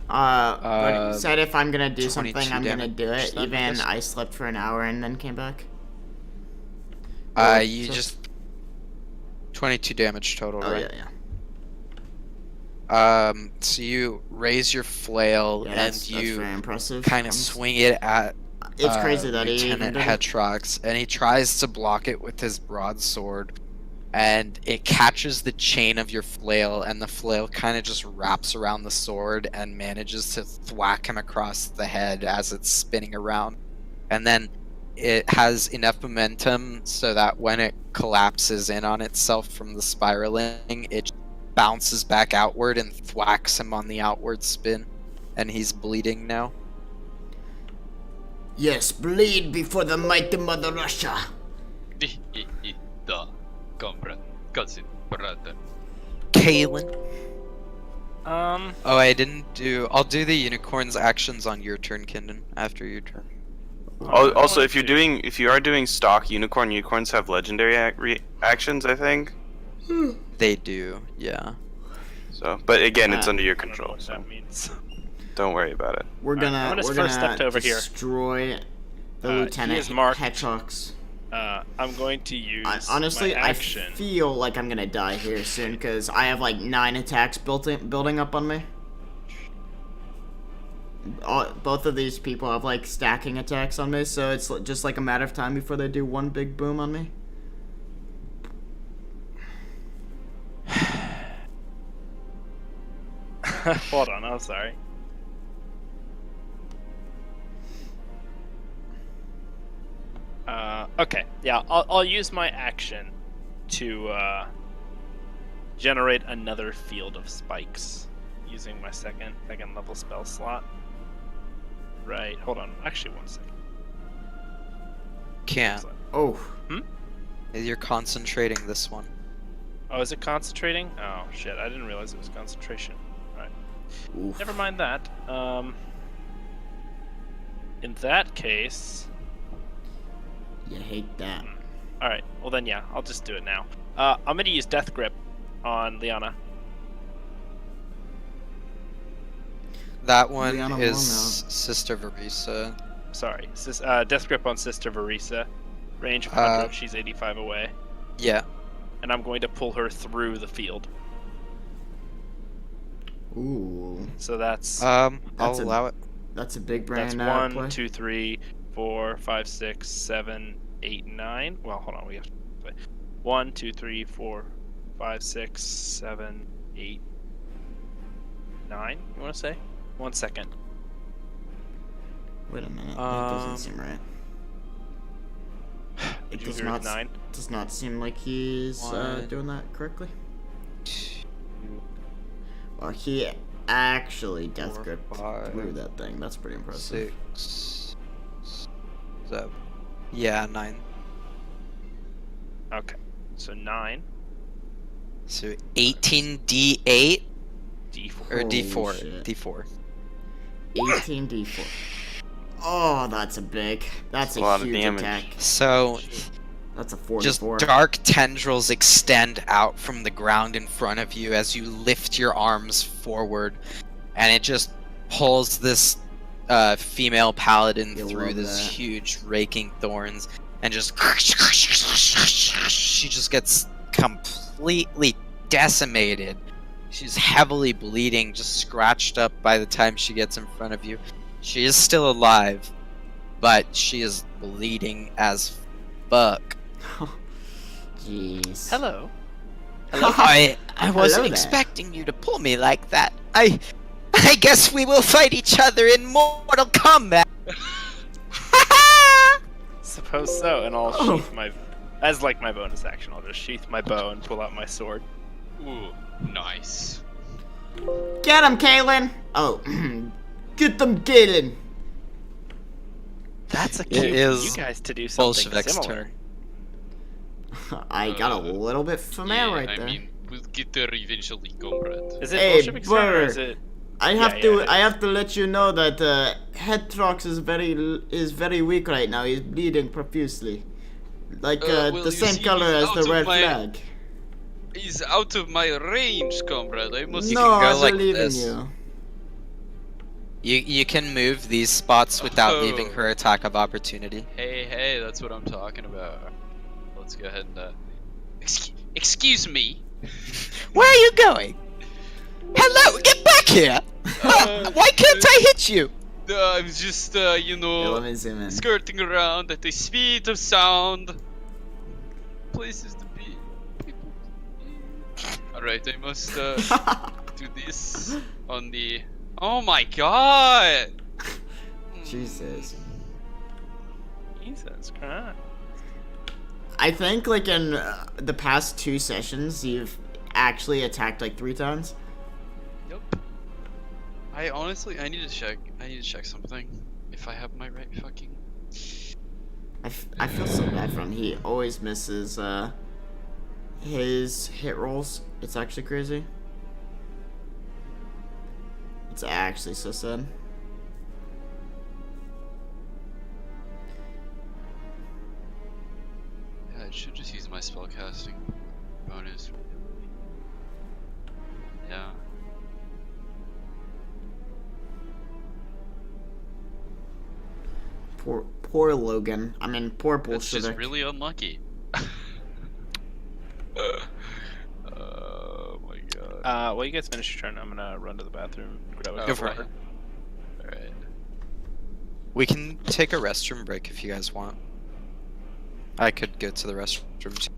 But he said if I'm gonna do something, 22 I'm gonna do damage it. then, I Even guess? I slept for an hour and then came back. You so- just 22 damage total, Oh right? yeah. So you raise your flail Yeah, and that's you very impressive. kind of swing it at It's crazy that he even Lieutenant did it. Hetrox, and he tries to block it with his broadsword, and it catches the chain of your flail, and the flail kind of just wraps around the sword and manages to thwack him across the head as it's spinning around. And then it has enough momentum so that when it collapses in on itself from the spiraling, it bounces back outward and thwacks him on the outward spin, and he's bleeding now. Yes, bleed before the mighty Mother Russia. Da, comrade, cousin, brother. Kalen. Um, Oh, I didn't do. I'll do the unicorn's actions on your turn, Kindon. After your turn. Also, if you are doing stock unicorns have legendary actions, I think. They do, yeah. So So, but again, it's Ah. under your I don't know control, what so that means. don't worry about it. We're gonna I'm gonna we're first gonna step over here. destroy the He Lieutenant is marked. Hedgehogs. I'm going to use Honestly, my I action. feel like I'm gonna die here soon because I have like 9 attacks building up on me. Both of these people have like stacking attacks on me, so it's just like a matter of time before they do one big boom on me. Hold on, I'm sorry. Okay, yeah, I'll use my action to generate another field of spikes using my second level spell slot. Right, hold on, actually 1 second. Can't. Oh, You're concentrating this one. Oh, is it concentrating? Oh shit, I didn't realize it was concentration. Alright. oof. Never mind that. In that case, You hate that. all right. Well then, yeah, I'll just do it now. I'm gonna use Death Grip on Liana. That one Liana is Mormont. Sister Verisa. Sorry, Death Grip on Sister Verisa. Range of 100. She's 85 away, Yeah. and I'm going to pull her through the field. Ooh, So that's I'll That's a- allow it. that's a big brain that's play. 1, 2, 3, 4, 5, 6, 7, 8, 9. Well, hold on, we have to play. 1, 2, 3, 4, 5, 6, 7, 8, 9. You want to say? 1 second. Wait a minute, that doesn't seem right. Would It you does agree with not 9? does not seem like he's One. doing that correctly. Well, he actually death 4, gripped 5, through that thing. That's pretty impressive. 6, 7. Yeah, 9. Okay, so 9 So 18d8 d4. or Holy d4. shit. D4. 18d4. Oh, that's that's a lot of huge damage. attack. So That's a 4 just to 4. dark tendrils extend out from the ground in front of you as you lift your arms forward, and it just pulls this female paladin You'll through love this that. huge raking thorns, and just she just gets completely decimated. She's heavily bleeding, just scratched up by the time she gets in front of you. She is still alive, but she is bleeding as fuck. Jeez. Hello. I wasn't Hello there. expecting you to pull me like that. I guess we will fight each other in Mortal Kombat. Suppose so, and I'll Oh. sheath my... As like my bonus action, I'll just sheath my bow and pull out my sword. Ooh, nice. Get him, Kaylin! Oh, get them, Kaylin! That's a It cue for is you guys to do something Bolshevik's similar. turn. I got a little bit familiar right there. I mean, we'll get there eventually, comrade. Is it Hey, Bolshevik's turn or brother. is it... I have Yeah, to. yeah, it I have to let you know that Hetrox is very weak right now. He's bleeding profusely, like Well, the you same see, color he's as out the of red my- flag. He's out of my range, comrade. I must. You No, can go I like believe in this. you. You can move these spots without leaving Oh. her attack of opportunity. Hey, that's what I'm talking about. Let's go ahead and. Excuse me. Where are you going? Hello, get back here! Why can't I hit you? I'm just, Here, let me zoom in. skirting around at the speed of sound. Places to be. People to be. Alright, I must do this on the. Oh my god! Jesus. Jesus Christ. I think like in the past 2 sessions, you've actually attacked like 3 times. Yep. I honestly, I need to check. I need to check something. If I have my right fucking. I feel so bad for him. He always misses his hit rolls. It's actually crazy. It's actually so sad. Yeah, I should just use my spellcasting bonus. Yeah. Poor Logan. I mean, poor That's Bolshevik. just really unlucky. Oh my god. Well, you guys finish your turn. I'm gonna run to the bathroom. Grab a Go for cup of it. water. Alright. We can take a restroom break if you guys want. I could go to the restroom too.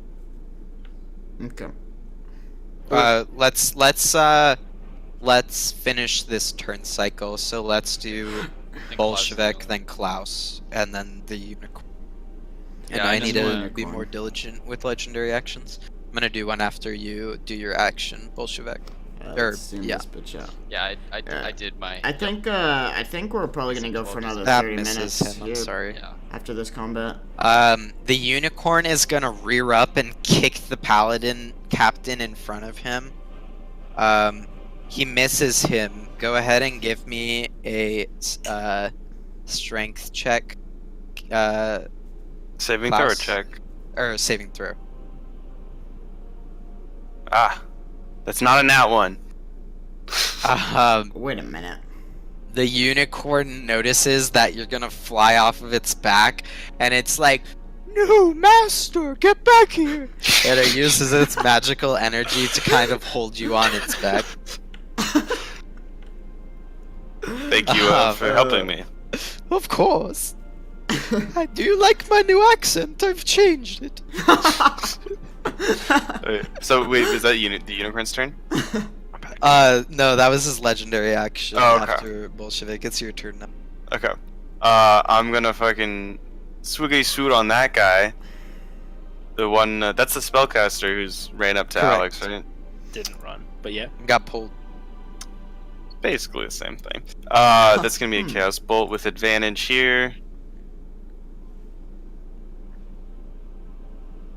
Okay. Let's finish this turn cycle. So let's do And Bolshevik, Klaus- then Klaus, and then the unicorn. And Yeah, I I need just to wanna- be more diligent with legendary actions. I'm gonna do one after you do your action, Bolshevik. Let's zoom yeah. this bitch out. Yeah, I did my. I think we're probably gonna go for another That 30 misses minutes him. I'm here sorry. Yeah. after this combat. The unicorn is gonna rear up and kick the paladin captain in front of him. He misses him. Go ahead and give me a strength check. Saving throw or Klaus. check. Or saving throw. Ah, that's not a nat one. Wait a minute. The unicorn notices that you're gonna fly off of its back, and it's like, "No, master, get back here!" And it uses its magical energy to kind of hold you on its back. Thank you for helping me. Of course. I do like my new accent. I've changed it. So wait, is that the unicorn's turn? No, that was his legendary action Oh, okay. after Bolshevik. It's your turn now. Okay. I'm gonna fucking swiggity swoot on that guy. The one that's the spellcaster who's ran up to Correct. Alex, right? Didn't run, but yeah. Got pulled. Basically the same thing. That's gonna be a chaos bolt with advantage here.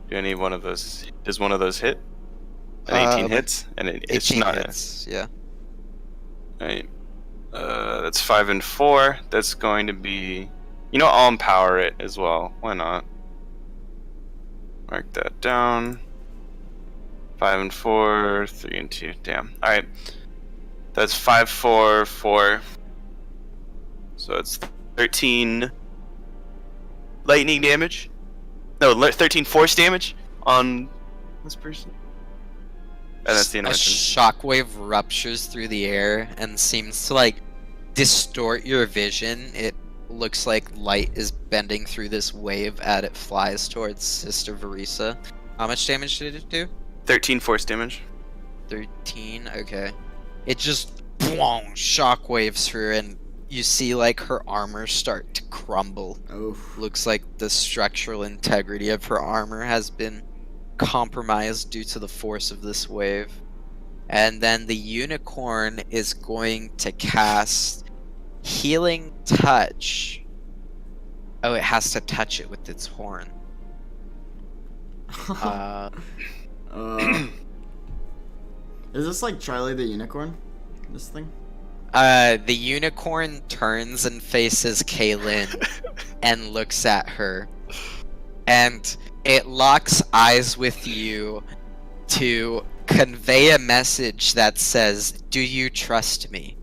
Do any one of those? Does one of those hit? An 18 hits, and it's 18 not. hits, yeah. Right. That's 5 and 4. That's going to be. You know, I'll empower it as well. Why not? Mark that down. 5 and 4, 3 and 2. Damn. All right. That's 5, 4, 4. So it's 13 lightning damage. No, 13 force damage on this person. And that's the A intervention. shockwave ruptures through the air and seems to like distort your vision. It looks like light is bending through this wave as it flies towards Sister Verisa. How much damage did it do? 13 force damage. 13. Okay. It just boom, shockwaves her, and you see like her armor start to crumble. Oof. Looks like the structural integrity of her armor has been compromised due to the force of this wave. And then the unicorn is going to cast Healing Touch. Oh, it has to touch it with its horn. Is this like Charlie the Unicorn? This thing? The unicorn turns and faces Kaylin and looks at her. And it locks eyes with you to convey a message that says, "Do you trust me?"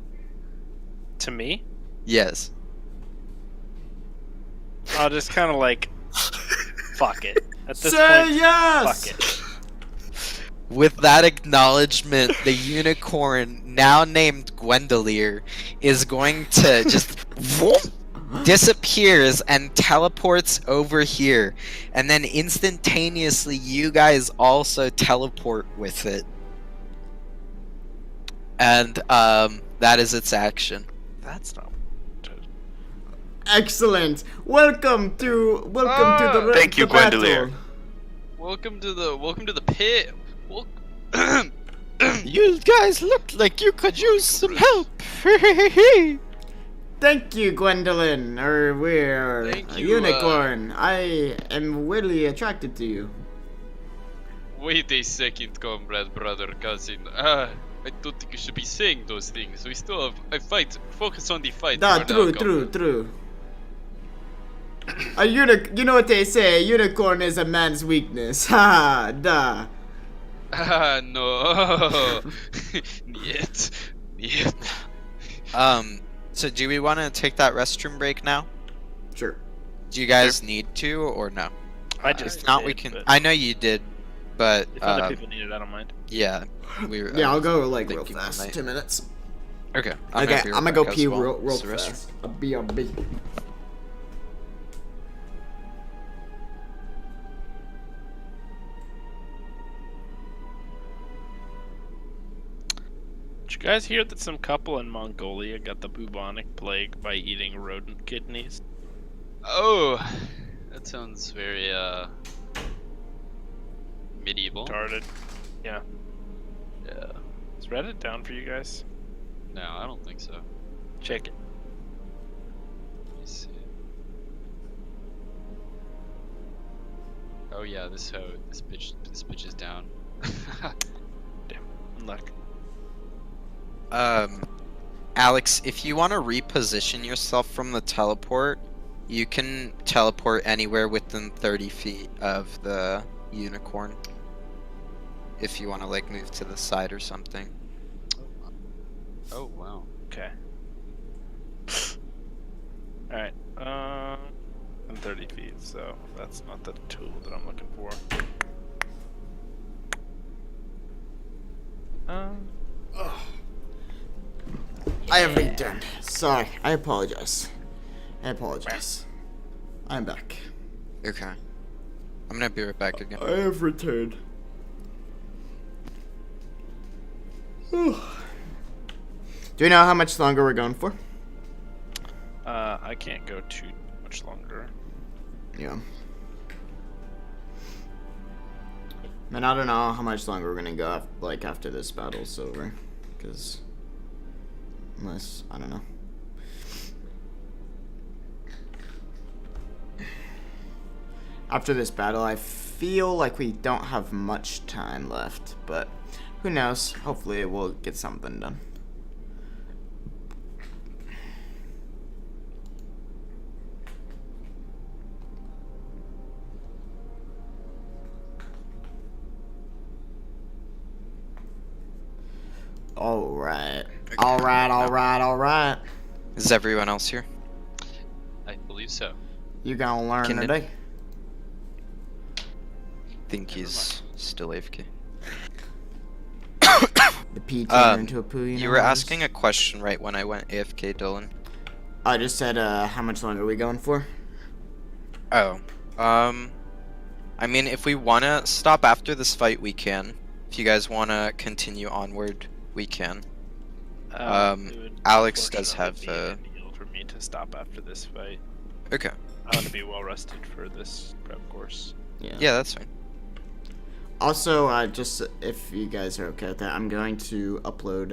To me, Yes. I'll just kind of like, fuck it. At this Say point, yes! fuck it. With that acknowledgement, the unicorn, now named Gwendolier, is going to just disappears and teleports over here. And then instantaneously, you guys also teleport with it. And that is its action. That's not. Excellent. Welcome to the Thank you, the battle. Gwendolier. Welcome to the pit. You guys look like you could use some help. Thank you, Gwendolyn. We're Thank a you, unicorn. I am really attracted to you. Wait a second, comrade, brother, cousin. I don't think you should be saying those things. We still have a fight. Focus on the fight. Da, for now, true. comrade. You know what they say, a unicorn is a man's weakness. Ha, da. Ah, no. Niet. So do we want to take that restroom break now? Sure. Do you guys need to or no? I just If not, did, we can. but I know you did, but if other people need it, I don't mind. yeah, we were. Yeah, I'll go like real thinking all fast. night. 2 minutes. Okay. Okay, be I'm gonna right go back as pee well. real Use the restroom. fast. A B. Did you guys hear that some couple in Mongolia got the bubonic plague by eating rodent kidneys? Oh, that sounds very medieval. Retarded. Yeah. Yeah. Is Reddit down for you guys? No, I don't think so. Check it. Let me see. Oh yeah, this bitch is down. Luck. Alex, if you want to reposition yourself from the teleport, you can teleport anywhere within 30 feet of the unicorn. If you want to like move to the side or something. Oh wow. Okay. Alright, I'm 30 feet, so that's not the tool that I'm looking for. I have returned. Sorry, I apologize. I'm back. Okay. I'm gonna be right back again. I have returned. Do we know how much longer we're going for? I can't go too much longer. Yeah. Man, I don't know how much longer we're gonna go after this battle's over, because unless I don't know. After this battle, I feel like we don't have much time left, but who knows? Hopefully, we'll get something done. Alright. Is everyone else here? I believe so. You gonna learn Can it- today? Think he's still AFK. The pee turned into a poo, You were asking a question right when I went AFK, Dylan. I just said, how much longer are we going for? Oh. I mean, if we want to stop after this fight, we can. If you guys want to continue onward, we can. It would Alex does have, unfortunately be ideal for me to stop after this fight. Okay. I want to be well rested for this prep course. Yeah, that's fine. Also, just if you guys are okay with that, I'm going to upload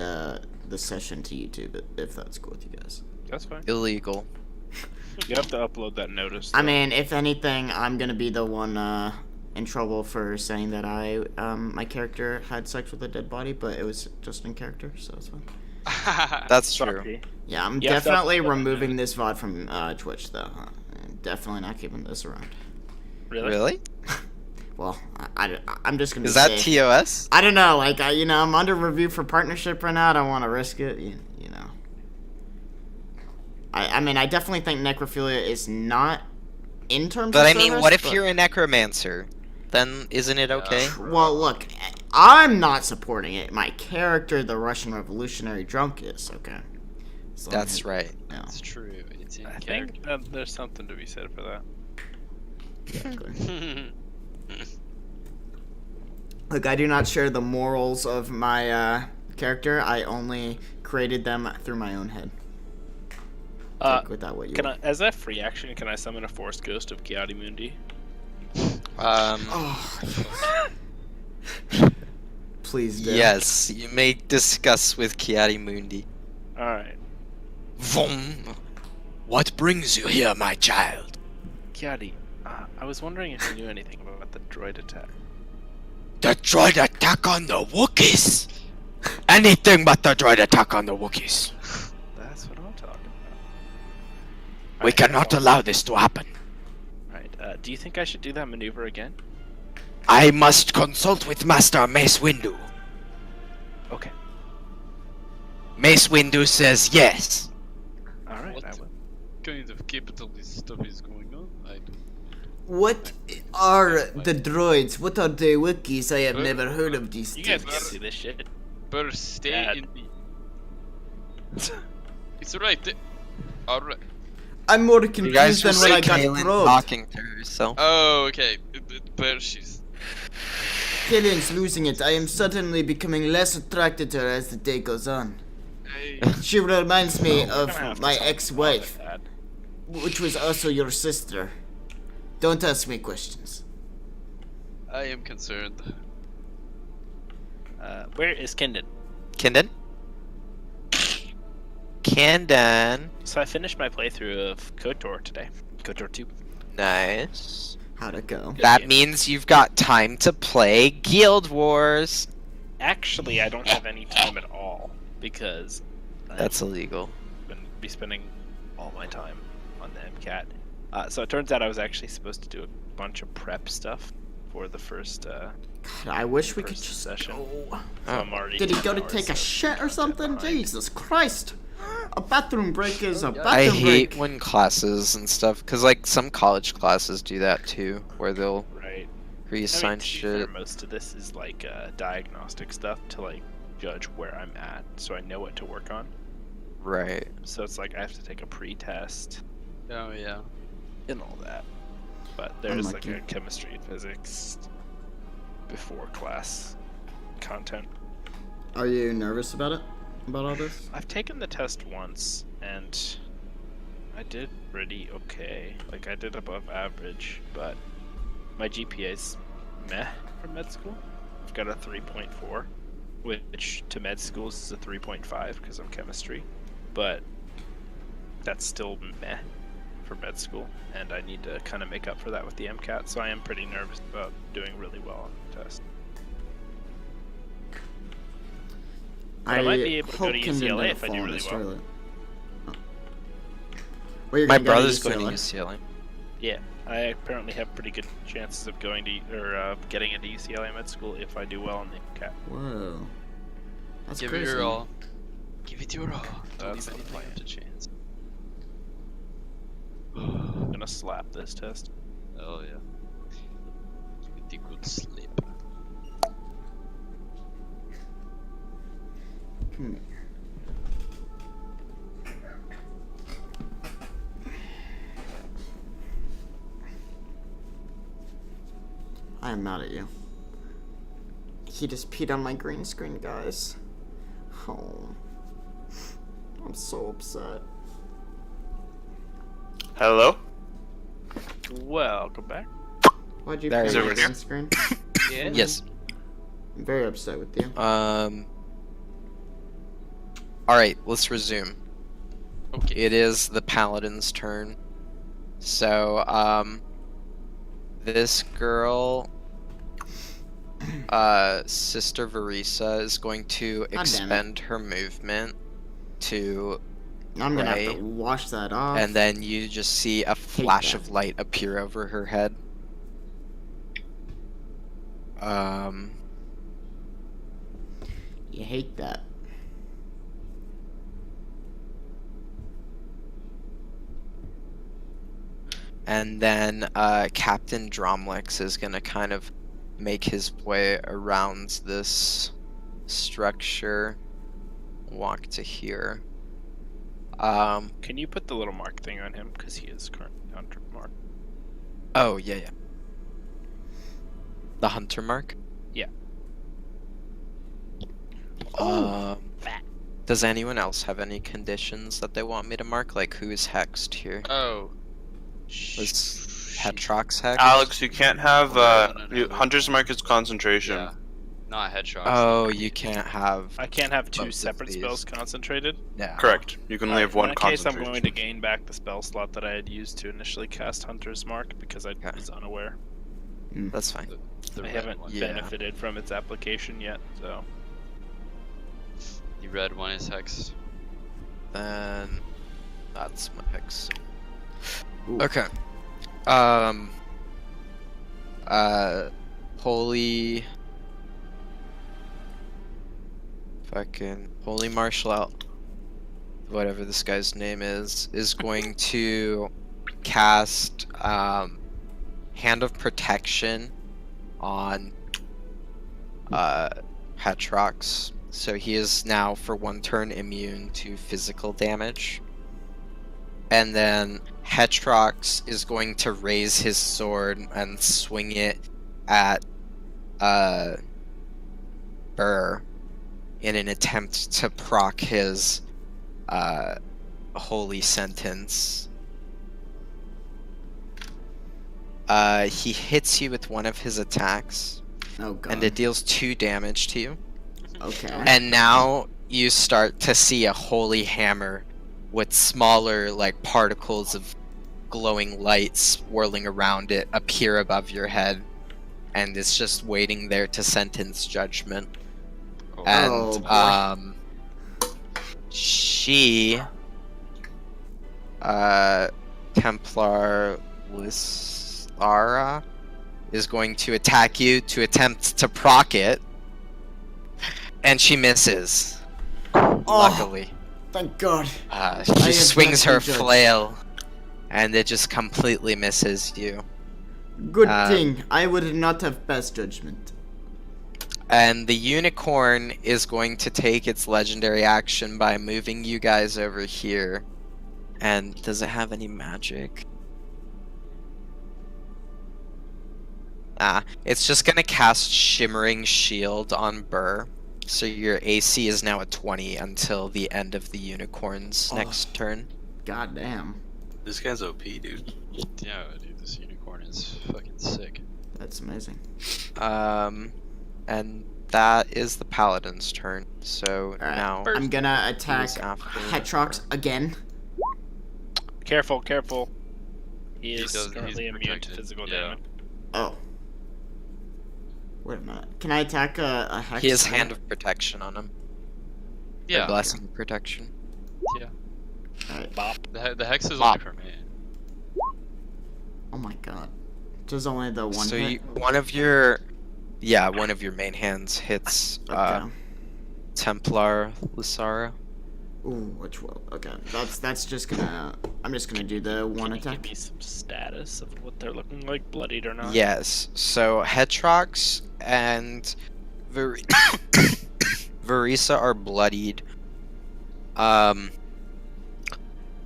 the session to YouTube if that's cool with you guys. That's fine. Illegal. You have to upload that notice. I though. mean, if anything, I'm gonna be the one in trouble for saying that my character had sex with a dead body, but it was just in character, so it's fine. That's true. Sorry. Yeah, I'm You have to definitely upload that removing this VOD from Twitch, though. I'm definitely not keeping this around. Really? Well, I'm just gonna Is that say, TOS? I don't know, like, I'm under review for partnership right now. I don't want to risk it, you know. I mean, I definitely think necrophilia is not in terms But of I mean, service, what if but- you're a necromancer? Then isn't it okay? Well, look, I'm not supporting it. My character, the Russian revolutionary drunk, is, okay? So That's right. Yeah, It's true. It's in I character. think there's something to be said for that. exactly. Look, I do not share the morals of my character. I only created them through my own head. Take with that what you Can will. as a free action, can I summon a Force Ghost of Kiadi Mundi? Oh, please do. Yes, you may discuss with Kiadi Mundi. Alright. Vom. What brings you here, my child? Kiadi, I was wondering if you knew anything about the droid attack. The droid attack on the Wookiees! Anything but the droid attack on the Wookiees. That's what I'm talking about. We cannot allow this to happen. Alright, do you think I should do that maneuver again? I must consult with Master Mace Windu. Okay. Mace Windu says yes. Alright, What? I will. kind of capitalist stuff is going on? I don't. What are the droids? What are the wikis? I have never heard of these You guys things. can't see this shit. Better stay Dad. in the. It's right. Alright. I'm more You confused guys than just when I see got Kaylin probed. talking to herself. Oh, okay. But she's. Killian's losing it. I am suddenly becoming less attracted to her as the day goes on. She reminds me We're gonna have of to my talk about ex-wife, it, Dad. which was also your sister. Don't ask me questions. I am concerned. Where is Kindon? Kindon? Kindon. So I finished my playthrough of KOTOR today. KOTOR 2. Nice. How'd it go? That game. means you've got time to play Guild Wars. Actually, I don't have any time at all because That's illegal. I'm going to be spending all my time on the MCAT. So it turns out I was actually supposed to do a bunch of prep stuff for the first God, I wish we could first just session. go. So I'm already Did he 10 go to hours take a of shit or content something? behind. Jesus Christ! A bathroom break is a bathroom I break. hate when classes and stuff, because like some college classes do that too, where they'll Right. reassign I mean, to be fair, shit. most of this is like diagnostic stuff to like judge where I'm at, so I know what to work on. Right. So it's like I have to take a pre-test Oh, yeah. and all that. But there's like Unlucky. a chemistry and physics before class content. Are you nervous about it? About all this? I've taken the test once and I did pretty okay. Like I did above average, but my GPA's meh for med school. I've got a 3.4, which to med schools is a 3.5 because I'm chemistry, but that's still meh for med school, and I need to kind of make up for that with the MCAT, so I am pretty nervous about doing really well on the test. But I might be able to go hope to Kindon UCLA doesn't if I fall do in really this well. toilet. Oh. Well, you're My gonna go brother's going to UCLA. UCLA. Yeah, I apparently have pretty good chances of going to or getting into UCLA med school if I do well on the MCAT. Whoa. That's Give crazy. it your all. Give it your all. Don't That's leave the anything plan. up to chance. I'm gonna slap this test. Oh, yeah. Give it a good sleep. Hmm. I am mad at you. He just peed on my green screen, guys. Oh. I'm so upset. Hello? Welcome back. Why'd you There pee he on my is. green screen? Yeah. Yes. I'm very upset with you. Alright, let's resume. Okay. It is the paladin's turn. So, this girl, Sister Verisa, is going to damn it. expend her movement to, I'm gonna have right. to wash that off. and then you just see a flash that. of light appear over her head. You hate that. And then Captain Dromlex is gonna kind of make his way around this structure, walk to here. Can you put the little mark thing on him because he is currently under mark? Oh yeah. The hunter mark. Yeah. Fat. Does anyone else have any conditions that they want me to mark? Like who's hexed here? Oh. Was Hetrox hexed? Alex, you can't have No. Hunter's Mark is concentration. Yeah. Not headshots. Oh, you can't have. I can't have Both two of separate these. spells concentrated. Yeah. Correct. You can only have one In that case, I'm concentration. going to gain back the spell slot that I had used to initially cast Hunter's Mark because I Okay. was unaware. That's fine. The I red haven't one. Yeah. benefited from its application yet, so. The red one is hex. Then that's my hex. Ooh. Okay. Holy. Fucking holy martial whatever this guy's name is going to cast Hand of Protection on Hetrox. So he is now for 1 turn immune to physical damage. And then Hetrox is going to raise his sword and swing it at Burr in an attempt to proc his holy sentence. He hits you with one of his attacks, Oh god. and it deals 2 damage to you. Okay. And now you start to see a holy hammer with smaller, like, particles of glowing light swirling around it appear above your head, and it's just waiting there to sentence judgment. Oh. And Oh, she Templar Lysara is going to attack you to attempt to proc it, and she misses. Luckily, thank God. she have swings not her been judged. flail, and it just completely misses you. Good thing I would not have passed judgment. And the unicorn is going to take its legendary action by moving you guys over here. And does it have any magic? It's just gonna cast Shimmering Shield on Burr. So your AC is now a 20 until the end of the unicorn's next turn. God damn. This guy's OP, dude. Yeah, dude, this unicorn is fucking sick. That's amazing. And that is the paladin's turn. So Alright, now I'm gonna attack he's after Hetrox again. Careful, careful. He is he's currently immune to protected, physical yeah. damage. Oh. Wait a minute. Can I attack a Hex? he has Hand of Protection on him. Yeah, Or Blessing Protection. yeah. Alright. Bop. The hex is Bop. only for me. Oh my god. Does only the one So hit? you, one of your main hands hits Okay. Templar Lysara. Ooh, which will? Okay, that's just gonna. I'm just gonna do the one Can you attack. give me some status of what they're looking like, bloodied or not? Yes. So Hetrox and Verisa are bloodied.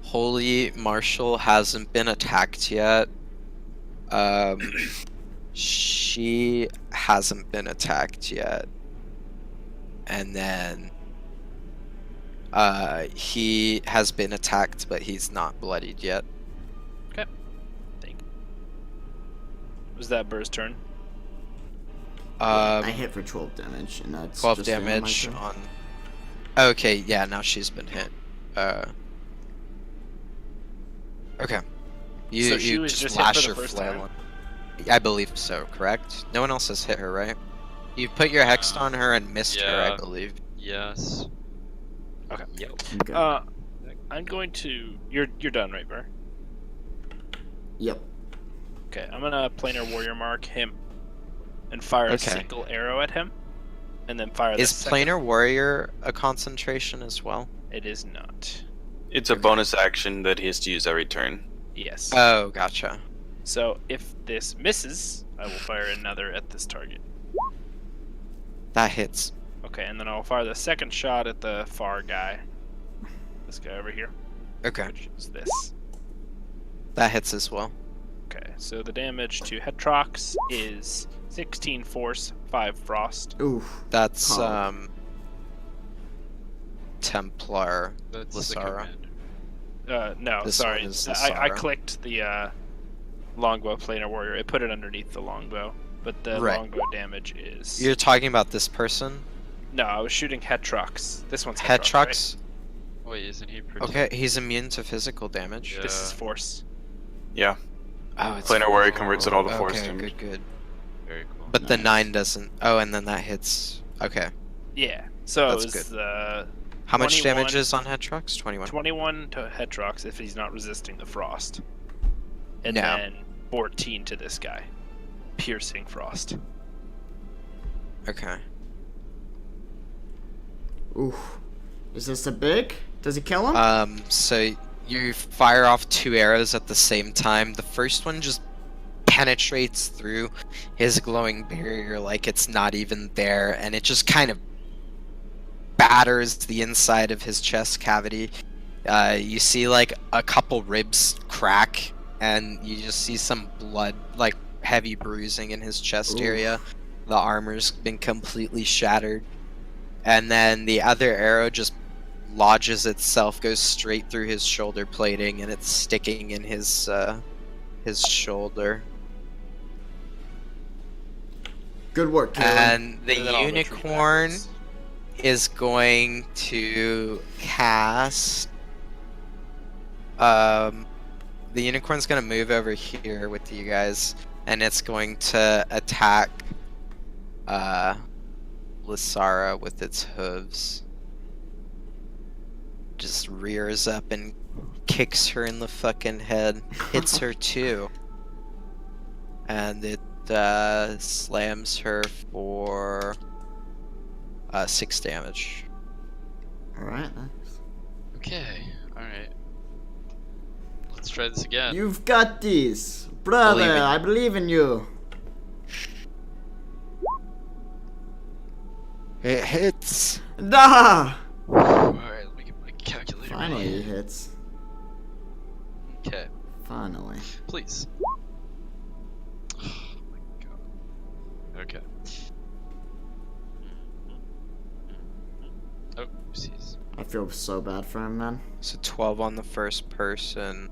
Holy Marshal hasn't been attacked yet. She hasn't been attacked yet. And then he has been attacked, but he's not bloodied yet. Was that Burr's turn? I hit for 12 damage, and that's 12 just the end of my damage turn. on. Okay, yeah, now she's been hit. Okay. You, So she you was just just hit lash for your the first flail time? on. I believe so, correct? No one else has hit her, right? You put your hex on her and missed her, I yeah. believe. Yes. Okay. Yep. Okay. I'm going to. You're done, right, Burr? Yep. Okay, I'm gonna planar warrior mark him, and fire a Okay. single arrow at him, and then fire the Is second. planar warrior a concentration as well? It is not. It's a bonus action that he has to use every turn. Yes. Oh, gotcha. So if this misses, I will fire another at this target. That hits. Okay, and then I'll fire the second shot at the far guy. This guy over here, Okay, which is this. that hits as well. Okay, so the damage to Hetrox is 16 force, 5 frost. Oof. That's Oh. Templar That's the Lysara. command. No, This sorry. one is I Lysara. clicked the longbow planar warrior. It put it underneath the longbow, but the Right. longbow damage is. You're talking about this person? No, I was shooting Hetrox. This one's Hetrox. Right? Hetrox? Wait, isn't he protected? Okay, he's immune to physical damage. Yeah. This is force. Yeah. Oh, it's Planar warrior converts it all to force Okay, damage. good. Very cool. But the Nice. 9 doesn't. Oh, and then that hits. Okay. Yeah. So That's it was good. How much 21 damage is on Hetrox? 21. 21 to Hetrox if he's not resisting the frost, and No. then 14 to this guy, piercing frost. Okay. Oof. Is this a big Does he kill him? So you fire off 2 arrows at the same time. The first one just penetrates through his glowing barrier like it's not even there, and it just kind of batters the inside of his chest cavity. You see like a couple ribs crack, and you just see some blood, like heavy bruising in his chest area. The armor's been completely shattered. And then the other arrow just lodges itself, goes straight through his shoulder plating, and it's sticking in his shoulder. Good work, Caleb. And the And then I'll retreat unicorn backwards. is going to cast. The unicorn's gonna move over here with you guys, and it's going to attack Lysara with its hooves. Just rears up and kicks her in the fucking head. Hits her too. And it slams her for 6 damage. Alright, thanks. Okay, alright. Let's try this again. You've got this. Brother, Believe in you. I believe in you. It hits. Da! Alright, let me get my calculator Finally ready. he hits. Okay, Finally. please. Oh my god. Okay. Oh, oopsies. I feel so bad for him, man. So 12 on the first person.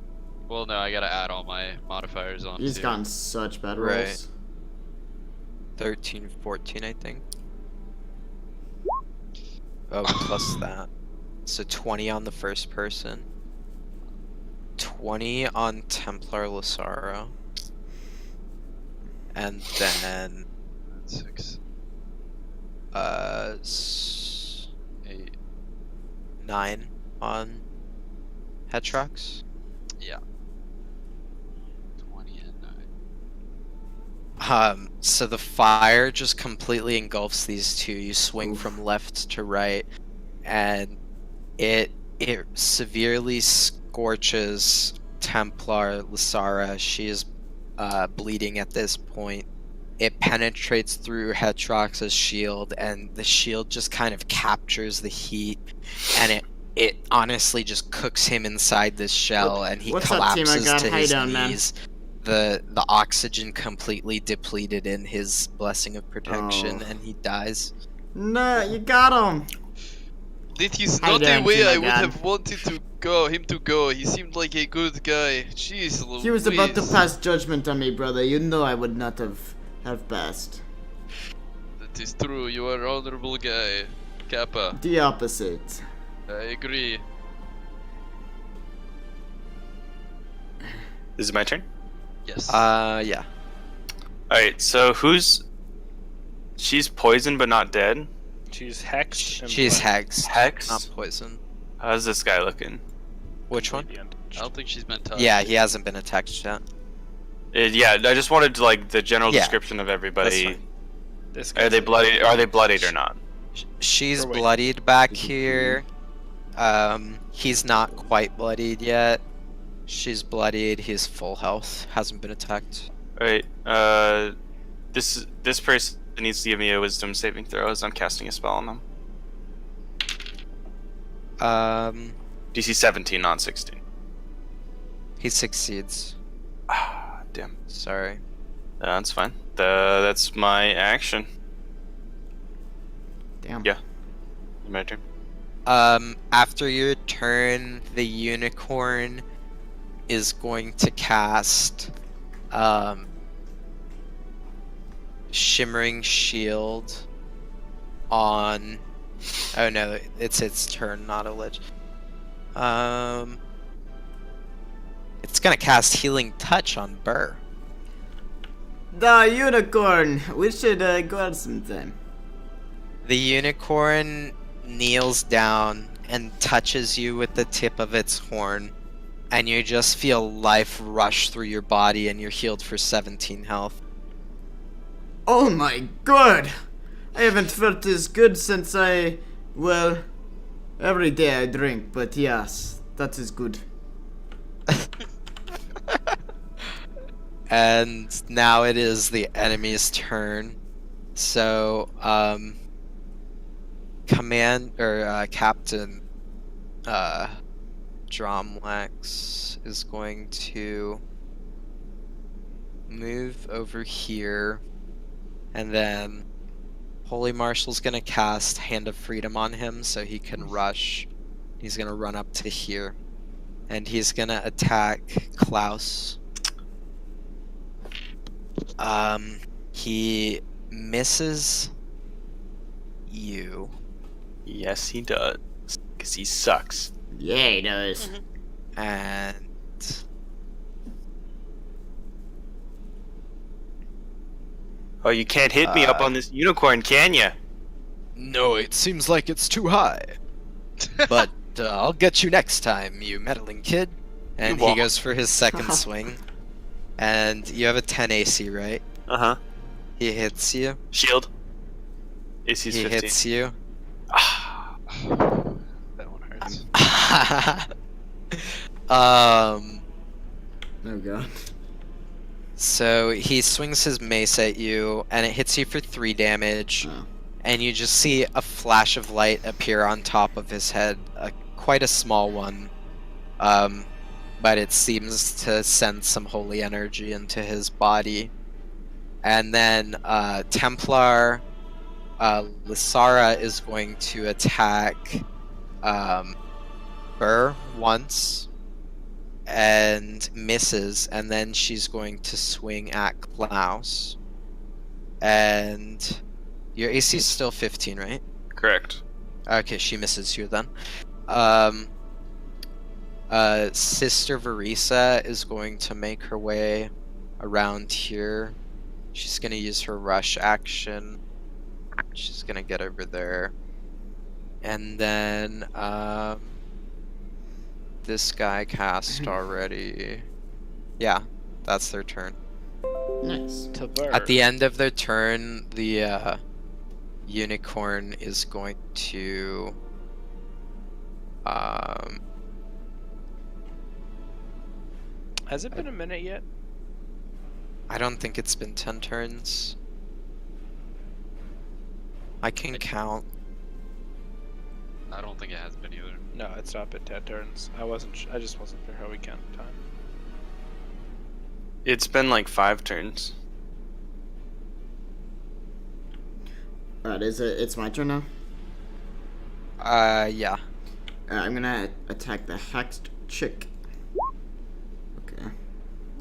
Well, no, I gotta add all my modifiers on He's too. gotten such bad Right. rolls. 13, 14, I think. Oh, plus that. So 20 on the first person. 20 on Templar Lysara. And then 6, 8. 9 on Hetrox. Yeah. 20 and 9. So the fire just completely engulfs these two. You swing Oof. from left to right, and it severely scorches Templar Lysara. She is bleeding at this point. It penetrates through Hetrox's shield, and the shield just kind of captures the heat, and it honestly just cooks him inside this shell, and he What's up, team? I collapses got to high his down, man. knees. The oxygen completely depleted in his blessing of protection, Oh. and he dies. No, you got him. That is Hi not there, the way Tina I would God. have wanted him to go. He seemed like a good guy. Jeez Louise. He was about to pass judgment on me, brother. You know I would not have passed. That is true. You are an honorable guy. Kappa. The opposite. I agree. This is my turn. Yes. Yeah. Alright, so she's poisoned but not dead? She's hexed. and She's what? hexed, Hex? not poison. How's this guy looking? Which one? Maybe untouched. I don't think she's been touched. Yeah, he hasn't been attacked yet. Yeah, I just wanted like the general Yeah, description of That's everybody. fine. This Are guy's they a- bloodied? Are they bloodied or not? She's Or wait. bloodied back here. He's not quite bloodied yet. She's bloodied. He's full health. Hasn't been attacked. Alright, this person needs to give me a wisdom saving throw as I'm casting a spell on them. DC 17, not 16. He succeeds. Ah, damn. Sorry. That's fine. That's my action. Damn. Yeah. My turn. After your turn, the unicorn is going to cast Shimmering Shield on. Oh no, it's its turn, not a lich. It's gonna cast Healing Touch on Burr. The unicorn. We should go out sometime. The unicorn kneels down and touches you with the tip of its horn, and you just feel life rush through your body, and you're healed for 17 health. Oh my god! I haven't felt this good since Every day I drink, but yes, that is good. And now it is the enemy's turn. So, Captain Dromlex is going to move over here, and then Holy Marshal's gonna cast Hand of Freedom on him so he can rush. He's gonna run up to here, and he's gonna attack Klaus. He misses you. Yes, he does. Because he sucks. Yeah, he does. And Oh, you can't hit me up on this unicorn, can ya? no, it seems like it's too high. But I'll get you next time, you meddling kid. And he won't. goes for his second swing. And you have a 10 AC, right? Uh-huh. He hits you. Shield. AC's He 15. hits you. That one hurts. Oh god. So he swings his mace at you, and it hits you for 3 damage. Oh. And you just see a flash of light appear on top of his head, quite a small one. But it seems to send some holy energy into his body. And then Templar Lysara is going to attack Burr once and misses, and then she's going to swing at Klaus. And your AC is still 15, right? Correct. Okay, she misses you then. Sister Verisa is going to make her way around here. She's going to use her rush action. She's going to get over there. And then, this guy cast already. Yeah, that's their turn. Nice. To burn. At the end of their turn, the unicorn is going to Has it been a minute yet? I don't think it's been 10 turns. I can count. I don't think it has been either. No, it's not been 10 turns. I just wasn't sure how we count time. It's been like 5 turns. Alright, it's my turn now? Yeah. I'm gonna attack the hexed chick. Okay.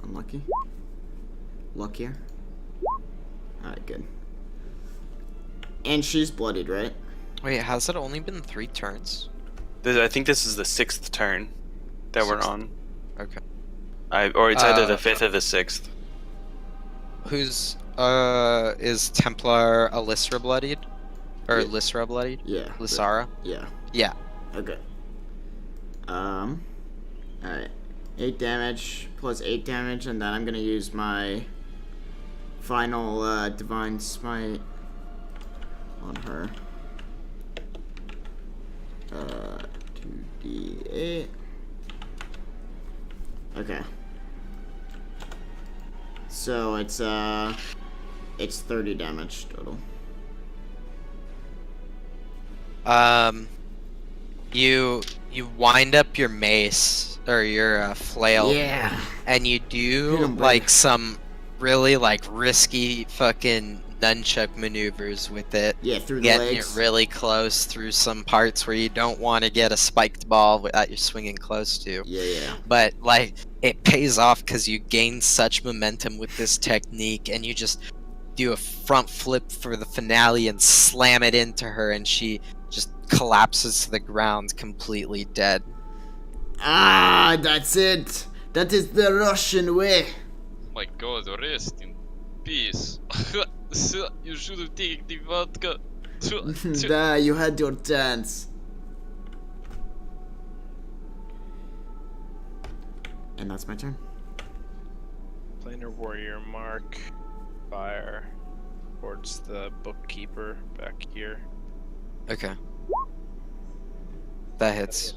Unlucky. Luckier. Alright, good. And she's bloodied, right? Wait, has it only been 3 turns? I think this is the 6th turn that we're on. Okay. Or it's either the 5th or the 6th. Who's, is Templar Lysra bloodied? Or Yeah. Lysra bloodied? Yeah. Lysara? Yeah. Yeah. Okay. Alright. 8 damage plus 8 damage, and then I'm gonna use my final divine smite on her. 2d8. Okay. So it's 30 damage total. You wind up your mace or your flail, Yeah. and you Hit do 'em, boy. like some really like risky fucking nunchuck maneuvers with it, Yeah, through the getting legs. it really close through some parts where you don't want to get a spiked ball that you're swinging close to. Yeah. But like it pays off because you gain such momentum with this technique, and you just do a front flip for the finale and slam it into her, and she just collapses to the ground completely dead. Ah, that's it. That is the Russian way. My god, rest in peace. You should have taken the vodka. There, you had your chance. And that's my turn. Planar warrior mark. Fire. Towards the bookkeeper back here. Okay. That hits.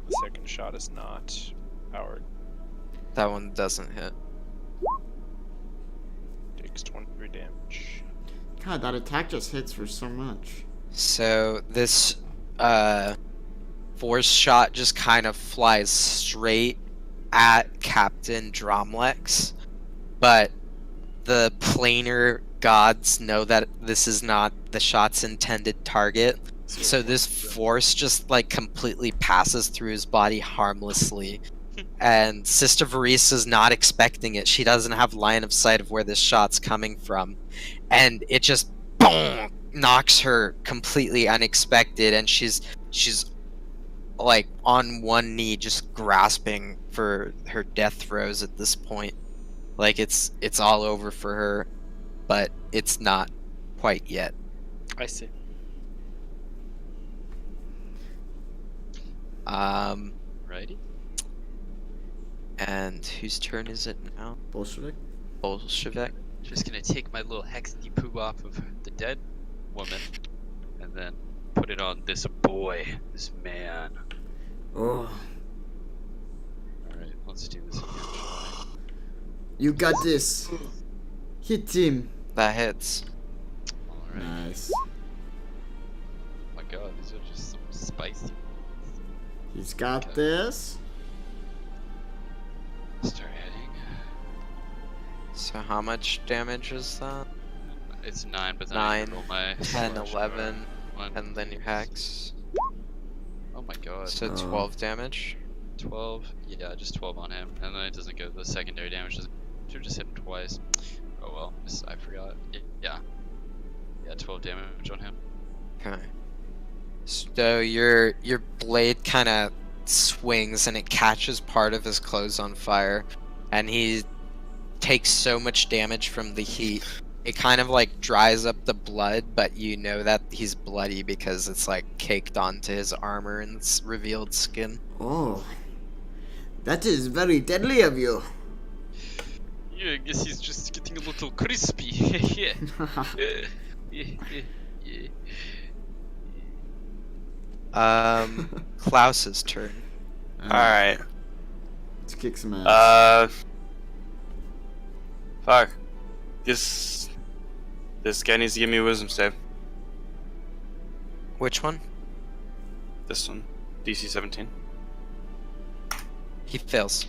The second shot is not powered. That one doesn't hit. Takes 23 damage. God, that attack just hits for so much. So this force shot just kind of flies straight at Captain Dromlex, but the planar gods know that this is not the shot's intended target, so this force just like completely passes through his body harmlessly. And Sister Varisa's not expecting it. She doesn't have line of sight of where this shot's coming from, and it just boom knocks her completely unexpected, and she's like on one knee, just grasping for her death throes at this point. Like it's all over for her, but it's not quite yet. I see. Righty. And whose turn is it now? Bolshevik? Bolshevik. Just gonna take my little hexy poo off of the dead woman, and then put it on this boy, this man. Oh. Alright, let's do this again, shall You got this. Hit him. That hits. we? Alright. Nice. Oh my god, these are just some spicy. He's got this. Start heading. So how much damage is that? It's 9, but then I 9, roll my 10, slash 11, bar. 1, and then your hex. Oh my god. So 12 damage. 12? Yeah, just 12 on him. And then it doesn't go, the secondary damage doesn't. Should just hit him twice. Oh well, I forgot. Yeah. Yeah, 12 damage on him. Okay. So your blade kind of swings and it catches part of his clothes on fire, and he takes so much damage from the heat. It kind of like dries up the blood, but you know that he's bloody because it's like caked onto his armor and revealed skin. Oh. That is very deadly of you. Yeah, I guess he's just getting a little crispy. Yeah. Klaus's turn. Alright. Let's kick some ass. Fuck. This guy needs to give me a wisdom save. Which one? This one. DC 17. He fails.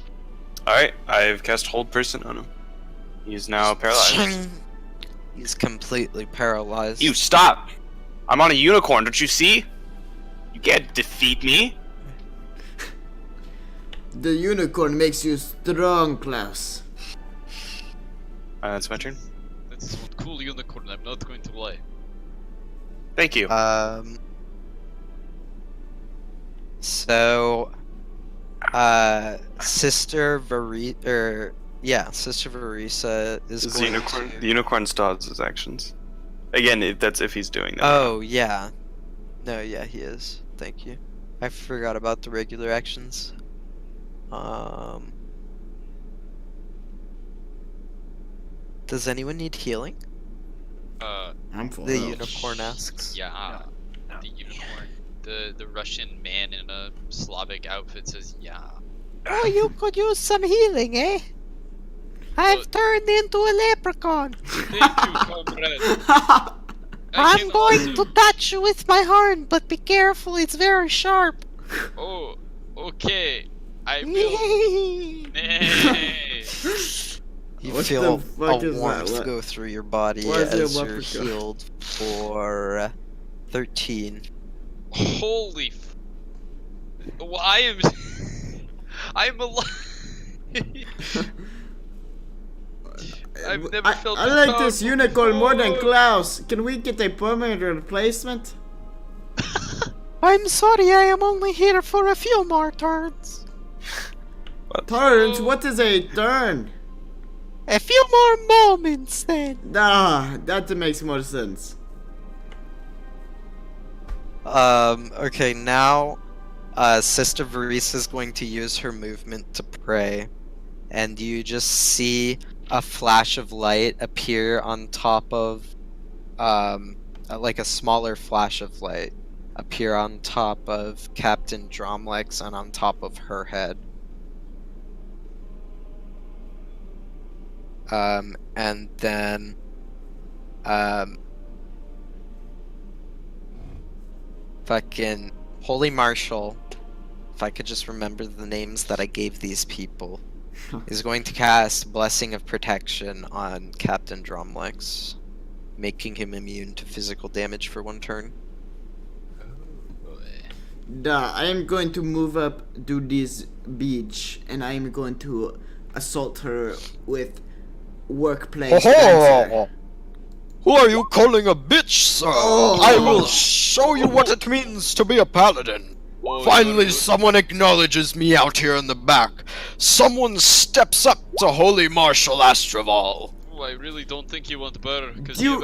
Alright, I've cast Hold Person on him. He's now paralyzed. He's completely paralyzed. You stop! I'm on a unicorn, don't you see? You can't defeat me! The unicorn makes you strong, Klaus. That's my turn. That's a cool unicorn, I'm not going to lie. Thank you. So, Sister Varisa is This going unicorn, to... the unicorn stalls his actions. Again, that's if he's doing that. Oh, yeah. No, yeah, he is. Thank you. I forgot about the regular actions. Does anyone need healing? I'm full. The health. unicorn asks. Yeah. No. The unicorn. The Russian man in a Slavic outfit says, yeah. Oh, you could use some healing, eh? I've turned into a leprechaun. Thank you, comrade. I'm going to touch you with my horn, but be careful, it's very sharp. Oh, okay. I will. Nay. You What feel the fuck a is that? warmth What- go through your body why is it a as you're leprechaun? healed for 13. Holy. Well, I am. I'm alive. I've never felt I this like this powerful unicorn more than before. Klaus. Can we get a permanent replacement? I'm sorry, I am only here for a few more turns. Turns? What is a turn? A few more moments, then. Nah, that makes more sense. Okay, now, Sister Varisa is going to use her movement to pray, and you just see a flash of light appear on top of, like a smaller flash of light appear on top of Captain Dromlex and on top of her head. And then fucking Holy Marshal, if I could just remember the names that I gave these people, is going to cast Blessing of Protection on Captain Dromlex, making him immune to physical damage for 1 turn. I am going to move up to this beach, and I am going to assault her with workplace banter. Who are you calling a bitch, sir? Oh. I will show you what it means to be a paladin. Finally, someone acknowledges me out here in the back. Someone steps up to Holy Marshal Astroval. Oh, I really don't think you want better, because You-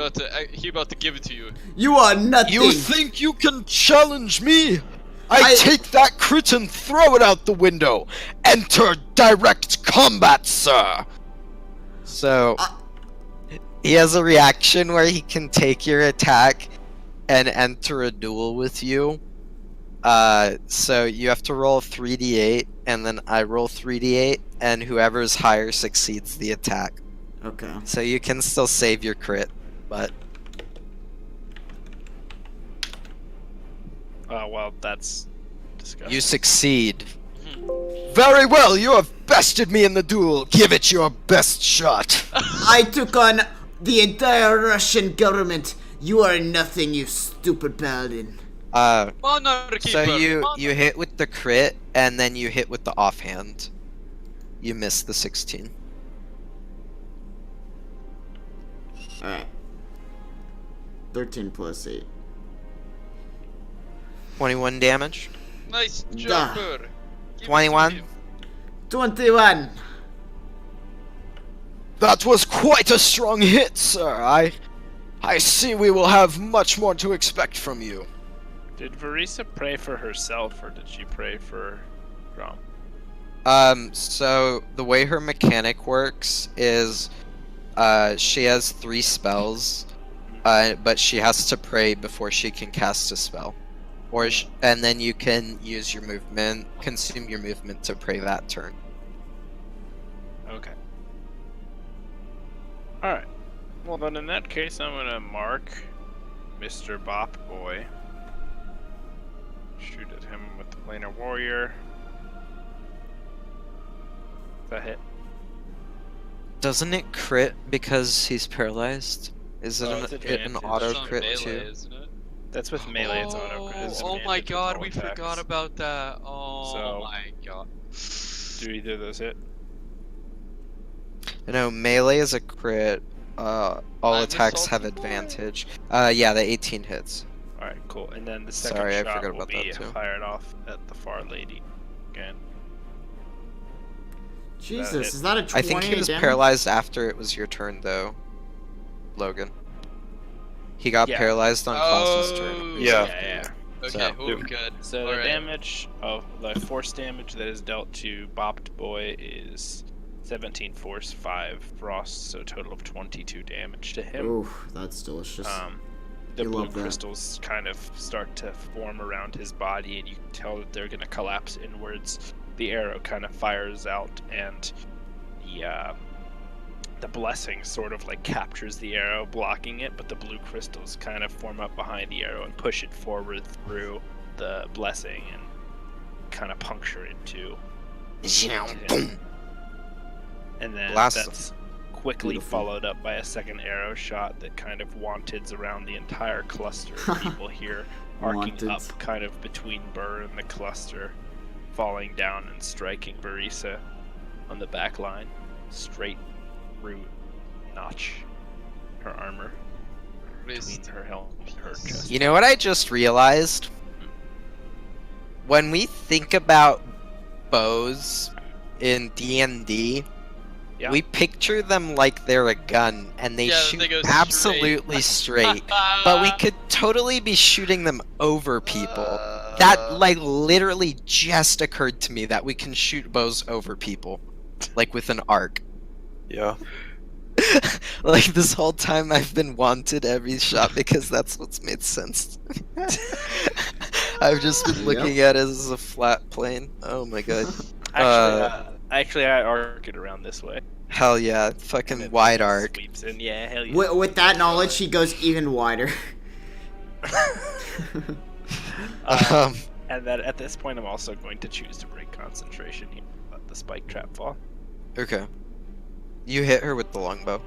he about to give it to you. You are nothing. You think you can challenge me? I I- take that crit and throw it out the window. Enter direct combat, sir. So, he has a reaction where he can take your attack and enter a duel with you. So you have to roll 3d8, and then I roll 3d8, and whoever's higher succeeds the attack. Okay. So you can still save your crit, but Well, that's disgusting. you succeed. Very well, you have bested me in the duel. Give it your best shot. I took on the entire Russian government. You are nothing, you stupid paladin. Monarchy. So you hit with the crit, and then you hit with the offhand. You miss the 16. Alright. 13 plus 8. 21 damage. Nice Duh. jumper. Give it to 21. him. 21. That was quite a strong hit, sir. I see we will have much more to expect from you. Did Verisa pray for herself, or did she pray for Grom? So the way her mechanic works is, she has 3 spells, but she has to pray before she can cast a spell. And then you can use your movement, consume your movement to pray that turn. Okay. Alright. Well, then in that case, I'm gonna mark Mr. Bop Boy. Shoot at him with the Planar Warrior. Does that hit? Doesn't it crit because he's paralyzed? Is it Oh, it's an advantage. auto It's on crit melee, too? isn't it? That's with melee, it's auto crit. It's Oh my advantage with god, all we attacks. forgot about that. Oh So- my god. Do either of those hit? No, melee is a crit. All I'm attacks have assaulting boy. advantage. Yeah, the 18 hits. Alright, cool. And then the second Sorry, I shot forgot will about be that too. fired off at the far lady again. Jesus, it? is that a 20 I think he was damage? paralyzed after it was your turn, though, Logan. He got Yeah. paralyzed on Klaus's turn. Yeah. Yeah. Okay, So- oh, good. So the Alright. damage of the force damage that is dealt to Bopped Boy is 17 force, 5 frost, so a total of 22 damage to him. Oof, that's delicious. The You blue love that. crystals kind of start to form around his body, and you can tell that they're going to collapse inwards. The arrow kind of fires out, and the blessing sort of like captures the arrow, blocking it, but the blue crystals kind of form up behind the arrow and push it forward through the blessing and kind of puncture into him. And then Blast. that's quickly Beautiful. followed up by a second arrow shot that kind of wanteds around the entire cluster of people here, arcing Wanteds. up kind of between Burr and the cluster, falling down and striking Barisa on the back line, straight through notch her armor between Wrist. her helmet and her chest. You know what I just realized? When we think about bows in D&D, Yeah. we picture them like they're a gun, and they Yeah, shoot they go absolutely straight. But we could totally be shooting them over people. That, like, literally just occurred to me that we can shoot bows over people. Like, with an arc. Yeah. Like this whole time I've been wanted every shot because that's what's made sense. I've just been looking at it as a flat plane. Oh my god. Actually, I arc it around this way. Hell yeah, And fucking it wide arc. Sweeps in. Yeah, hell yeah. With that knowledge, he goes even wider. And that at this point, I'm also going to choose to break concentration here. Let the spike trap fall. Okay. You hit her with the longbow.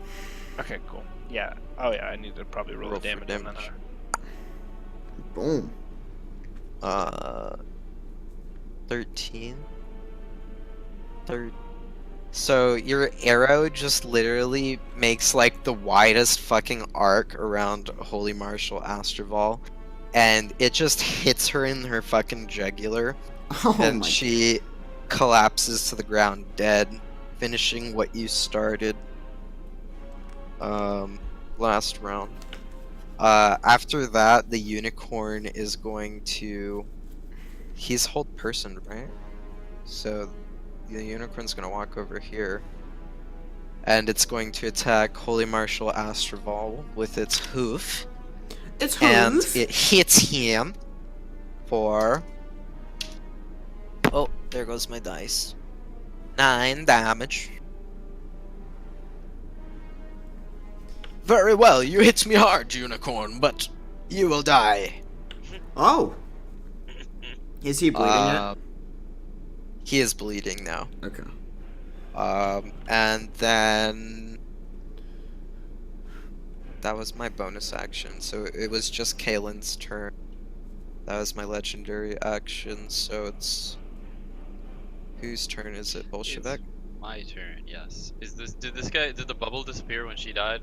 Okay, cool. Yeah. Oh yeah, I need to probably roll Roll the for damage on that. Boom. 13. So your arrow just literally makes like the widest fucking arc around Holy Marshal Astroval, and it just hits her in her fucking jugular, Oh and my she collapses to the ground dead, finishing what you started last round. After that, the unicorn is going to... He's hold person, right? So the unicorn's gonna walk over here, and it's going to attack Holy Marshal Astroval with its hoof. It's And hoof. it hits him for... Oh, there goes my dice. 9 damage. Very well, you hit me hard, unicorn, but you will die. Oh. Is he bleeding He is bleeding now. yet? Okay. And then... That was my bonus action, so it was just Kalen's turn. That was my legendary action, so it's... Whose turn is it? Bolshevik? It's my turn, yes. Did the bubble disappear when she died?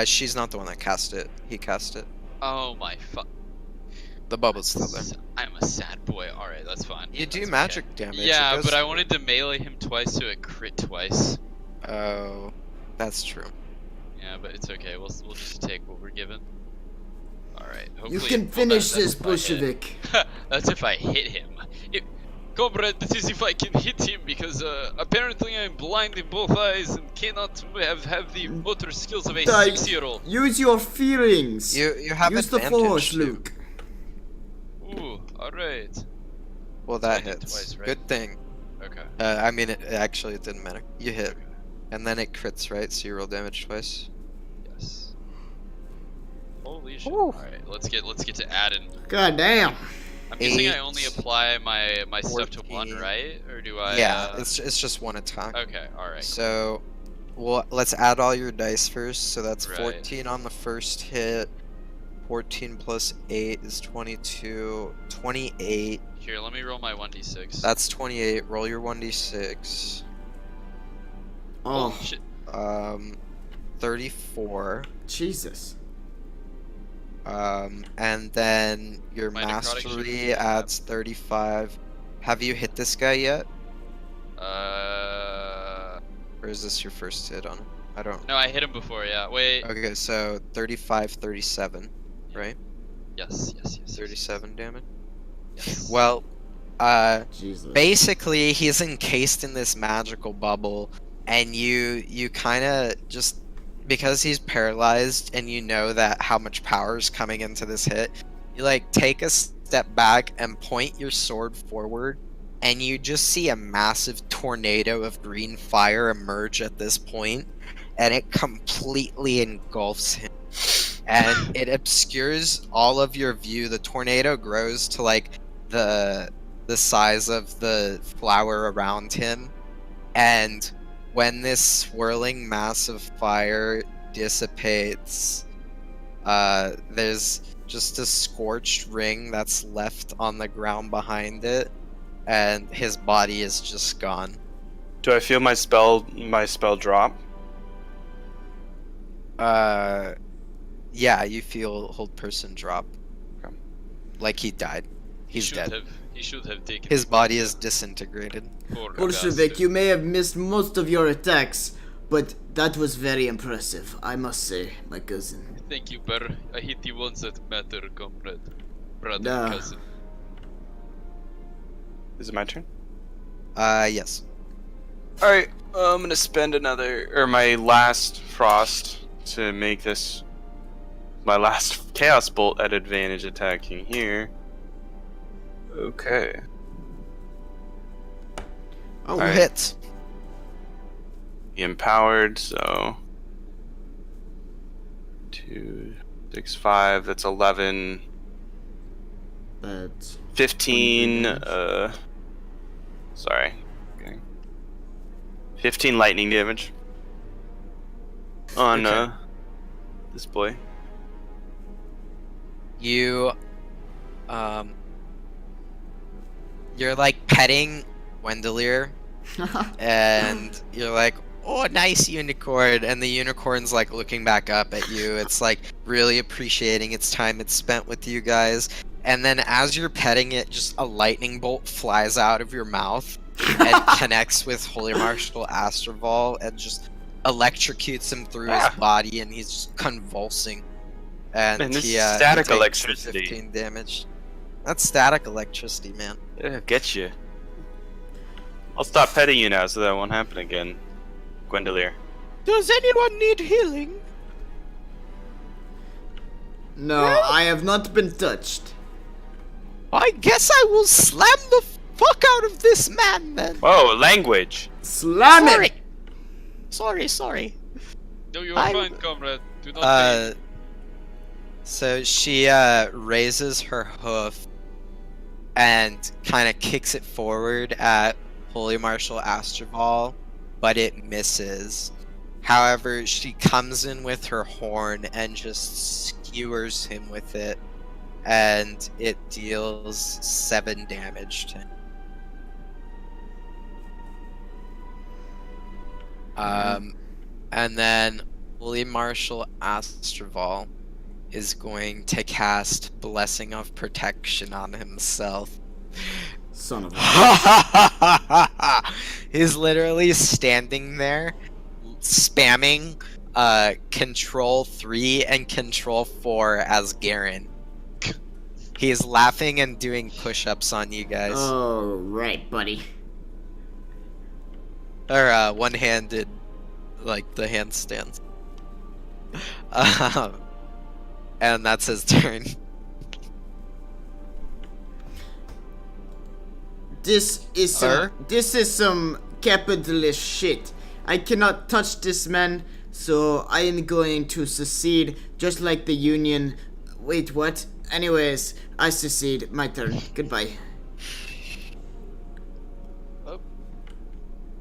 She's not the one that cast it. He cast it. Oh my fuck. The bubble's still there. I'm a sad boy. Alright, that's fine. You do That's magic okay. damage. Yeah, it goes but I through. wanted to melee him twice so it crit twice. Oh, that's true. Yeah, but it's okay. We'll just take what we're given. Alright, hopefully... You can well, finish that's this, if I hit. Bolshevik. That's if I hit him. Comrade, that is if I can hit him, because apparently I'm blind in both eyes and cannot have the motor skills of a Die. 6-year-old. Use your feelings. You have Use the advantage, force, too. Luke. Ooh, alright. Well, So I that did hits. twice, right? Good thing. Okay. I mean, actually, it didn't matter. You hit. And then it crits, right? So you roll damage twice. Yes. Holy shit. Ooh. Alright, let's get to adding. God damn. I'm guessing I 8, only apply my stuff to one, 14. right? Or do I Yeah, it's just one attack. Okay, alright. So, well, let's add all your dice first. So that's Right. 14 on the first hit. 14 plus 8 is 22. 28. Here, let me roll my 1d6. That's 28. Roll your 1d6. Oh, shit. 34. Jesus. And then your My necrotic should mastery be adds 35. Have you hit this guy yet? Or is this your first hit on him? I don't. No, I hit him before, yeah. Wait. Okay, so 35, 37, right? Yes. 37 damage. Yes. Well, Jesus. basically he's encased in this magical bubble, and you kind of just, because he's paralyzed and you know that how much power is coming into this hit, you like take a step back and point your sword forward, and you just see a massive tornado of green fire emerge at this point, and it completely engulfs him, and it obscures all of your view. The tornado grows to like the size of the flower around him, and when this swirling mass of fire dissipates, there's just a scorched ring that's left on the ground behind it, and his body is just gone. Do I feel my spell drop? Yeah, you feel hold person drop. Okay. Like he died. He's dead. He should have taken His body is disintegrated. poor Bolshevik, bastard. you may have missed most of your attacks, but that was very impressive, I must say, my cousin. Thank you, Bear. I hit the ones that matter, comrade. Brother, Nah. Is it my turn? Yes. Alright, I'm gonna spend my last frost to make this my last chaos bolt at advantage attacking here. Okay. Oh, Alright. Hits. Empowered, so 2, 6, 5, that's 11, that's 15, sorry. Okay. 15 lightning damage on Okay. this boy. You, you're like petting Wendelier, and you're like, oh, nice unicorn, and the unicorn's like looking back up at you. It's like really appreciating its time it's spent with you guys. And then as you're petting it, just a lightning bolt flies out of your mouth and connects with Holy Marshal Astroval and just electrocutes him through his body, and he's just convulsing. And Man, this he, is static he takes electricity. 15 damage. That's static electricity, man. Yeah, get you. I'll stop petting you now so that won't happen again, Gwendolier. Does anyone need healing? No, I have not been touched. I guess I will slam the fuck out of this man then. Whoa, language! Slam Sorry. it! Sorry. No, you're I'm- fine, comrade. Do not leave. So she raises her hoof and kind of kicks it forward at Holy Marshal Astroval, but it misses. However, she comes in with her horn and just skewers him with it, and it deals 7 damage to him. And then Holy Marshal Astroval is going to cast Blessing of Protection on himself. Son of a... He's literally standing there, spamming Control 3 and Control 4 as Garen. He's laughing and doing push-ups on you guys. Oh, right, buddy. Or one-handed, like the handstands. And that's his turn. This is some capitalist shit. I cannot touch this man, so I am going to secede, just like the Union. Wait, what? Anyways, I secede. My turn. Goodbye.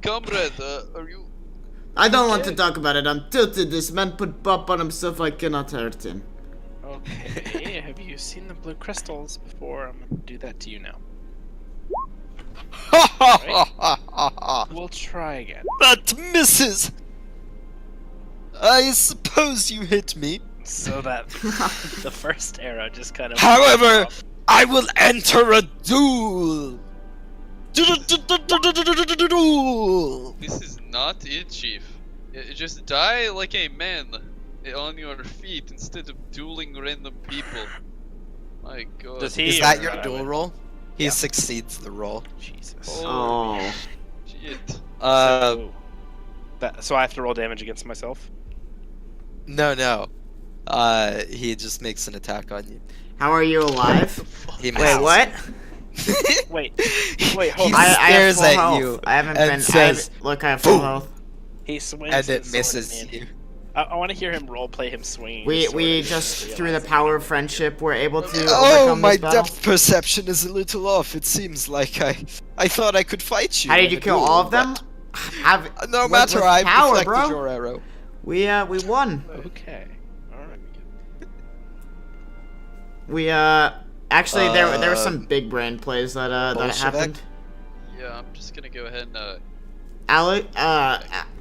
Comrade, are you... I don't want to talk about it. I'm tilted. This man put bop on himself. I cannot hurt him. Okay, have you seen the blue crystals before? I'm gonna do that to you now. We'll try again. That misses. I suppose you hit me. So that the first arrow just kind of... However, I will enter a duel. This is not it, Chief. Just die like a man on your feet instead of dueling random people. My god. Does he Is that or, your duel would- roll? He Yeah. succeeds the roll. Jesus. Oh. Shit. So I have to roll damage against myself? No. He just makes an attack on you. How are you alive? He Wait, misses. what? Wait, He hold on. I have stares full at health. you I haven't and been. says, Look, I have full "Boom." health. He swings and his it sword misses at me. you. I want to hear him roleplay him swinging. We his sword we and just realize through the that- power of friendship were able to Oh, overcome my this battle. depth perception is a little off. It seems like I thought I could fight you. How in did you a kill duel, all of them? but no with- matter, with I power, deflected bro. your arrow. We won. Okay. Alright. We actually there were some big brain plays that Bolshevik? happened. Yeah, I'm just gonna go ahead and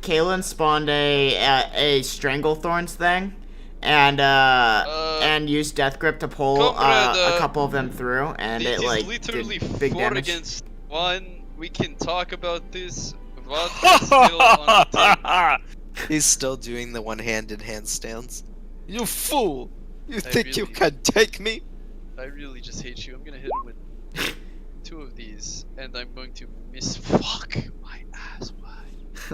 Kalen spawned a Stranglethorns thing, and used Death Grip to pull Comrade, a couple of them through, and this it is like literally did big 4 damage. against 1. We can talk about this. Vodka's still on the table. He's still doing the one-handed handstands. You fool! You think you really- can take me? I really just hate you. I'm gonna hit him with 2 of these, and I'm going to miss. Fuck my ass. Why?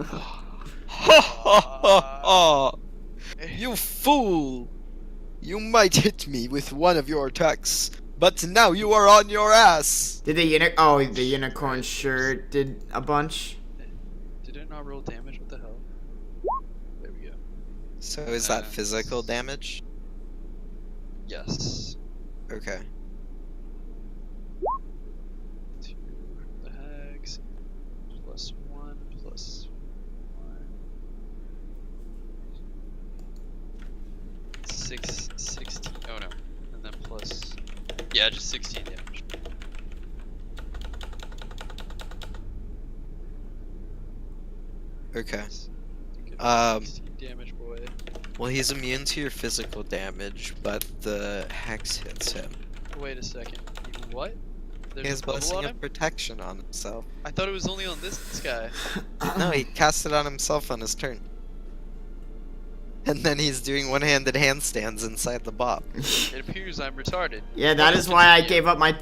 Ha ha ha ha! You fool! You might hit me with one of your attacks, but now you are on your ass! Did the the unicorn sure did a bunch. Did it not roll damage? What the hell? There we go. So is that physical damage? Yes. Okay. 2 the hex plus 1 plus 1. 16. Oh no. And then plus. Yeah, just 16 damage. Okay. Give Um, 16 damage, boy. Well, he's immune to your physical damage, but the hex hits him. Wait a second. What? There's He has a bubble blessing on of him? protection on himself. I thought it was only on this guy. No, he cast it on himself on his turn. And then he's doing one-handed handstands inside the bob. It appears I'm retarded. Yeah, that is why I gave up my.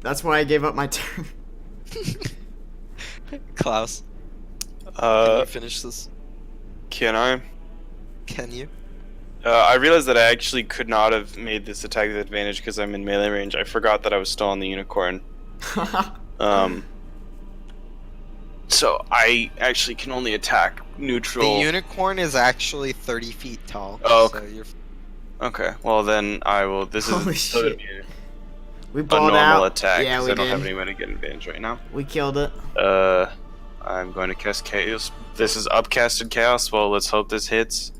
That's why I gave up my turn. Klaus, can you Uh, finish this? can I? Can you? I realized that I actually could not have made this attack with advantage because I'm in melee range. I forgot that I was still on the unicorn. So I actually can only attack neutral. The unicorn is actually 30 feet tall. Oh, so you're... Okay, well then I will. This Holy is shit. We a balled normal out. attack Yeah, because we I don't did. have any way to get advantage right now. We killed it. I'm going to cast chaos. This is upcasted chaos. Well, let's hope this hits.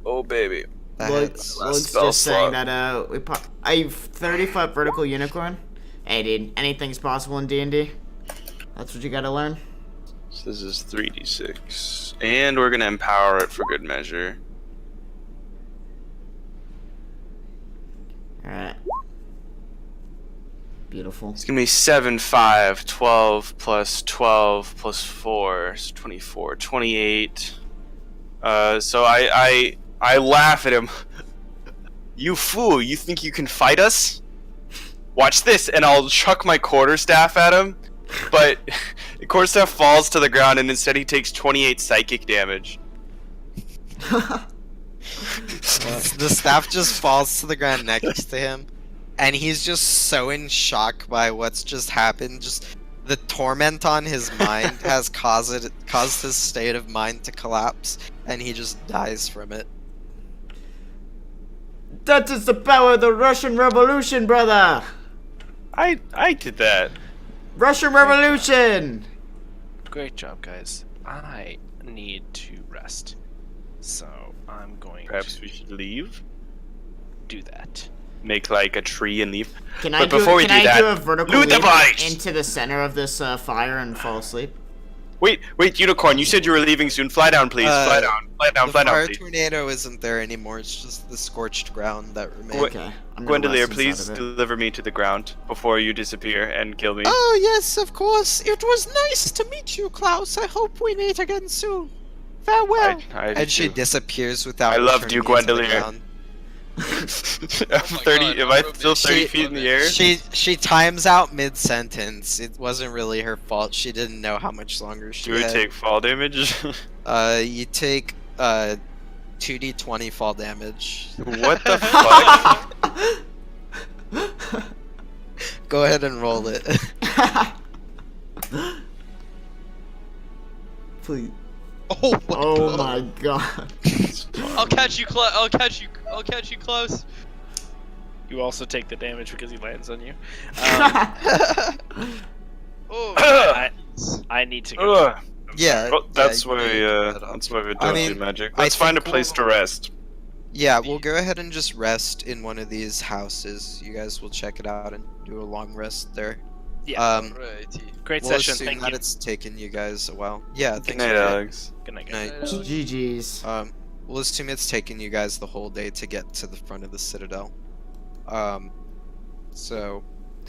Oh baby. That hits. Looks spell just saying slot. that we pop a 30-foot vertical unicorn. Hey, dude, anything's possible in D&D. That's what you gotta learn. So this is 3d6, and we're gonna empower it for good measure. All right. Beautiful. It's gonna be 7, 5, 12 plus 12 plus 4, so 24, 28. So I laugh at him. You fool! You think you can fight us? Watch this, and I'll chuck my quarterstaff at him. But the quarterstaff falls to the ground, and instead he takes 28 psychic damage. The staff just falls to the ground next to him, and he's just so in shock by what's just happened. Just the torment on his mind has caused his state of mind to collapse, and he just dies from it. That is the power of the Russian Revolution, brother. I did that. Russian Revolution. Great job, guys. I need to rest, so I'm going Perhaps to we should leave. do that. Make like a tree and leave. Can But I do? before we Can do I that, do a vertical loot the leap bikes! into the center of this fire and fall asleep? Wait, unicorn! You said you were leaving soon. Fly down, please. Fly down, The fly down, fire please. tornado isn't there anymore. It's just the scorched ground that remains. Okay. I'm gonna Gwendolyn, rest please inside of it. deliver me to the ground before you disappear and kill me. Oh, yes, of course. It was nice to meet you, Klaus. I hope we meet again soon. Farewell. I And she do. disappears without. I loved you, returning into the Gwendolyn. ground. I'm my 30. God, Am I Robert, still 30 she- feet in the air? She times out mid-sentence. It wasn't really her fault. She didn't know how much longer she Do we had. take fall damage? You take 2d20 fall damage. What the fuck? Go ahead and roll it. Please. Oh my Oh god. my god. I'll catch you close. I'll catch you close. You also take the damage because he lands on you. Oh. I need to go. Ugh. Yeah. Well, that's yeah, why you can put that on. that's why we don't I mean, do magic. I Let's find a think place to rest. Yeah, we'll go ahead and just rest in one of these houses. You guys will check it out and do a long rest there. Yeah. Righty. Great We'll session. assume Thank that you. it's taken you guys a while. Yeah, Good thanks night, for it. Alex. Good night, Good guys. night. GG's. We'll assume it's taken you guys the whole day to get to the front of the citadel. So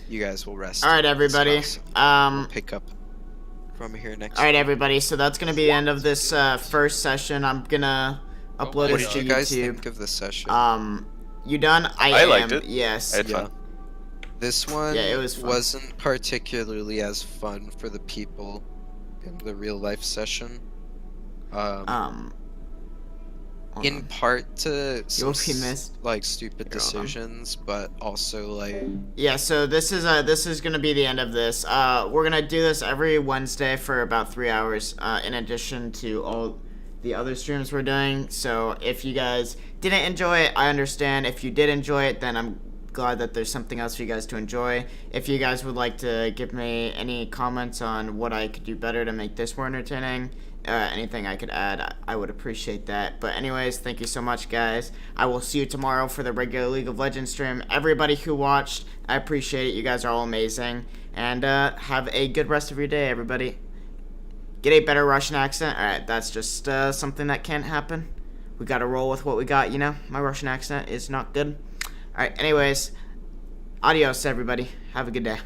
you guys will rest. All right, in this everybody. house. We'll Um. pick up from here next. All right, everybody. So that's gonna be the end of this first session. I'm gonna upload What this did to you guys YouTube. think of this session? You done? I liked am. it. Yes. I had Yeah. fun. This one Yeah, it was fun. wasn't particularly as fun for the people in the real life session. Hold In on. part to some You'll be missed. like stupid Here, hold on. decisions, but also like Yeah, so this is gonna be the end of this. We're gonna do this every Wednesday for about 3 hours, in addition to all the other streams we're doing. So if you guys didn't enjoy it, I understand. If you did enjoy it, then I'm glad that there's something else for you guys to enjoy. If you guys would like to give me any comments on what I could do better to make this more entertaining, anything I could add, I would appreciate that. But anyways, thank you so much, guys. I will see you tomorrow for the regular League of Legends stream. Everybody who watched, I appreciate it. You guys are all amazing. And have a good rest of your day, everybody. Get a better Russian accent. Alright, that's just something that can't happen. We gotta roll with what we got, you know? My Russian accent is not good. Alright, anyways, adios, everybody. Have a good day.